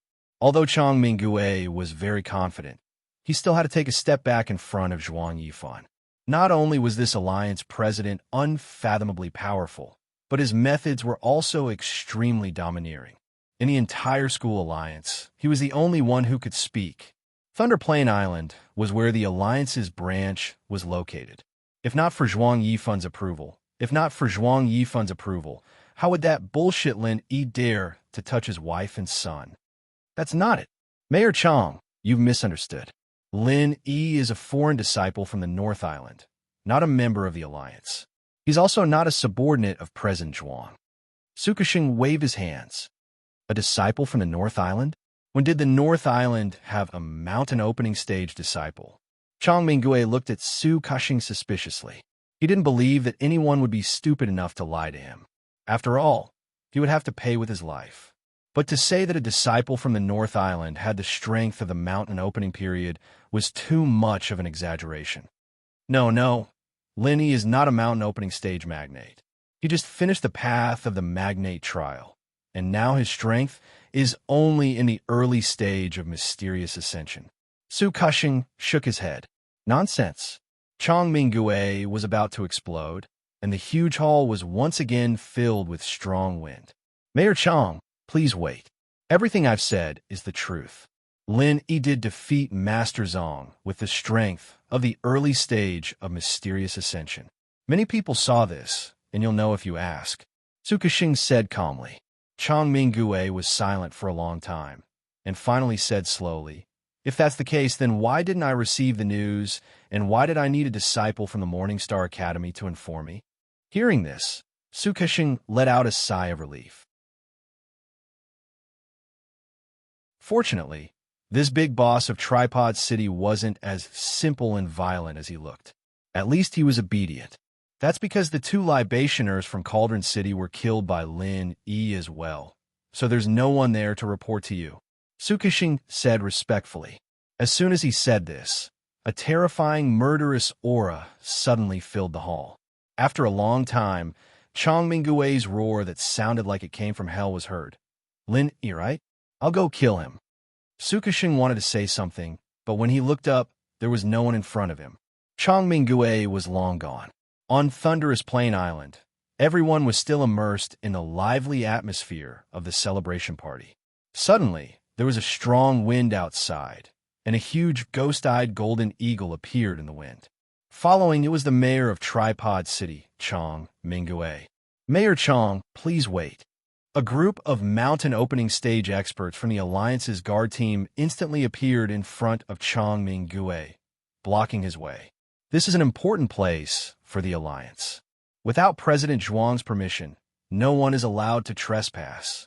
Although Chong Minggue was very confident, he still had to take a step back in front of Zhuang Yifan. Not only was this alliance president unfathomably powerful, but his methods were also extremely domineering. In the entire school alliance, he was the only one who could speak. Thunder Plain Island was where the alliance's branch was located. If not for Zhuang Yifan's approval, how would that bullshit Lin Yi dare to touch his wife and son? That's not it. Mayor Chong, you've misunderstood. Lin Yi is a foreign disciple from the North Island, not a member of the alliance. He's also not a subordinate of President Zhuang. Su Cushing waved his hands. A disciple from the North Island? When did the North Island have a mountain opening stage disciple? Chong Minggue looked at Su Cushing suspiciously. He didn't believe that anyone would be stupid enough to lie to him. After all, he would have to pay with his life. But to say that a disciple from the North Island had the strength of the mountain opening period was too much of an exaggeration. No, Lin Yi is not a mountain opening stage magnate. He just finished the Path of the Magnate trial, and now his strength is only in the early stage of mysterious ascension. Su Cushing shook his head. Nonsense. Chong Minggue was about to explode, and the huge hall was once again filled with strong wind. Mayor Chong, please wait. Everything I've said is the truth. Lin Yi did defeat Master Zong with the strength of the early stage of mysterious ascension. Many people saw this, and you'll know if you ask. Su Cushing said calmly. Chong Minggue was silent for a long time, and finally said slowly, If that's the case, then why didn't I receive the news, and why did I need a disciple from the Morning Star Academy to inform me? Hearing this, Su Cushing let out a sigh of relief. Fortunately, this big boss of Tripod City wasn't as simple and violent as he looked. At least he was obedient. That's because the two libationers from Cauldron City were killed by Lin Yi as well, so there's no one there to report to you, Su Cushing said respectfully. As soon as he said this, a terrifying murderous aura suddenly filled the hall. After a long time, Chong Minggue's roar that sounded like it came from hell was heard. Lin Yi, right? I'll go kill him. Su Cushing wanted to say something, but when he looked up, there was no one in front of him. Chong Minggue was long gone. On Thunderous Plain Island, everyone was still immersed in the lively atmosphere of the celebration party. Suddenly, there was a strong wind outside, and a huge ghost-eyed golden eagle appeared in the wind. Following it was the mayor of Tripod City, Chong Minggue. Mayor Chong, please wait. A group of mountain opening stage experts from the Alliance's guard team instantly appeared in front of Chong Minggue, blocking his way. This is an important place for the Alliance. Without President Zhuang's permission, no one is allowed to trespass.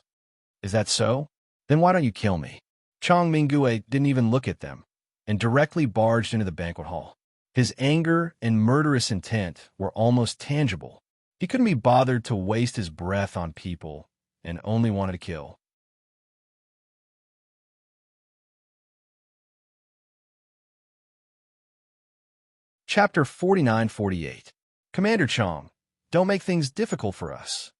Is that so? Then why don't you kill me? Chong Minggue didn't even look at them, and directly barged into the banquet hall. His anger and murderous intent were almost tangible. He couldn't be bothered to waste his breath on people, and only wanted to kill. Chapter 49-48. Commander Chong, Don't make things difficult for us.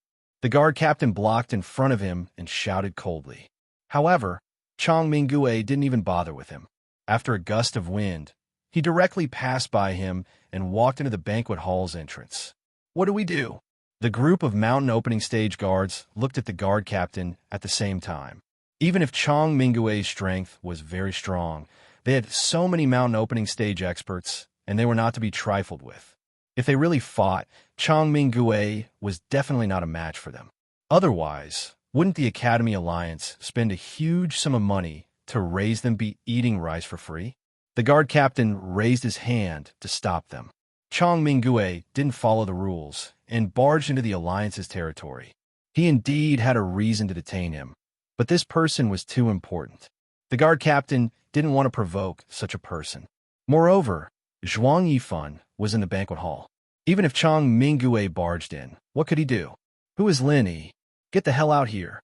The guard captain blocked in front of him and shouted coldly. However, Chong Mingue didn't even bother with him. After a gust of wind, he directly passed by him and walked into the banquet hall's entrance. What do we do? The group of mountain opening stage guards looked at the guard captain at the same time. Even if Chong Mingue's strength was very strong, they had so many mountain opening stage experts, and they were not to be trifled with. If they really fought, Chong Mingue was definitely not a match for them. Otherwise, wouldn't the Academy Alliance spend a huge sum of money to raise them be eating rice for free? The guard captain raised his hand to stop them. Chong Mingue didn't follow the rules and barged into the Alliance's territory. He indeed had a reason to detain him, but this person was too important. The guard captain didn't want to provoke such a person. Moreover, Zhuang Yifan was in the banquet hall. Even if Chong Mingue barged in, what could he do? Who is Lin Yi? Get the hell out here.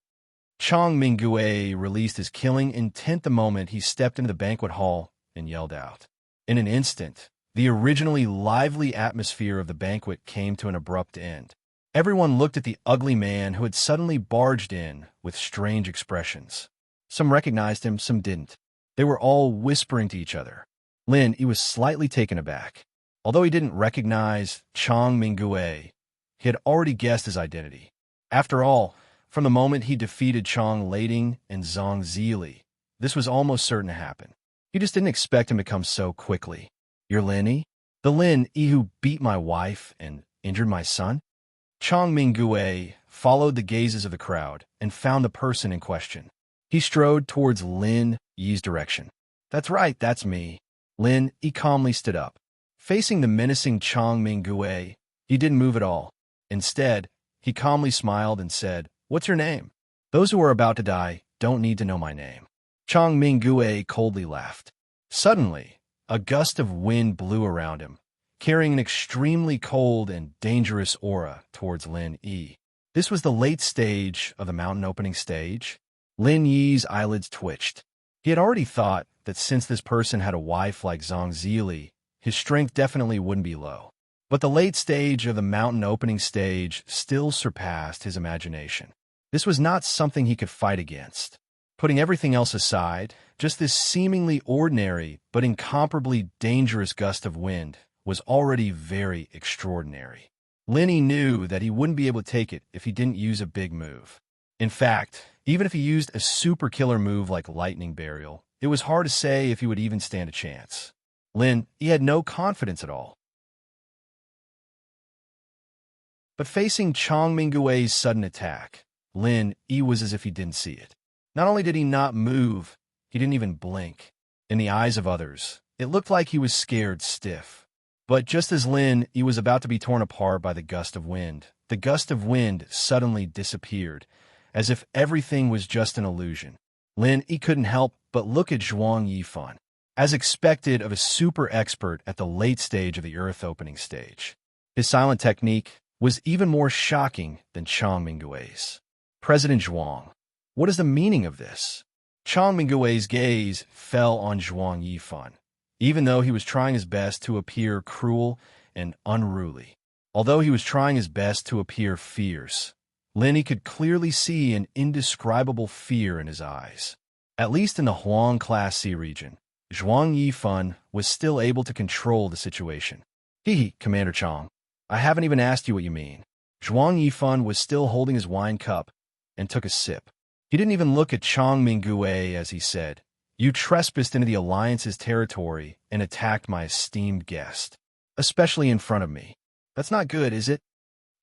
Chong Mingue released his killing intent the moment he stepped into the banquet hall and yelled out. In an instant, the originally lively atmosphere of the banquet came to an abrupt end. Everyone looked at the ugly man who had suddenly barged in with strange expressions. Some recognized him, some didn't. They were all whispering to each other. Lin Yi was slightly taken aback. Although he didn't recognize Chong Mingue, he had already guessed his identity. After all, from the moment he defeated Chong Lading and Zhang Zili, this was almost certain to happen. He just didn't expect him to come so quickly. You're Lin Yi? The Lin Yi who beat my wife and injured my son? Chong Mingue followed the gazes of the crowd and found the person in question. He strode towards Lin Yi's direction. That's right, that's me. Lin Yi calmly stood up. Facing the menacing Chong Mingue, he didn't move at all. Instead, he calmly smiled and said, "What's your name?" "Those who are about to die don't need to know my name." Chong Mingue coldly laughed. Suddenly, a gust of wind blew around him, carrying an extremely cold and dangerous aura towards Lin Yi. This was the late stage of the mountain opening stage. Lin Yi's eyelids twitched. He had already thought that since this person had a wife like Zhang Zili, his strength definitely wouldn't be low. But the late stage of the mountain opening stage still surpassed his imagination. This was not something he could fight against. Putting everything else aside, just this seemingly ordinary but incomparably dangerous gust of wind was already very extraordinary. Lin Yi knew that he wouldn't be able to take it if he didn't use a big move. In fact, even if he used a super killer move like Lightning Burial, it was hard to say if he would even stand a chance. Lin Yi had no confidence at all. But facing Chong Mingue's sudden attack, Lin Yi was as if he didn't see it. Not only did he not move, he didn't even blink. In the eyes of others, it looked like he was scared stiff. But just as Lin Yi was about to be torn apart by the gust of wind suddenly disappeared, as if everything was just an illusion. Lin Yi couldn't help but look at Zhuang Yifan, as expected of a super expert at the late stage of the Earth opening stage. His silent technique was even more shocking than Chong Mingue's. President Zhuang, what is the meaning of this? Chong Mingue's gaze fell on Zhuang Yifan, even though he was trying his best to appear cruel and unruly. Although he was trying his best to appear fierce, Lin Yi could clearly see an indescribable fear in his eyes. At least in the Huang Class C region, Zhuang Yifan was still able to control the situation. Commander Chong, I haven't even asked you what you mean. Zhuang Yifan was still holding his wine cup and took a sip. He didn't even look at Chong Mingue as he said, "You trespassed into the Alliance's territory and attacked my esteemed guest, especially in front of me. That's not good, is it?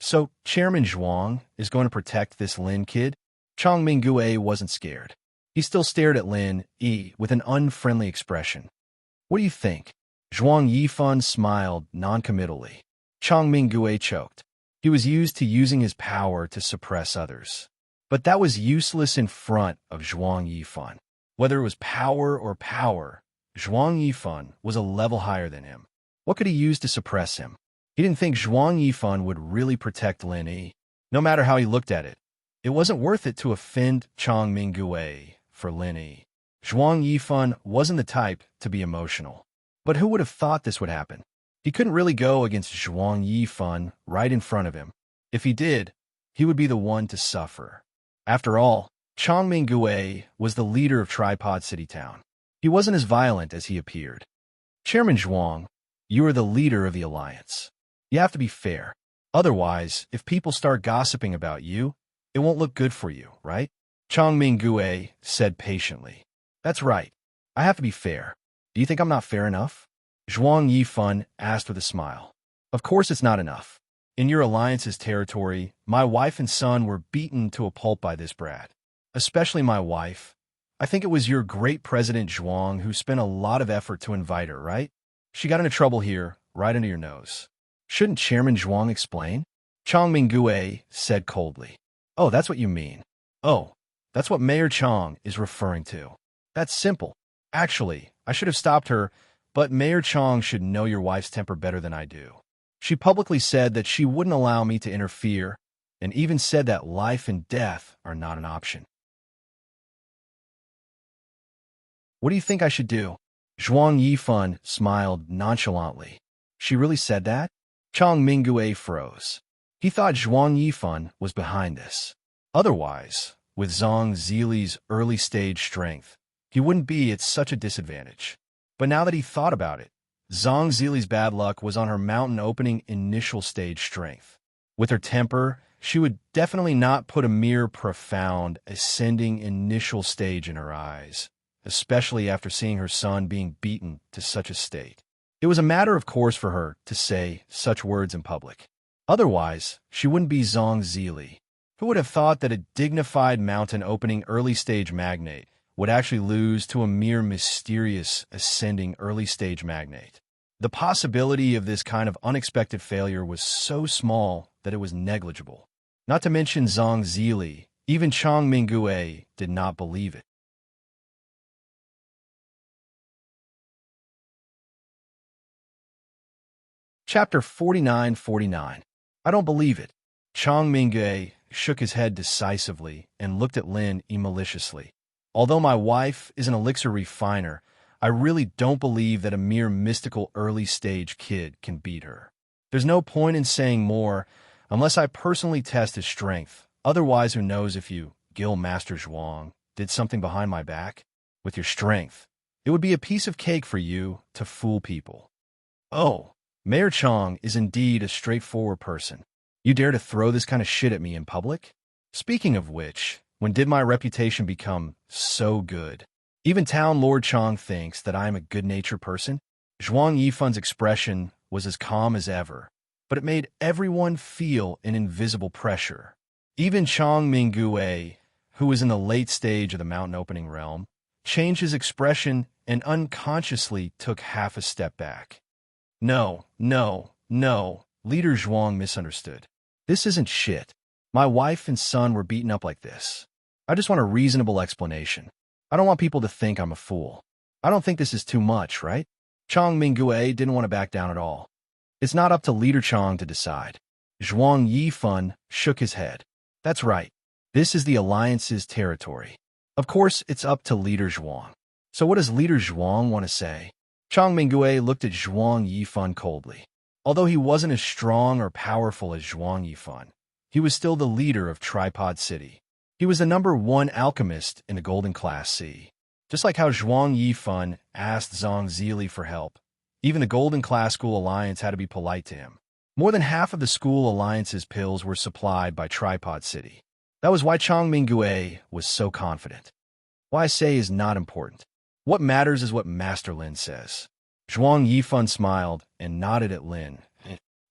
So Chairman Zhuang is going to protect this Lin kid?" Chong Mingue wasn't scared. He still stared at Lin Yi with an unfriendly expression. "What do you think?" Zhuang Yifan smiled noncommittally. Chong Mingue choked. He was used to using his power to suppress others. But that was useless in front of Zhuang Yifan. Whether it was power or power, Zhuang Yifan was a level higher than him. What could he use to suppress him? He didn't think Zhuang Yifan would really protect Lin Yi, no matter how he looked at it. It wasn't worth it to offend Chong Mingue for Lin Yi. Zhuang Yifan wasn't the type to be emotional. But who would have thought this would happen? He couldn't really go against Zhuang Yifan right in front of him. If he did, he would be the one to suffer. After all, Chongming was the leader of Tripod City Town. He wasn't as violent as he appeared. Chairman Zhuang, you are the leader of the alliance. You have to be fair. Otherwise, if people start gossiping about you, it won't look good for you, right? Chongming said patiently. That's right. I have to be fair. Do you think I'm not fair enough? Zhuang Yifan asked with a smile. Of course it's not enough. In your alliance's territory, my wife and son were beaten to a pulp by this brat. Especially my wife. I think it was your great President Zhuang who spent a lot of effort to invite her, right? She got into trouble here, right under your nose. Shouldn't Chairman Zhuang explain? Chongming said coldly. Oh, that's what you mean. Oh, that's what Mayor Chong is referring to. That's simple. Actually, I should have stopped her, but Mayor Chong should know your wife's temper better than I do. She publicly said that she wouldn't allow me to interfere, and even said that life and death are not an option. What do you think I should do? Zhuang Yifan smiled nonchalantly. She really said that? Chongming froze. He thought Zhuang Yifan was behind this. Otherwise, with Zhang Zili's early-stage strength, he wouldn't be at such a disadvantage. But now that he thought about it, Zhang Zili's bad luck was on her mountain opening initial stage strength. With her temper, she would definitely not put a mere profound, ascending initial stage in her eyes, especially after seeing her son being beaten to such a state. It was a matter of course for her to say such words in public. Otherwise, she wouldn't be Zhang Zili. Who would have thought that a dignified mountain opening early-stage magnate would actually lose to a mere mysterious ascending early-stage magnate? The possibility of this kind of unexpected failure was so small that it was negligible. Not to mention Zhang Zili, even Chongming did not believe it. Chapter 49-49. I don't believe it. Chongming shook his head decisively and looked at Lin maliciously. Although my wife is an elixir refiner, I really don't believe that a mere mystical early-stage kid can beat her. There's no point in saying more unless I personally test his strength. Otherwise, who knows if you, Guild Master Zhuang, did something behind my back? With your strength, it would be a piece of cake for you to fool people. Oh, Mayor Chong is indeed a straightforward person. You dare to throw this kind of shit at me in public? Speaking of which, when did my reputation become so good? Even Town Lord Chong thinks that I am a good-natured person. Zhuang Yifan's expression was as calm as ever, but it made everyone feel an invisible pressure. Even Chongming who was in the late stage of the mountain opening realm, changed his expression and unconsciously took half a step back. No, Leader Zhuang misunderstood. This isn't shit. My wife and son were beaten up like this. I just want a reasonable explanation. I don't want people to think I'm a fool. I don't think this is too much, right? Chongming didn't want to back down at all. It's not up to Leader Chong to decide. Zhuang Yifan shook his head. That's right. This is the Alliance's territory. Of course, it's up to Leader Zhuang. So what does Leader Zhuang want to say? Chongming looked at Zhuang Yifan coldly. Although he wasn't as strong or powerful as Zhuang Yifan, he was still the leader of Tripod City. He was the #1 alchemist in the Golden Class C. Just like how Zhuang Yifan asked Zhang Zili for help, even the Golden Class School Alliance had to be polite to him. More than half of the School Alliance's pills were supplied by Tripod City. That was why Chongming was so confident. What I say is not important. What matters is what Master Lin says. Zhuang Yifan smiled and nodded at Lin.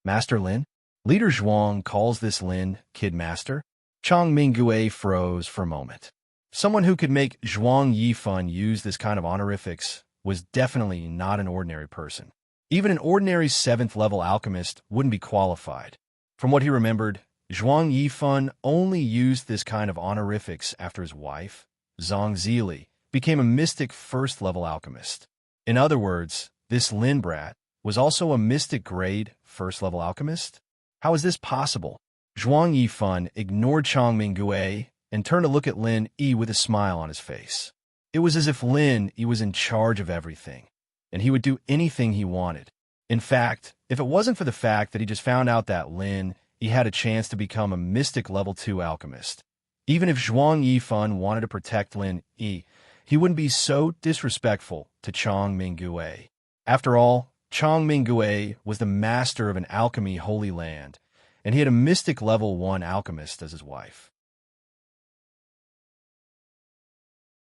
Master Lin? Leader Zhuang calls this Lin Kid Master? Chongming froze for a moment. Someone who could make Zhuang Yifan use this kind of honorifics was definitely not an ordinary person. Even an ordinary 7th-level alchemist wouldn't be qualified. From what he remembered, Zhuang Yifan only used this kind of honorifics after his wife, Zhang Zili, became a mystic 1st-level alchemist. In other words, this Lin brat was also a mystic grade 1st-level alchemist? How is this possible? Zhuang Yifan ignored Chongming and turned to look at Lin Yi with a smile on his face. It was as if Lin Yi was in charge of everything, and he would do anything he wanted. In fact, if it wasn't for the fact that he just found out that Lin, he had a chance to become a mystic level 2 alchemist. Even if Zhuang Yifan wanted to protect Lin Yi, he wouldn't be so disrespectful to Chong Mingyue. After all, Chong Mingyue was the master of an alchemy holy land, and he had a mystic level 1 alchemist as his wife.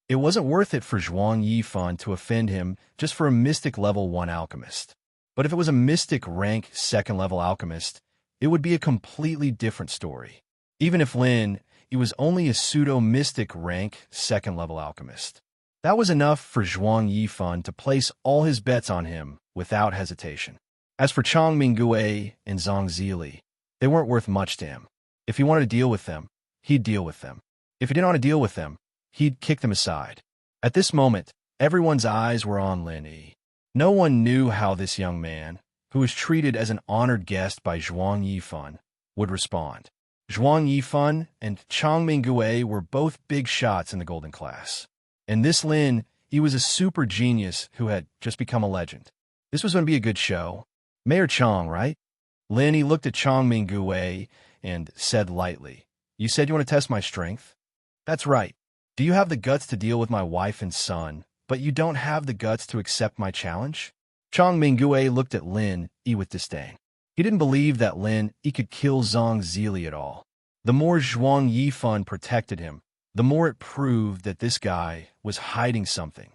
It wasn't worth it for Zhuang Yifan to offend him just for a mystic level 1 alchemist. But if it was a mystic rank 2nd level alchemist, it would be a completely different story. Even if Lin, he was only a pseudo-mystic rank 2nd level alchemist. That was enough for Zhuang Yifan to place all his bets on him without hesitation. As for Chong Mingyue and Zhang Zili, they weren't worth much to him. If he wanted to deal with them, he'd deal with them. If he didn't want to deal with them, he'd kick them aside. At this moment, everyone's eyes were on Lin Yi. No one knew how this young man, who was treated as an honored guest by Zhuang Yifan, would respond. Zhuang Yifan and Chong Mingyue were both big shots in the golden class. And this Lin, he was a super genius who had just become a legend. This was going to be a good show. Mayor Chong, right? Lin, he looked at Chong Mingyue and said lightly, "You said you want to test my strength?" "That's right. Do you have the guts to deal with my wife and son, but you don't have the guts to accept my challenge?" Chong Mingyue looked at Lin Yi with disdain. He didn't believe that Lin Yi could kill Zhang Zili at all. The more Zhuang Yifan protected him, the more it proved that this guy was hiding something.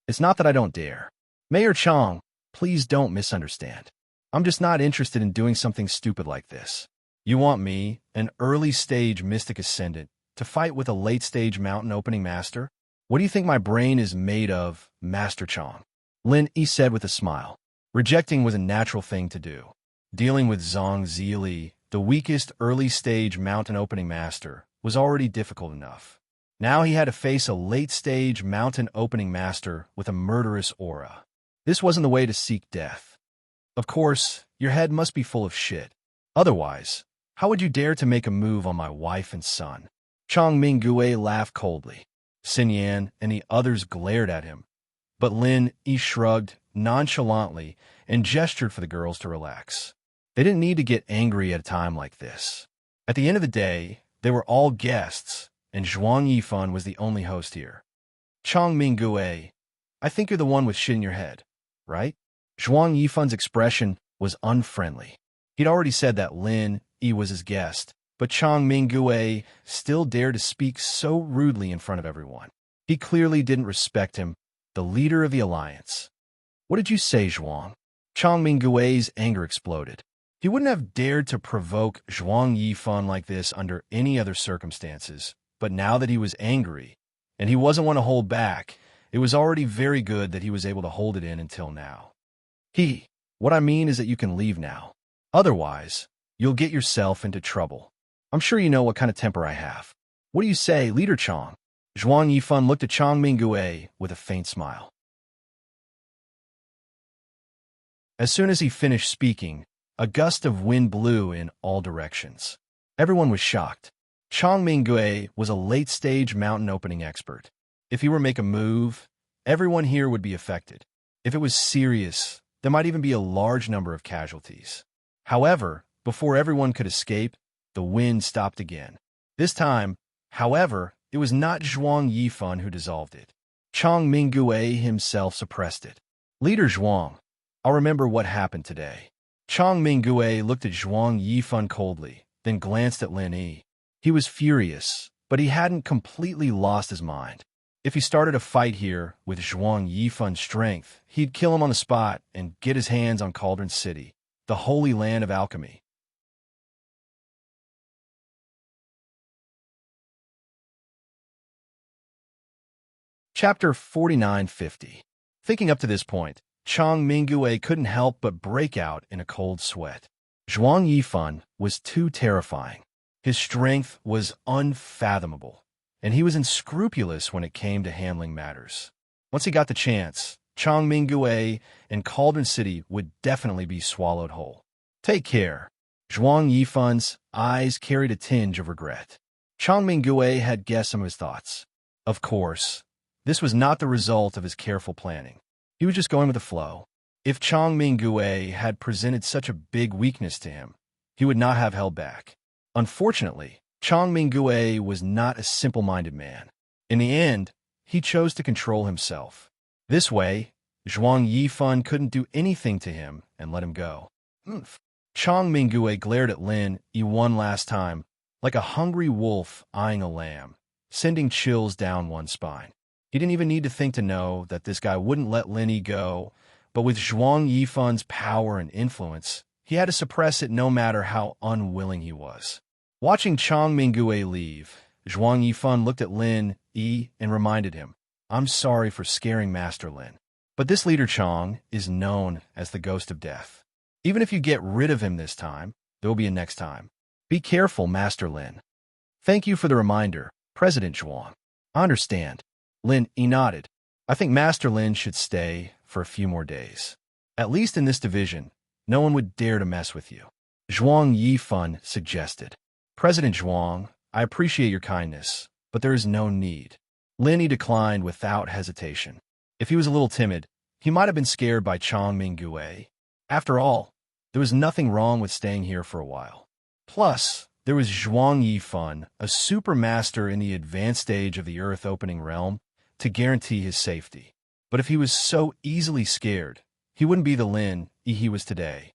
"It's not that I don't dare. Mayor Chong, please don't misunderstand. I'm just not interested in doing something stupid like this. You want me, an early-stage mystic ascendant, to fight with a late-stage mountain opening master? What do you think my brain is made of, Master Chong?" Lin Yi said with a smile. Rejecting was a natural thing to do. Dealing with Zhang Zili, the weakest early-stage mountain opening master, was already difficult enough. Now he had to face a late-stage mountain opening master with a murderous aura. This wasn't the way to seek death. Of course, your head must be full of shit. Otherwise, how would you dare to make a move on my wife and son? Chong Mingyue laughed coldly. Xin Yan and the others glared at him, but Lin Yi shrugged nonchalantly and gestured for the girls to relax. They didn't need to get angry at a time like this. At the end of the day, they were all guests, and Zhuang Yifan was the only host here. "Chong Mingyue, I think you're the one with shit in your head, right?" Zhuang Yifan's expression was unfriendly. He'd already said that Lin Yi was his guest, but Chong Mingyue still dared to speak so rudely in front of everyone. He clearly didn't respect him, the leader of the alliance. "What did you say, Zhuang?" Chong Mingyue's anger exploded. He wouldn't have dared to provoke Zhuang Yifan like this under any other circumstances, but now that he was angry, and he wasn't one to hold back, it was already very good that he was able to hold it in until now. What I mean is that you can leave now. Otherwise, you'll get yourself into trouble. I'm sure you know what kind of temper I have. What do you say, Leader Chong? Zhuang Yifan looked at Chong Mingyue with a faint smile. As soon as he finished speaking, a gust of wind blew in all directions. Everyone was shocked. Chong Mingyue was a late-stage mountain opening expert. If he were to make a move, everyone here would be affected. If it was serious, there might even be a large number of casualties. However, before everyone could escape, the wind stopped again. This time, however, it was not Zhuang Yifan who dissolved it. Chong Mingyue himself suppressed it. Leader Zhuang, I'll remember what happened today. Chong Mingyue looked at Zhuang Yifan coldly, then glanced at Lin Yi. He was furious, but he hadn't completely lost his mind. If he started a fight here with Zhuang Yifan's strength, he'd kill him on the spot and get his hands on Cauldron City, the holy land of alchemy. Chapter 4950. Thinking up to this point, Chong Mingyue couldn't help but break out in a cold sweat. Zhuang Yifan was too terrifying. His strength was unfathomable, and he was unscrupulous when it came to handling matters. Once he got the chance, Chong Mingyue and Cauldron City would definitely be swallowed whole. Take care. Zhuang Yifan's eyes carried a tinge of regret. Chong Mingyue had guessed some of his thoughts. Of course, this was not the result of his careful planning. He was just going with the flow. If Chang Mingue had presented such a big weakness to him, he would not have held back. Unfortunately, Chang Mingue was not a simple-minded man. In the end, he chose to control himself. This way, Zhuang Yifan couldn't do anything to him and let him go. Chang Mingue glared at Lin Yi one last time, like a hungry wolf eyeing a lamb, sending chills down one's spine. He didn't even need to think to know that this guy wouldn't let Lin Yi go, but with Zhuang Yifan's power and influence, he had to suppress it no matter how unwilling he was. Watching Chang Mingue leave, Zhuang Yifan looked at Lin Yi and reminded him, "I'm sorry for scaring Master Lin, but this leader Chang is known as the Ghost of Death. Even if you get rid of him this time, there will be a next time. Be careful, Master Lin." "Thank you for the reminder, President Zhuang. I understand." Lin Yi nodded. "I think Master Lin should stay for a few more days. At least in this division, no one would dare to mess with you," Zhuang Yifan suggested. "President Zhuang, I appreciate your kindness, but there is no need." Lin Yi declined without hesitation. If he was a little timid, he might have been scared by Chang Mingue. After all, there was nothing wrong with staying here for a while. Plus, there was Zhuang Yifan, a super master in the advanced stage of the Earth Opening Realm, to guarantee his safety. But if he was so easily scared, he wouldn't be the Lin Yi he was today.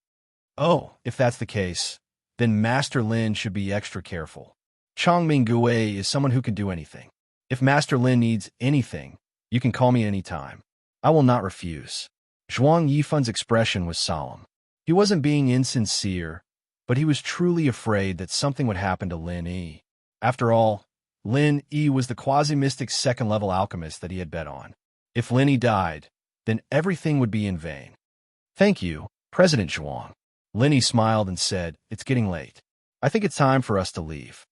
Oh, if that's the case, then Master Lin should be extra careful. Chang Mingue is someone who can do anything. If Master Lin needs anything, you can call me any time. I will not refuse. Zhuang Yifan's expression was solemn. He wasn't being insincere, but he was truly afraid that something would happen to Lin Yi. After all, Lin Yi was the quasi-mystic second-level alchemist that he had bet on. If Lin Yi died, then everything would be in vain. "Thank you, President Zhuang." Lin Yi smiled and said, "It's getting late. I think it's time for us to leave."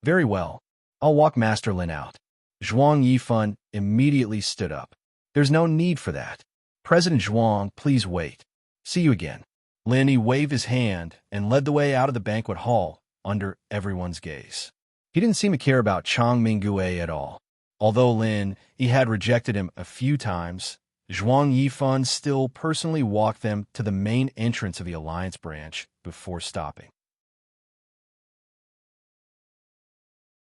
"Very well. I'll walk Master Lin out." Zhuang Yifan immediately stood up. "There's no need for that. President Zhuang, please wait. See you again." Lin Yi waved his hand and led the way out of the banquet hall under everyone's gaze. He didn't seem to care about Chang Mingue at all. Although Lin Yi had rejected him a few times, Zhuang Yifan still personally walked them to the main entrance of the Alliance branch before stopping.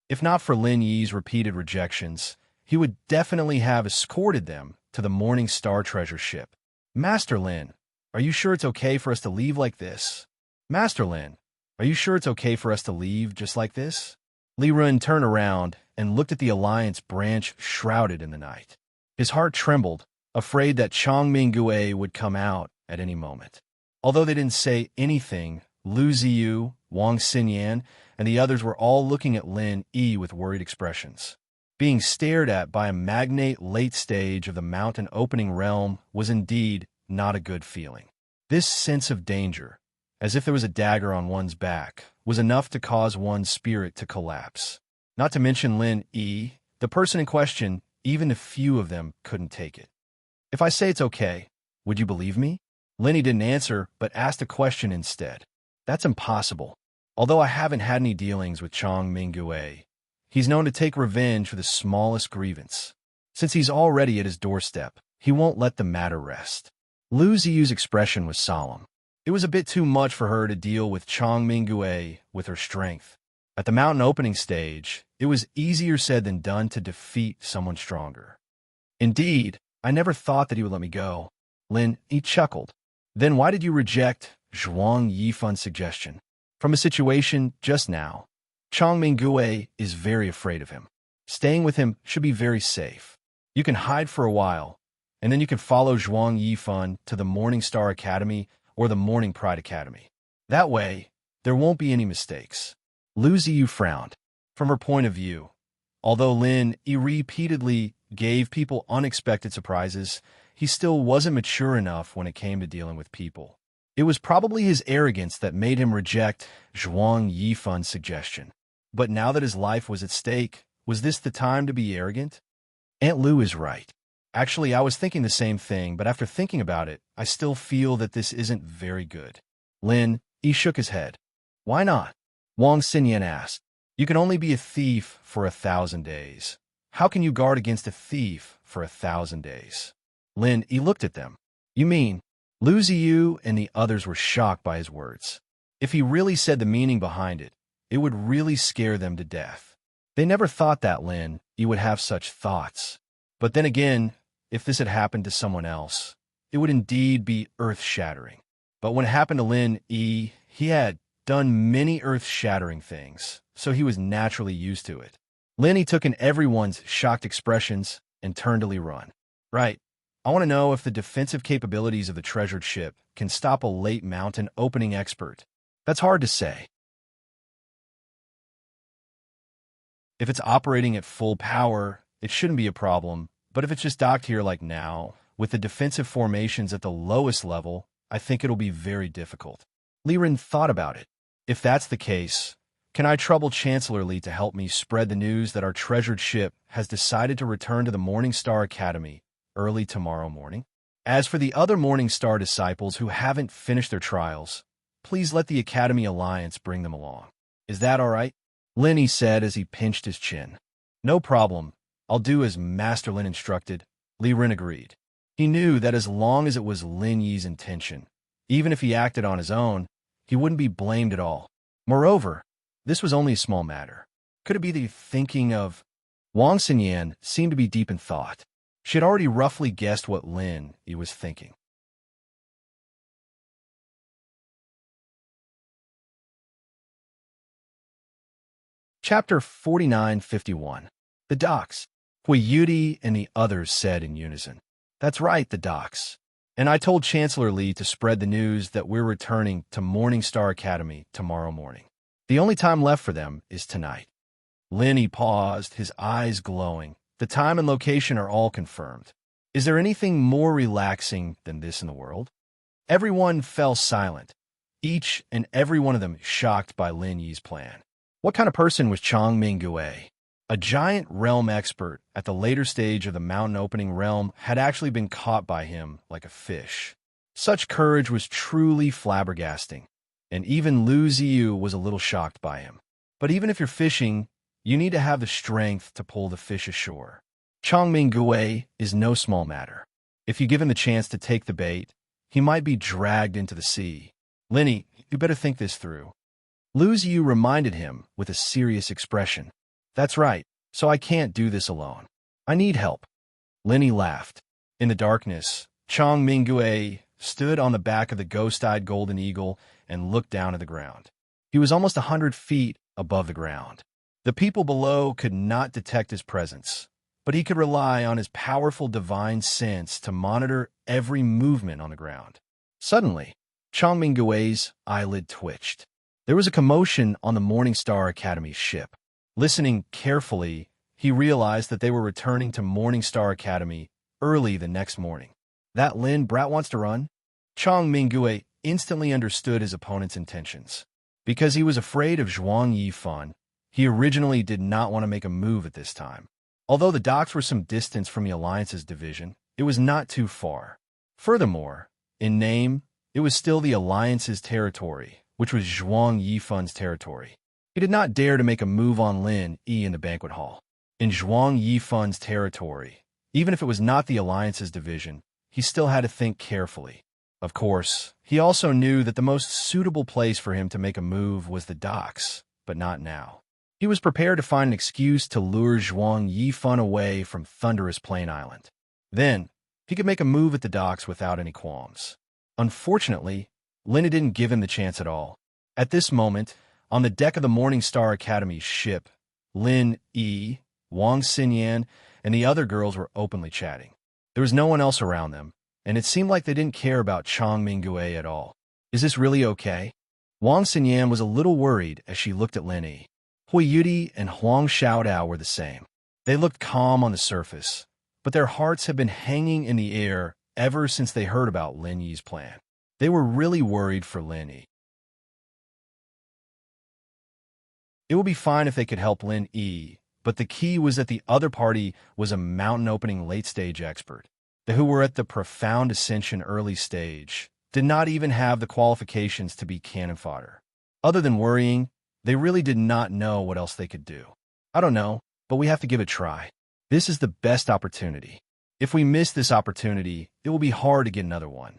If not for Lin Yi's repeated rejections, he would definitely have escorted them to the Morning Star treasure ship. "Master Lin, are you sure it's okay for us to leave like this?" "Master Lin, are you sure it's okay for us to leave just like this?" Li Run turned around and looked at the Alliance branch shrouded in the night. His heart trembled, afraid that Chang Mingue would come out at any moment. Although they didn't say anything, Lu Ziyu, Wang Xinyan, and the others were all looking at Lin Yi with worried expressions. Being stared at by a magnate late stage of the mountain opening realm was indeed not a good feeling. This sense of danger, as if there was a dagger on one's back, was enough to cause one's spirit to collapse. Not to mention Lin Yi, the person in question, even a few of them couldn't take it. "If I say it's okay, would you believe me?" Lin Yi didn't answer, but asked a question instead. "That's impossible. Although I haven't had any dealings with Chang Mingue, he's known to take revenge for the smallest grievance. Since he's already at his doorstep, he won't let the matter rest." Lu Ziyu's expression was solemn. It was a bit too much for her to deal with Chang Mingue with her strength. At the mountain opening stage, it was easier said than done to defeat someone stronger. "Indeed, I never thought that he would let me go." Lin Yi chuckled. "Then why did you reject Zhuang Yifan's suggestion?" "From a situation just now, Chang Mingue is very afraid of him. Staying with him should be very safe. You can hide for a while, and then you can follow Zhuang Yifan to the Morning Star Academy or the Morning Pride Academy. That way, there won't be any mistakes." Lu Ziyu frowned. From her point of view, although Lin Yi repeatedly gave people unexpected surprises, he still wasn't mature enough when it came to dealing with people. It was probably his arrogance that made him reject Zhuang Yifan's suggestion. But now that his life was at stake, was this the time to be arrogant? Aunt Lu is right. Actually, I was thinking the same thing, but after thinking about it, I still feel that this isn't very good. Lin Yi shook his head. "Why not?" Wang Xinyan asked. "You can only be a thief for 1,000 days. How can you guard against a thief for 1,000 days?" Lin Yi looked at them. "You mean Lu Ziyu and the others were shocked by his words. If he really said the meaning behind it, it would really scare them to death. They never thought that Lin Yi would have such thoughts. But then again, if this had happened to someone else, it would indeed be earth-shattering. But when it happened to Lin Yi, he had done many earth-shattering things, so he was naturally used to it. Lin Yi took in everyone's shocked expressions and turned to Li Run. Right. I want to know if the defensive capabilities of the treasured ship can stop a late mountain opening expert. That's hard to say. If it's operating at full power, it shouldn't be a problem, but if it's just docked here like now, with the defensive formations at the lowest level, I think it'll be very difficult. Li Ren thought about it. If that's the case, can I trouble Chancellor Li to help me spread the news that our treasured ship has decided to return to the Morning Star Academy early tomorrow morning? As for the other Morning Star disciples who haven't finished their trials, please let the Academy Alliance bring them along. Is that all right? Lin Yi said as he pinched his chin. No problem. I'll do as Master Lin instructed. Li Ren agreed. He knew that as long as it was Lin Yi's intention, even if he acted on his own, he wouldn't be blamed at all. Moreover, this was only a small matter. Could it be the thinking of... Wang Xinyan seemed to be deep in thought. She had already roughly guessed what Lin Yi was thinking. Chapter 4951. The Docks. Hui Yudi and the others said in unison. That's right, the docks. And I told Chancellor Li to spread the news that we're returning to Morning Star Academy tomorrow morning. The only time left for them is tonight. Lin Yi paused, his eyes glowing. The time and location are all confirmed. Is there anything more relaxing than this in the world? Everyone fell silent, each and every one of them shocked by Lin Yi's plan. What kind of person was Chang Minggui? A giant realm expert at the later stage of the mountain opening realm had actually been caught by him like a fish. Such courage was truly flabbergasting, and even Lu Ziyu was a little shocked by him. But even if you're fishing, you need to have the strength to pull the fish ashore. Chang Minggui is no small matter. If you give him the chance to take the bait, he might be dragged into the sea. Lin Yi, you better think this through. Lu Ziyu reminded him with a serious expression. That's right, so I can't do this alone. I need help. Lin Yi laughed. In the darkness, Chang Minggui stood on the back of the ghost-eyed golden eagle and looked down at the ground. He was almost 100 feet above the ground. The people below could not detect his presence, but he could rely on his powerful divine sense to monitor every movement on the ground. Suddenly, Chang Minggui's eyelid twitched. There was a commotion on the Morning Star Academy ship. Listening carefully, he realized that they were returning to Morning Star Academy early the next morning. That Lin brat wants to run? Chang Minggui instantly understood his opponent's intentions. Because he was afraid of Zhuang Yifan, he originally did not want to make a move at this time. Although the docks were some distance from the Alliance's division, it was not too far. Furthermore, in name, it was still the Alliance's territory, which was Zhuang Yifan's territory. He did not dare to make a move on Lin Yi in the banquet hall. In Zhuang Yifan's territory, even if it was not the Alliance's division, he still had to think carefully. Of course, he also knew that the most suitable place for him to make a move was the docks, but not now. He was prepared to find an excuse to lure Zhuang Yifan away from Thunderous Plain Island. Then, he could make a move at the docks without any qualms. Unfortunately, Lin Yi didn't give him the chance at all. At this moment, on the deck of the Morning Star Academy's ship, Lin Yi, Wang Xinyan, and the other girls were openly chatting. There was no one else around them, and it seemed like they didn't care about Chang Minggui at all. Is this really okay? Wang Xinyan was a little worried as she looked at Lin Yi. Hui Yudi and Huang Xiaodao were the same. They looked calm on the surface, but their hearts had been hanging in the air ever since they heard about Lin Yi's plan. They were really worried for Lin Yi. It would be fine if they could help Lin Yi, but the key was that the other party was a mountain-opening late-stage expert. The who were at the profound ascension early stage did not even have the qualifications to be cannon fodder. Other than worrying, they really did not know what else they could do. I don't know, but we have to give it a try. This is the best opportunity. If we miss this opportunity, it will be hard to get another one.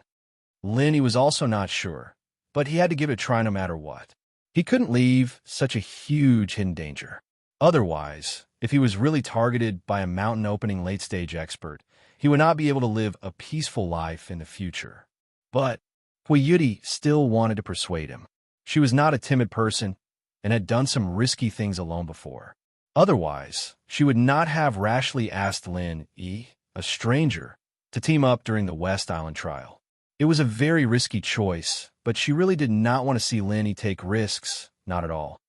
Lin, he was also not sure, but he had to give it a try no matter what. He couldn't leave such a huge hidden danger. Otherwise, if he was really targeted by a mountain-opening late-stage expert, he would not be able to live a peaceful life in the future. But Huiyuti still wanted to persuade him. She was not a timid person and had done some risky things alone before. Otherwise, she would not have rashly asked Lin Yi, a stranger, to team up during the West Island trial. It was a very risky choice, but she really did not want to see Lin Yi take risks, not at all.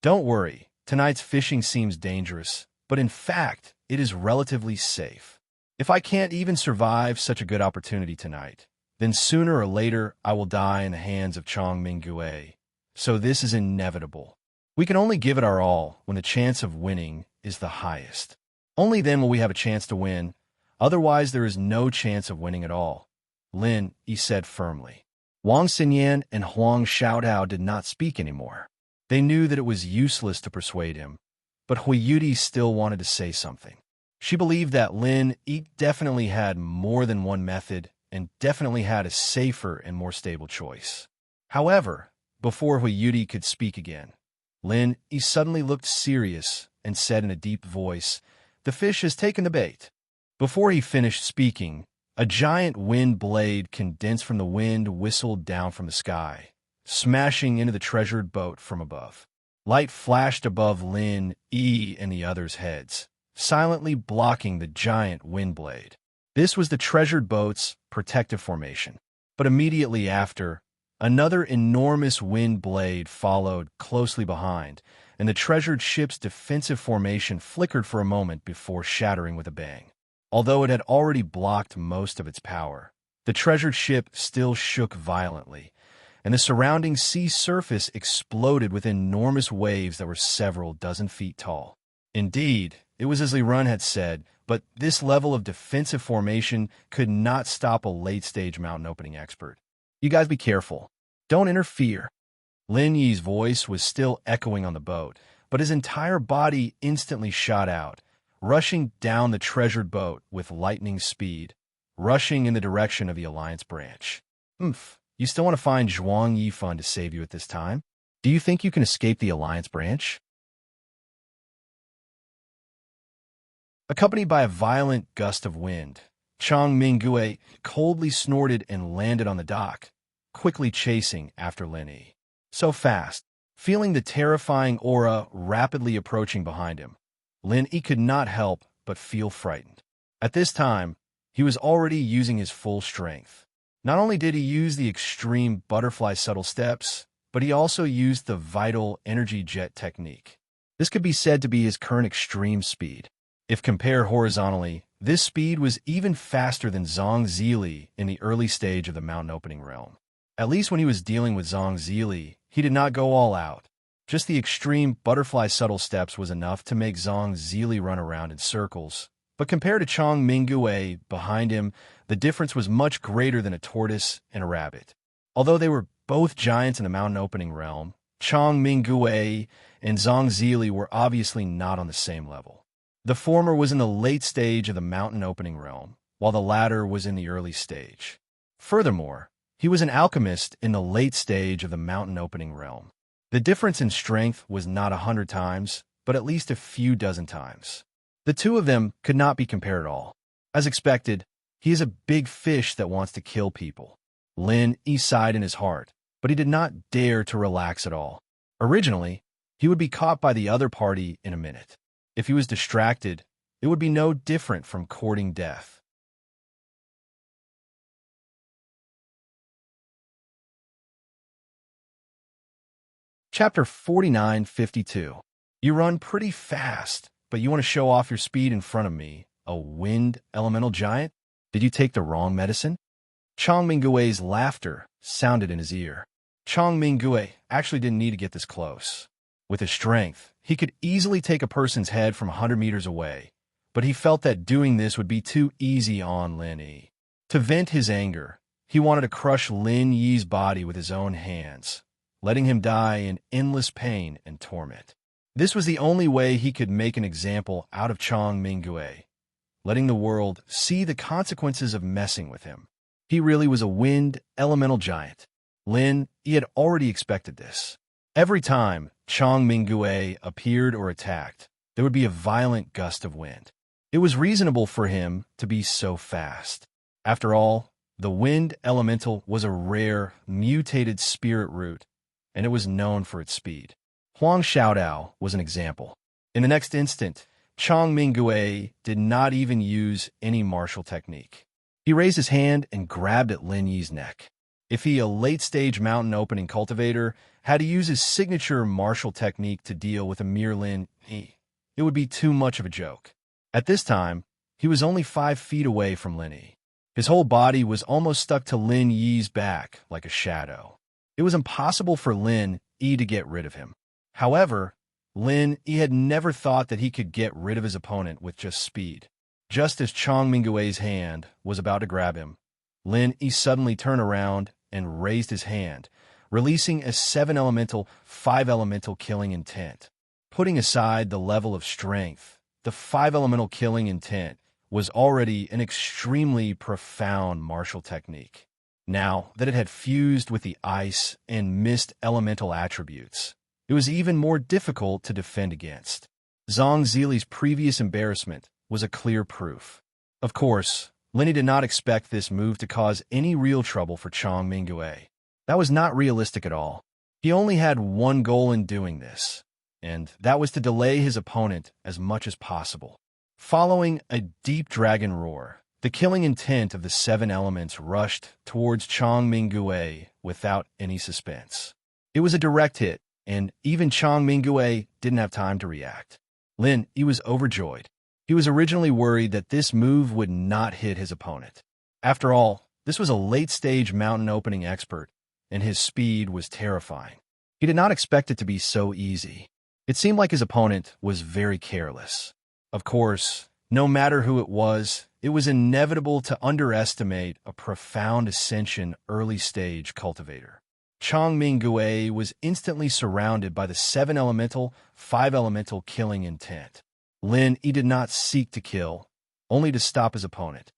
Don't worry, tonight's fishing seems dangerous, but in fact, it is relatively safe. If I can't even survive such a good opportunity tonight, then sooner or later I will die in the hands of Chong Mingue. So this is inevitable. We can only give it our all when the chance of winning is the highest. Only then will we have a chance to win, otherwise there is no chance of winning at all, Lin Yi said firmly. Wang Xinyan and Huang Xiaodao did not speak anymore. They knew that it was useless to persuade him, but Huiyuti still wanted to say something. She believed that Lin Yi definitely had more than one method and definitely had a safer and more stable choice. However, before Huiyuti could speak again, Lin Yi suddenly looked serious and said in a deep voice, "The fish has taken the bait." Before he finished speaking, a giant wind blade condensed from the wind whistled down from the sky, smashing into the treasured boat from above. Light flashed above Lin Yi and the others' heads, silently blocking the giant wind blade. This was the treasured boat's protective formation. But immediately after, another enormous wind blade followed closely behind, and the treasured ship's defensive formation flickered for a moment before shattering with a bang. Although it had already blocked most of its power, the treasured ship still shook violently, and the surrounding sea surface exploded with enormous waves that were several dozen feet tall. Indeed, it was as Li Run had said, but this level of defensive formation could not stop a late-stage mountain opening expert. You guys be careful. Don't interfere. Lin Yi's voice was still echoing on the boat, but his entire body instantly shot out, rushing down the treasured boat with lightning speed, rushing in the direction of the Alliance branch. You still want to find Zhuang Yifan to save you at this time? Do you think you can escape the Alliance branch? Accompanied by a violent gust of wind, Chong Mingue coldly snorted and landed on the dock, quickly chasing after Lin Yi. So fast, feeling the terrifying aura rapidly approaching behind him, Lin Yi could not help but feel frightened. At this time, he was already using his full strength. Not only did he use the extreme butterfly subtle steps, but he also used the vital energy jet technique. This could be said to be his current extreme speed. If compared horizontally, this speed was even faster than Zhang Zili in the early stage of the mountain opening realm. At least when he was dealing with Zhang Zili, he did not go all out. Just the extreme butterfly subtle steps was enough to make Zhang Zili run around in circles. But compared to Chong Mingue behind him, the difference was much greater than a tortoise and a rabbit. Although they were both giants in the mountain opening realm, Chong Mingue and Zhang Zili were obviously not on the same level. The former was in the late stage of the mountain opening realm, while the latter was in the early stage. Furthermore, he was an alchemist in the late stage of the mountain opening realm. The difference in strength was not 100 times, but at least a few dozen times. The two of them could not be compared at all. As expected, he is a big fish that wants to kill people. Lin Yi sighed in his heart, but he did not dare to relax at all. Originally, he would be caught by the other party in a minute. If he was distracted, it would be no different from courting death. Chapter 4952. You run pretty fast, but you want to show off your speed in front of me, a wind elemental giant? Did you take the wrong medicine? Chong Mingue's laughter sounded in his ear. Chong Mingue actually didn't need to get this close. With his strength, he could easily take a person's head from 100 meters away, but he felt that doing this would be too easy on Lin Yi. To vent his anger, he wanted to crush Lin Yi's body with his own hands, letting him die in endless pain and torment. This was the only way he could make an example out of Chong Mingue, letting the world see the consequences of messing with him. He really was a wind elemental giant. Lin, he had already expected this. Every time Chong Mingue appeared or attacked, there would be a violent gust of wind. It was reasonable for him to be so fast. After all, the wind elemental was a rare, mutated spirit root, and it was known for its speed. Huang Xiaodao was an example. In the next instant, Chong Mingue did not even use any martial technique. He raised his hand and grabbed at Lin Yi's neck. If he, a late-stage mountain opening cultivator, had to use his signature martial technique to deal with a mere Lin Yi, it would be too much of a joke. At this time, he was only 5 feet away from Lin Yi. His whole body was almost stuck to Lin Yi's back like a shadow. It was impossible for Lin Yi to get rid of him. However, Lin Yi had never thought that he could get rid of his opponent with just speed. Just as Chong Mingue's hand was about to grab him, Lin Yi suddenly turned around and raised his hand, releasing a 7-elemental, 5-elemental killing intent. Putting aside the level of strength, the 5-elemental killing intent was already an extremely profound martial technique. Now that it had fused with the ice and mist elemental attributes, it was even more difficult to defend against. Zhang Zili's previous embarrassment was a clear proof. Of course, Lin Yi did not expect this move to cause any real trouble for Chong Mingue. That was not realistic at all. He only had one goal in doing this, and that was to delay his opponent as much as possible. Following a deep dragon roar, the killing intent of the 7 elements rushed towards Chong Mingue without any suspense. It was a direct hit, and even Chong Mingue didn't have time to react. Lin Yi was overjoyed. He was originally worried that this move would not hit his opponent. After all, this was a late-stage mountain opening expert, and his speed was terrifying. He did not expect it to be so easy. It seemed like his opponent was very careless. Of course, no matter who it was inevitable to underestimate a profound ascension early-stage cultivator. Chong Mingue was instantly surrounded by the 7-elemental, 5-elemental killing intent. Lin Yi did not seek to kill, only to stop his opponent.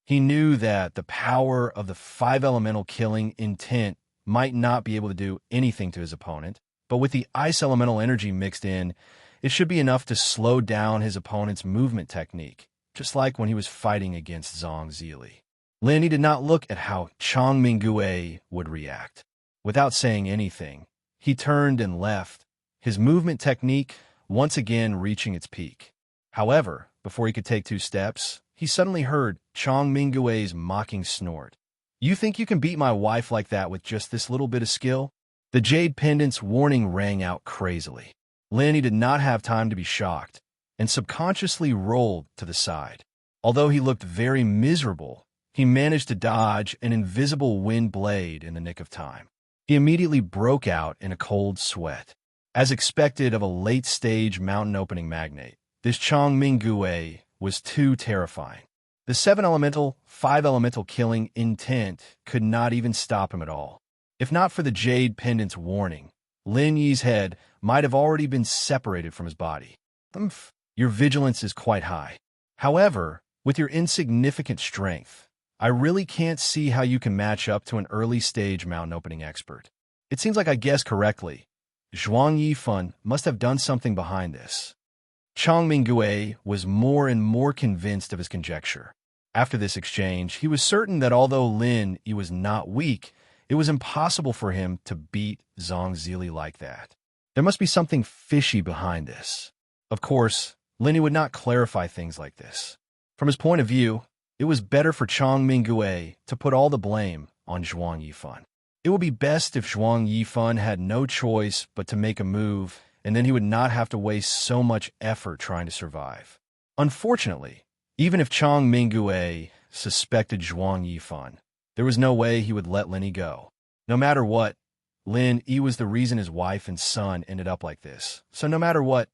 He knew that the power of the 5-elemental killing intent might not be able to do anything to his opponent, but with the ice elemental energy mixed in, it should be enough to slow down his opponent's movement technique, just like when he was fighting against Zhang Zili. Lin Yi did not look at how Chong Mingue would react. Without saying anything, he turned and left, his movement technique once again reaching its peak. However, before he could take 2 steps, he suddenly heard Chong Mingue's mocking snort. "You think you can beat my wife like that with just this little bit of skill?" The jade pendant's warning rang out crazily. Lin Yi did not have time to be shocked, and subconsciously rolled to the side. Although he looked very miserable, he managed to dodge an invisible wind blade in the nick of time. He immediately broke out in a cold sweat. As expected of a late-stage mountain opening magnate, this Chong Mingue was too terrifying. The 7-elemental, 5-elemental killing intent could not even stop him at all. If not for the jade pendant's warning, Lin Yi's head might have already been separated from his body. Your vigilance is quite high. However, with your insignificant strength, I really can't see how you can match up to an early-stage mountain opening expert. It seems like I guessed correctly. Zhuang Yifan must have done something behind this. Chong Mingue was more and more convinced of his conjecture. After this exchange, he was certain that although Lin Yi was not weak, it was impossible for him to beat Zhang Zili like that. There must be something fishy behind this. Of course, Lin Yi would not clarify things like this. From his point of view, it was better for Chong Mingue to put all the blame on Zhuang Yifan. It would be best if Zhuang Yifan had no choice but to make a move, and then he would not have to waste so much effort trying to survive. Unfortunately, even if Chong Mingue suspected Zhuang Yifan, there was no way he would let Lin Yi go. No matter what, Lin Yi was the reason his wife and son ended up like this. So no matter what,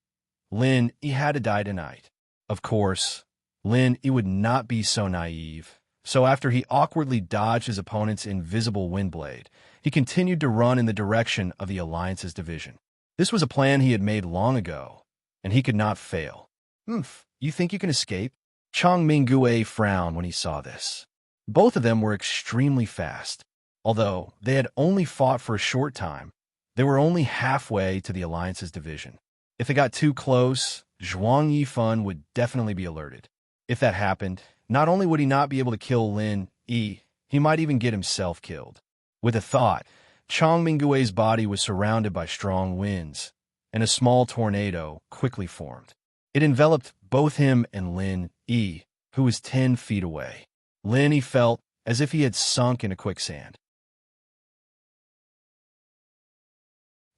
Lin Yi had to die tonight. Of course, Lin Yi would not be so naive. So after he awkwardly dodged his opponent's invisible wind blade, he continued to run in the direction of the Alliance's division. This was a plan he had made long ago, and he could not fail. You think you can escape? Chang Mingue frowned when he saw this. Both of them were extremely fast. Although they had only fought for a short time, they were only halfway to the Alliance's division. If they got too close, Zhuang Yifan would definitely be alerted. If that happened, not only would he not be able to kill Lin Yi, he might even get himself killed. With a thought, Chang Mingue's body was surrounded by strong winds, and a small tornado quickly formed. It enveloped both him and Lin Yi, who was 10 feet away. Lin Yi felt as if he had sunk into quicksand.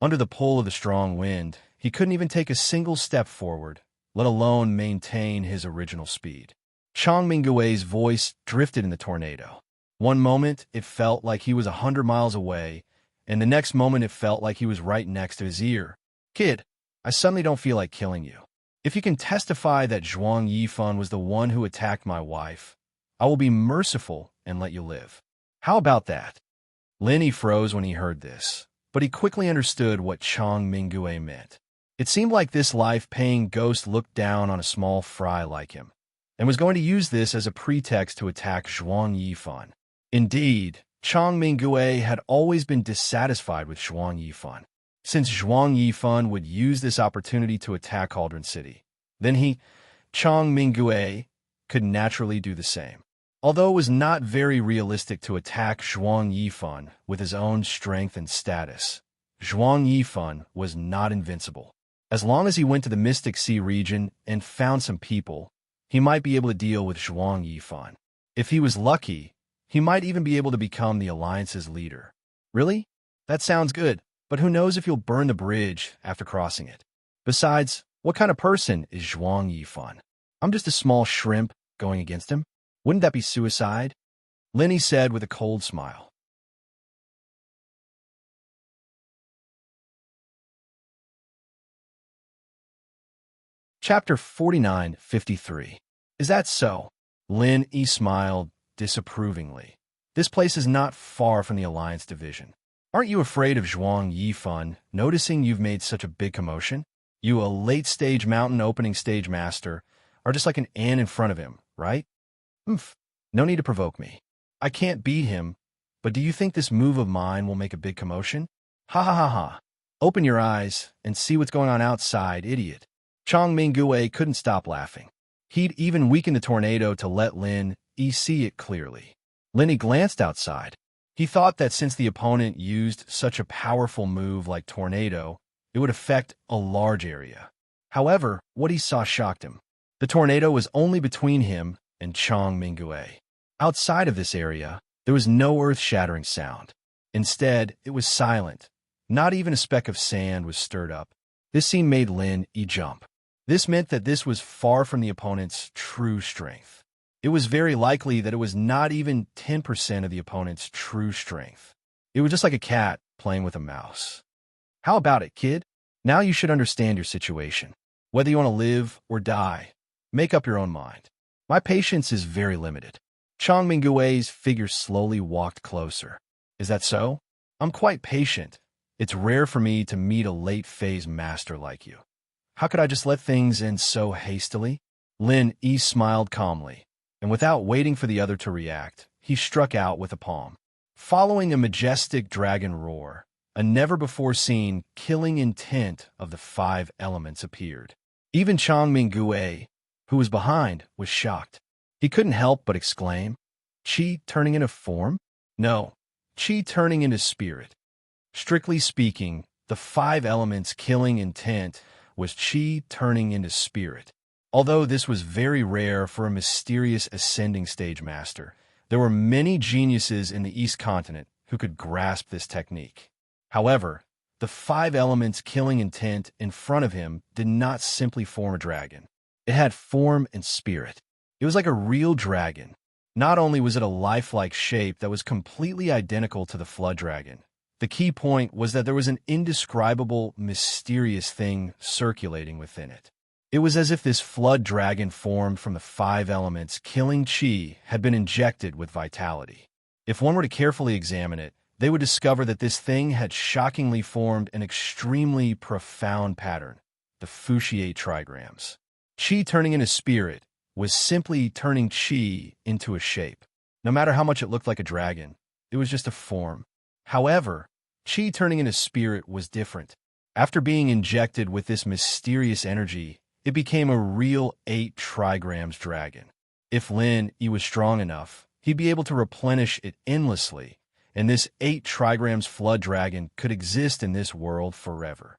Under the pull of the strong wind, he couldn't even take a single step forward, let alone maintain his original speed. Chang Mingue's voice drifted in the tornado. One moment, it felt like he was 100 miles away, and the next moment it felt like he was right next to his ear. "Kid, I suddenly don't feel like killing you. If you can testify that Zhuang Yifan was the one who attacked my wife, I will be merciful and let you live. How about that?" Lin Yi froze when he heard this, but he quickly understood what Chang Mingue meant. It seemed like this life-paying ghost looked down on a small fry like him, and was going to use this as a pretext to attack Zhuang Yifan. Indeed, Chang Mingue had always been dissatisfied with Zhuang Yifan, since Zhuang Yifan would use this opportunity to attack Cauldron City. Then Chang Mingue, could naturally do the same. Although it was not very realistic to attack Zhuang Yifan with his own strength and status, Zhuang Yifan was not invincible. As long as he went to the Mystic Sea region and found some people, he might be able to deal with Zhuang Yifan. If he was lucky, he might even be able to become the Alliance's leader. Really? That sounds good, but who knows if you'll burn the bridge after crossing it. Besides, what kind of person is Zhuang Yifan? I'm just a small shrimp going against him. Wouldn't that be suicide? Lin Yi said with a cold smile. Chapter 49:53. Is that so? Lin Yi smiled disapprovingly. This place is not far from the Alliance division. Aren't you afraid of Zhuang Yifan noticing you've made such a big commotion? You, a late-stage mountain opening stage master, are just like an ant in front of him, right? No need to provoke me. I can't beat him, but do you think this move of mine will make a big commotion? Ha ha ha ha. Open your eyes and see what's going on outside, idiot. Chang Mingue couldn't stop laughing. He'd even weakened the tornado to let Lin Yi see it clearly. Lin Yi glanced outside. He thought that since the opponent used such a powerful move like tornado, it would affect a large area. However, what he saw shocked him. The tornado was only between him and Chang Mingue. Outside of this area, there was no earth-shattering sound. Instead, it was silent. Not even a speck of sand was stirred up. This scene made Lin Yi jump. This meant that this was far from the opponent's true strength. It was very likely that it was not even 10% of the opponent's true strength. It was just like a cat playing with a mouse. How about it, kid? Now you should understand your situation. Whether you want to live or die, make up your own mind. My patience is very limited. Chang Mingue's figure slowly walked closer. Is that so? I'm quite patient. It's rare for me to meet a late-phase master like you. How could I just let things end so hastily? Lin Yi smiled calmly, and without waiting for the other to react, he struck out with a palm. Following a majestic dragon roar, a never-before-seen killing intent of the 5 elements appeared. Even Chang Mingue, who was behind, was shocked. He couldn't help but exclaim, "Qi turning into form? No, Qi turning into spirit." Strictly speaking, the 5 elements' killing intent was Qi turning into spirit. Although this was very rare for a mysterious ascending stage master, there were many geniuses in the East Continent who could grasp this technique. However, the 5 elements' killing intent in front of him did not simply form a dragon. It had form and spirit. It was like a real dragon. Not only was it a lifelike shape that was completely identical to the flood dragon, the key point was that there was an indescribable, mysterious thing circulating within it. It was as if this flood dragon formed from the 5 elements killing Qi had been injected with vitality. If one were to carefully examine it, they would discover that this thing had shockingly formed an extremely profound pattern, the Fouchier trigrams. Qi turning into spirit was simply turning Qi into a shape. No matter how much it looked like a dragon, it was just a form. However, Qi turning into spirit was different. After being injected with this mysterious energy, it became a real 8 trigrams dragon. If Lin Yi was strong enough, he'd be able to replenish it endlessly, and this 8 trigrams flood dragon could exist in this world forever.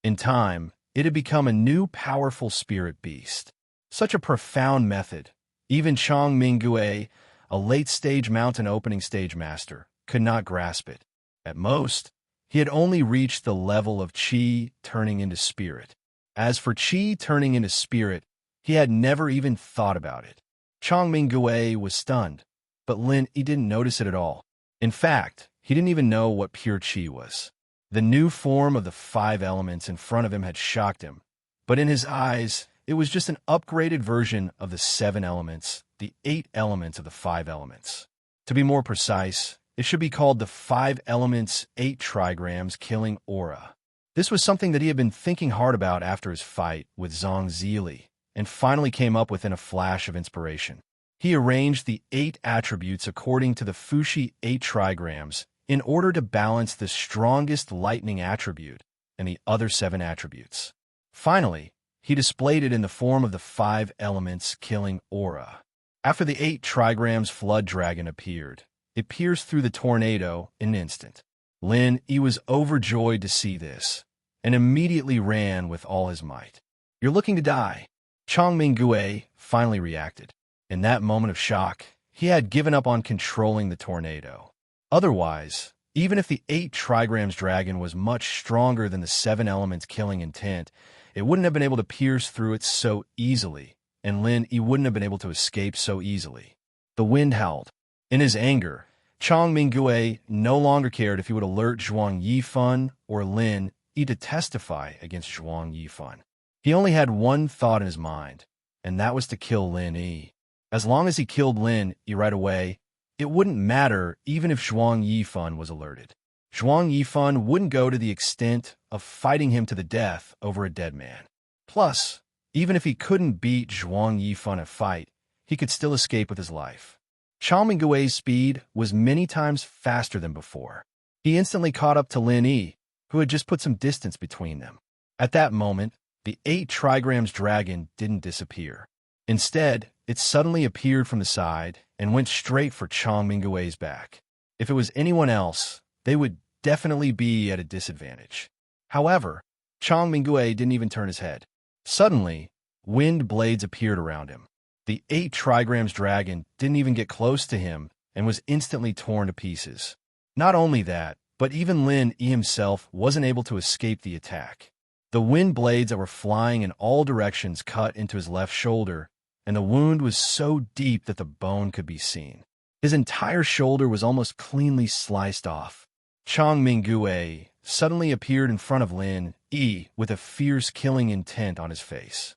In time, it had become a new powerful spirit beast. Such a profound method, even Chang Mingue, a late-stage mountain opening stage master, could not grasp it. At most, he had only reached the level of Qi turning into spirit. As for Qi turning into spirit, he had never even thought about it. Chang Mingue was stunned, but Lin Yi didn't notice it at all. In fact, he didn't even know what pure Qi was. The new form of the 5 elements in front of him had shocked him, but in his eyes, it was just an upgraded version of the 7 elements, the 8 elements of the 5 elements. To be more precise, it should be called the 5 elements 8 trigrams killing aura. This was something that he had been thinking hard about after his fight with Zhang Zili, and finally came up with in a flash of inspiration. He arranged the 8 attributes according to the Fushi 8 trigrams in order to balance the strongest lightning attribute and the other 7 attributes. Finally, he displayed it in the form of the 5 elements killing aura. After the 8 trigrams flood dragon appeared, it pierced through the tornado in an instant. Lin Yi was overjoyed to see this, and immediately ran with all his might. "You're looking to die," Chang Mingue finally reacted. In that moment of shock, he had given up on controlling the tornado. Otherwise, even if the 8 trigrams dragon was much stronger than the 7 elements killing intent, it wouldn't have been able to pierce through it so easily, and Lin Yi wouldn't have been able to escape so easily. The wind howled. In his anger, Chang Mingue no longer cared if he would alert Zhuang Yifan or Lin Yi to testify against Zhuang Yifan. He only had one thought in his mind, and that was to kill Lin Yi. As long as he killed Lin Yi right away, it wouldn't matter even if Zhuang Yifan was alerted. Zhuang Yifan wouldn't go to the extent of fighting him to the death over a dead man. Plus, even if he couldn't beat Zhuang Yifan in a fight, he could still escape with his life. Chang Mingue's speed was many times faster than before. He instantly caught up to Lin Yi, who had just put some distance between them. At that moment, the 8 trigrams dragon didn't disappear. Instead, it suddenly appeared from the side and went straight for Chang Mingue's back. If it was anyone else, they would definitely be at a disadvantage. However, Chang Mingue didn't even turn his head. Suddenly, wind blades appeared around him. The 8 trigrams dragon didn't even get close to him and was instantly torn to pieces. Not only that, but even Lin Yi himself wasn't able to escape the attack. The wind blades that were flying in all directions cut into his left shoulder, and the wound was so deep that the bone could be seen. His entire shoulder was almost cleanly sliced off. Chang Mingue suddenly appeared in front of Lin Yi with a fierce killing intent on his face.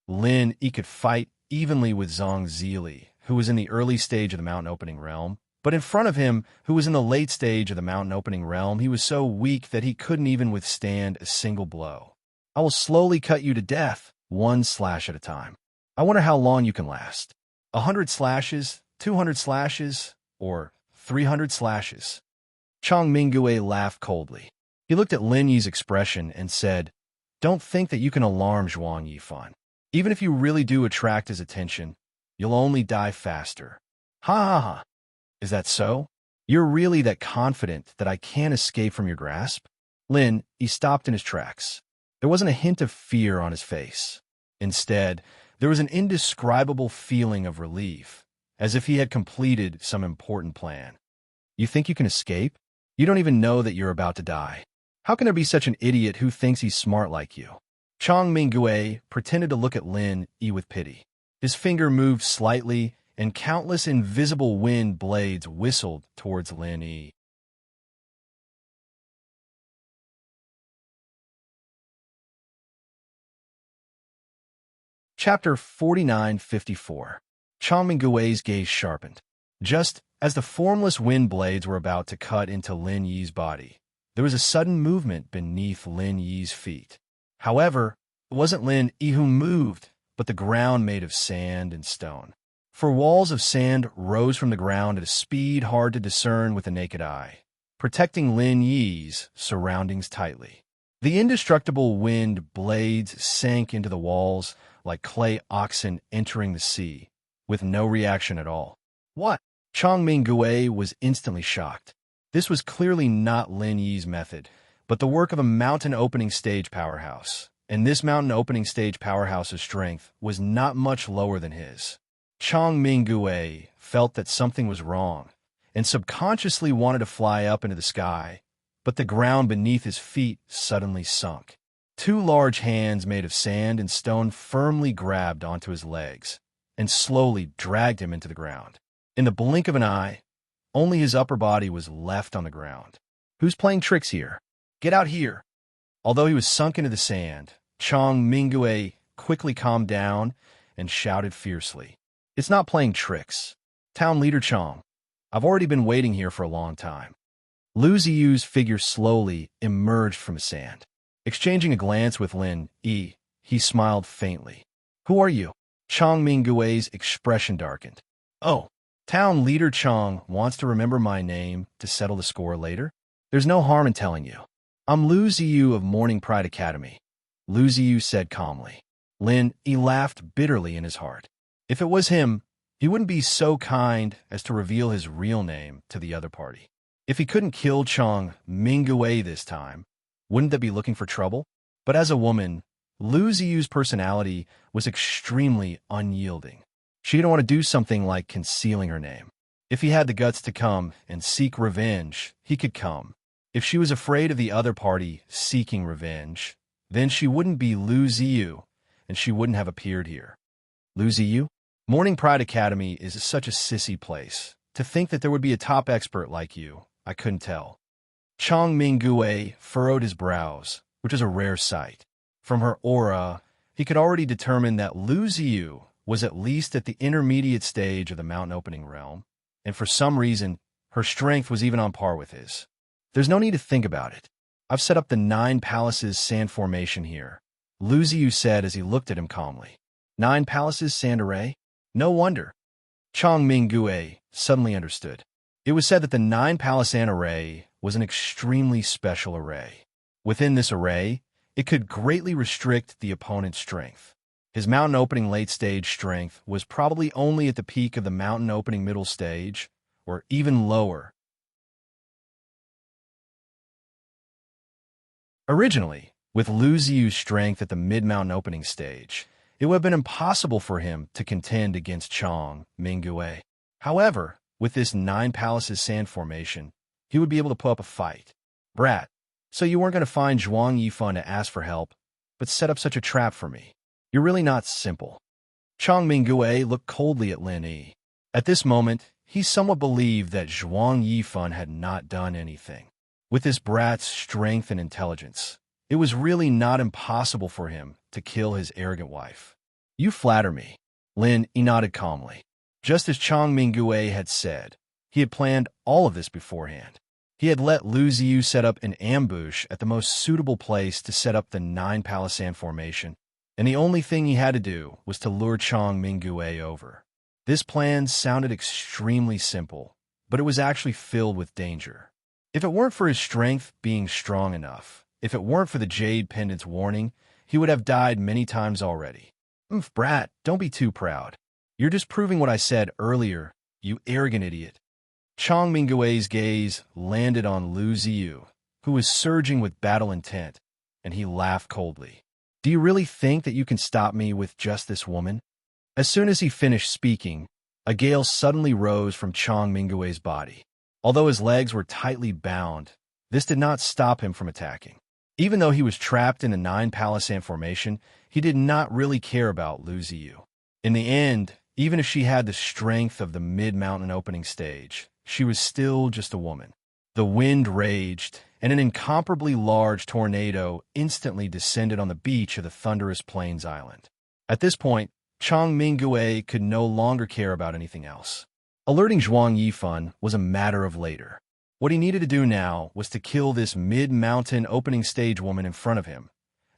Lin Yi could fight evenly with Zhang Zili, who was in the early stage of the mountain opening realm, but in front of him, who was in the late stage of the mountain opening realm, he was so weak that he couldn't even withstand a single blow. "I will slowly cut you to death, 1 slash at a time. I wonder how long you can last. 100 slashes, 200 slashes, or 300 slashes." Chang Mingue laughed coldly. He looked at Lin Yi's expression and said, "Don't think that you can alarm Zhuang Yifan. Even if you really do attract his attention, you'll only die faster." "Ha ha ha. Is that so? You're really that confident that I can't escape from your grasp?" Lin Yi stopped in his tracks. There wasn't a hint of fear on his face. Instead, there was an indescribable feeling of relief, as if he had completed some important plan. "You think you can escape? You don't even know that you're about to die. How can there be such an idiot who thinks he's smart like you?" Chang Mingue pretended to look at Lin Yi with pity. His finger moved slightly, and countless invisible wind blades whistled towards Lin Yi. Chapter 4954. Chang Mingue's gaze sharpened. Just as the formless wind blades were about to cut into Lin Yi's body, there was a sudden movement beneath Lin Yi's feet. However, it wasn't Lin Yi who moved, but the ground made of sand and stone. For walls of sand rose from the ground at a speed hard to discern with the naked eye, protecting Lin Yi's surroundings tightly. The indestructible wind blades sank into the walls like clay oxen entering the sea, with no reaction at all. What? Chang Mingui was instantly shocked. This was clearly not Lin Yi's method, but the work of a mountain opening stage powerhouse, and this mountain opening stage powerhouse's strength was not much lower than his. Chang Mingui felt that something was wrong, and subconsciously wanted to fly up into the sky, but the ground beneath his feet suddenly sunk. Two large hands made of sand and stone firmly grabbed onto his legs, and slowly dragged him into the ground. In the blink of an eye, only his upper body was left on the ground. Who's playing tricks here? Get out here! Although he was sunk into the sand, Chang Mingui quickly calmed down and shouted fiercely, "It's not playing tricks. Town leader Chang, I've already been waiting here for a long time." Lu Ziyu's figure slowly emerged from the sand. Exchanging a glance with Lin Yi, he smiled faintly. "Who are you?" Chang Mingui's expression darkened. "Oh, Town leader Chang wants to remember my name to settle the score later? There's no harm in telling you. I'm Lu Ziyu of Morning Pride Academy," Lu Ziyu said calmly. Lin Yi laughed bitterly in his heart. If it was him, he wouldn't be so kind as to reveal his real name to the other party. If he couldn't kill Chang Mingui this time, wouldn't they be looking for trouble? But as a woman, Lu Ziyu's personality was extremely unyielding. She didn't want to do something like concealing her name. If he had the guts to come and seek revenge, he could come. If she was afraid of the other party seeking revenge, then she wouldn't be Lu Ziyu, and she wouldn't have appeared here. Lu Ziyu? Morning Pride Academy is such a sissy place. To think that there would be a top expert like you, I couldn't tell. Chang Mingui furrowed his brows, which is a rare sight. From her aura, he could already determine that Lu Ziyu was at least at the intermediate stage of the mountain opening realm, and for some reason, her strength was even on par with his. There's no need to think about it. I've set up the 9 Palaces sand formation here, Lu Ziyu said as he looked at him calmly. 9 Palaces sand array? No wonder. Chang Mingui suddenly understood. It was said that the 9 Palace sand array was an extremely special array. Within this array, it could greatly restrict the opponent's strength. His mountain opening late stage strength was probably only at the peak of the mountain opening middle stage, or even lower. Originally, with Lu Ziyu's strength at the mid-mountain opening stage, it would have been impossible for him to contend against Chang Mingui. However, with this 9 Palaces sand formation, he would be able to put up a fight. Brat, so you weren't going to find Zhuang Yifan to ask for help, but set up such a trap for me. You're really not simple. Chang Mingui looked coldly at Lin Yi. At this moment, he somewhat believed that Zhuang Yifan had not done anything. With this brat's strength and intelligence, it was really not impossible for him to kill his arrogant wife. You flatter me. Lin Yi nodded calmly. Just as Chang Mingui had said, he had planned all of this beforehand. He had let Lu Ziyu set up an ambush at the most suitable place to set up the 9 Palace sand formation, and the only thing he had to do was to lure Chang Mingui over. This plan sounded extremely simple, but it was actually filled with danger. If it weren't for his strength being strong enough, if it weren't for the Jade Pendant's warning, he would have died many times already. Brat, don't be too proud. You're just proving what I said earlier, you arrogant idiot. Chang Mingui's gaze landed on Lu Ziyu, who was surging with battle intent, and he laughed coldly. Do you really think that you can stop me with just this woman? As soon as he finished speaking, a gale suddenly rose from Chang Mingui's body. Although his legs were tightly bound, this did not stop him from attacking. Even though he was trapped in the 9 Palace sand formation, he did not really care about Lu Ziyu. In the end, even if she had the strength of the mid-mountain opening stage, she was still just a woman. The wind raged, and an incomparably large tornado instantly descended on the beach of the thunderous Plains Island. At this point, Chang Mingui could no longer care about anything else. Alerting Zhuang Yifan was a matter of later. What he needed to do now was to kill this mid-mountain opening stage woman in front of him,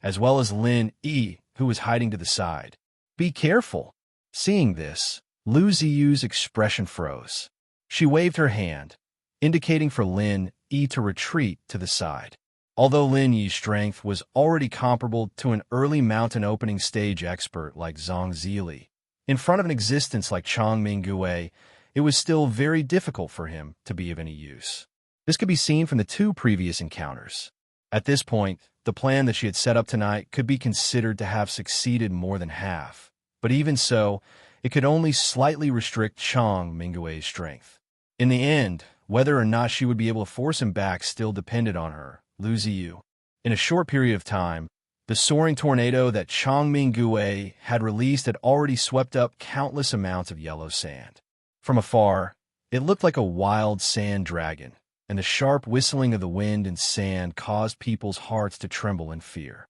as well as Lin Yi, who was hiding to the side. Be careful. Seeing this, Lu Ziyu's expression froze. She waved her hand, indicating for Lin Yi to retreat to the side. Although Lin Yi's strength was already comparable to an early mountain opening stage expert like Zhang Zili, in front of an existence like Chang Mingguei, it was still very difficult for him to be of any use. This could be seen from the two previous encounters. At this point, the plan that she had set up tonight could be considered to have succeeded more than half, but even so, it could only slightly restrict Chang Mingguei's strength. In the end, whether or not she would be able to force him back still depended on her, Lu Ziyu. In a short period of time, the soaring tornado that Chang Mingguei had released had already swept up countless amounts of yellow sand. From afar, it looked like a wild sand dragon, and the sharp whistling of the wind and sand caused people's hearts to tremble in fear.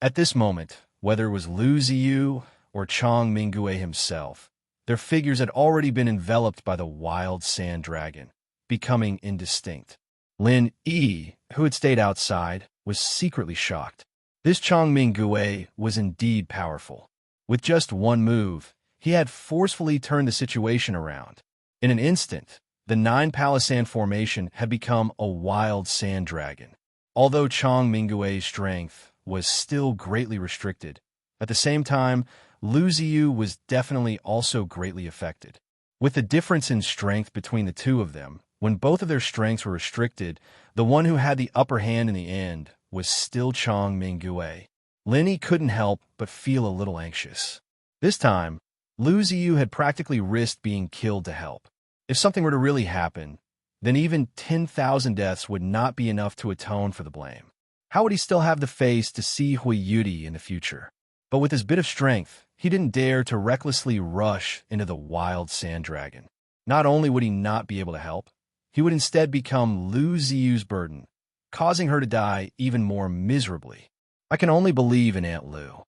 At this moment, whether it was Lu Ziyu or Chang Mingguei himself, their figures had already been enveloped by the wild sand dragon, becoming indistinct. Lin Yi, who had stayed outside, was secretly shocked. This Chang Mingguei was indeed powerful. With just one move, he had forcefully turned the situation around. In an instant, the 9 Palisand formation had become a wild sand dragon. Although Chang Mingguei's strength was still greatly restricted, at the same time, Lu Ziyu was definitely also greatly affected. With the difference in strength between the two of them, when both of their strengths were restricted, the one who had the upper hand in the end was still Chang Mingguei. Lin Yi couldn't help but feel a little anxious. This time, Lu Ziyu had practically risked being killed to help. If something were to really happen, then even 10,000 deaths would not be enough to atone for the blame. How would he still have the face to see Hui Yudi in the future? But with his bit of strength, he didn't dare to recklessly rush into the wild sand dragon. Not only would he not be able to help, he would instead become Lu Ziyu's burden, causing her to die even more miserably. I can only believe in Aunt Lu.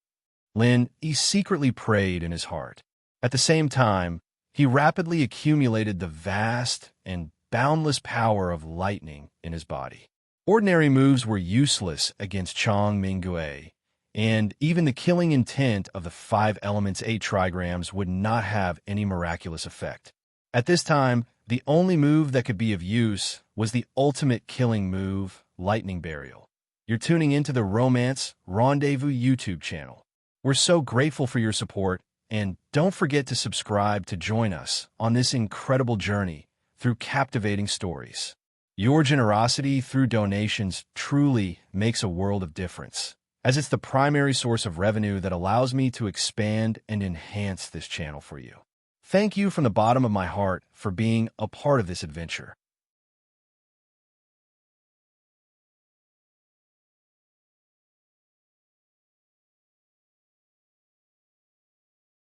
Lin Yi secretly prayed in his heart. At the same time, he rapidly accumulated the vast and boundless power of lightning in his body. Ordinary moves were useless against Chang Mingguei, and even the killing intent of the 5 elements 8 trigrams would not have any miraculous effect. At this time, the only move that could be of use was the ultimate killing move, Lightning Burial. You're tuning into the Romance Rendezvous YouTube channel. We're so grateful for your support, and don't forget to subscribe to join us on this incredible journey through captivating stories. Your generosity through donations truly makes a world of difference, as it's the primary source of revenue that allows me to expand and enhance this channel for you. Thank you from the bottom of my heart for being a part of this adventure.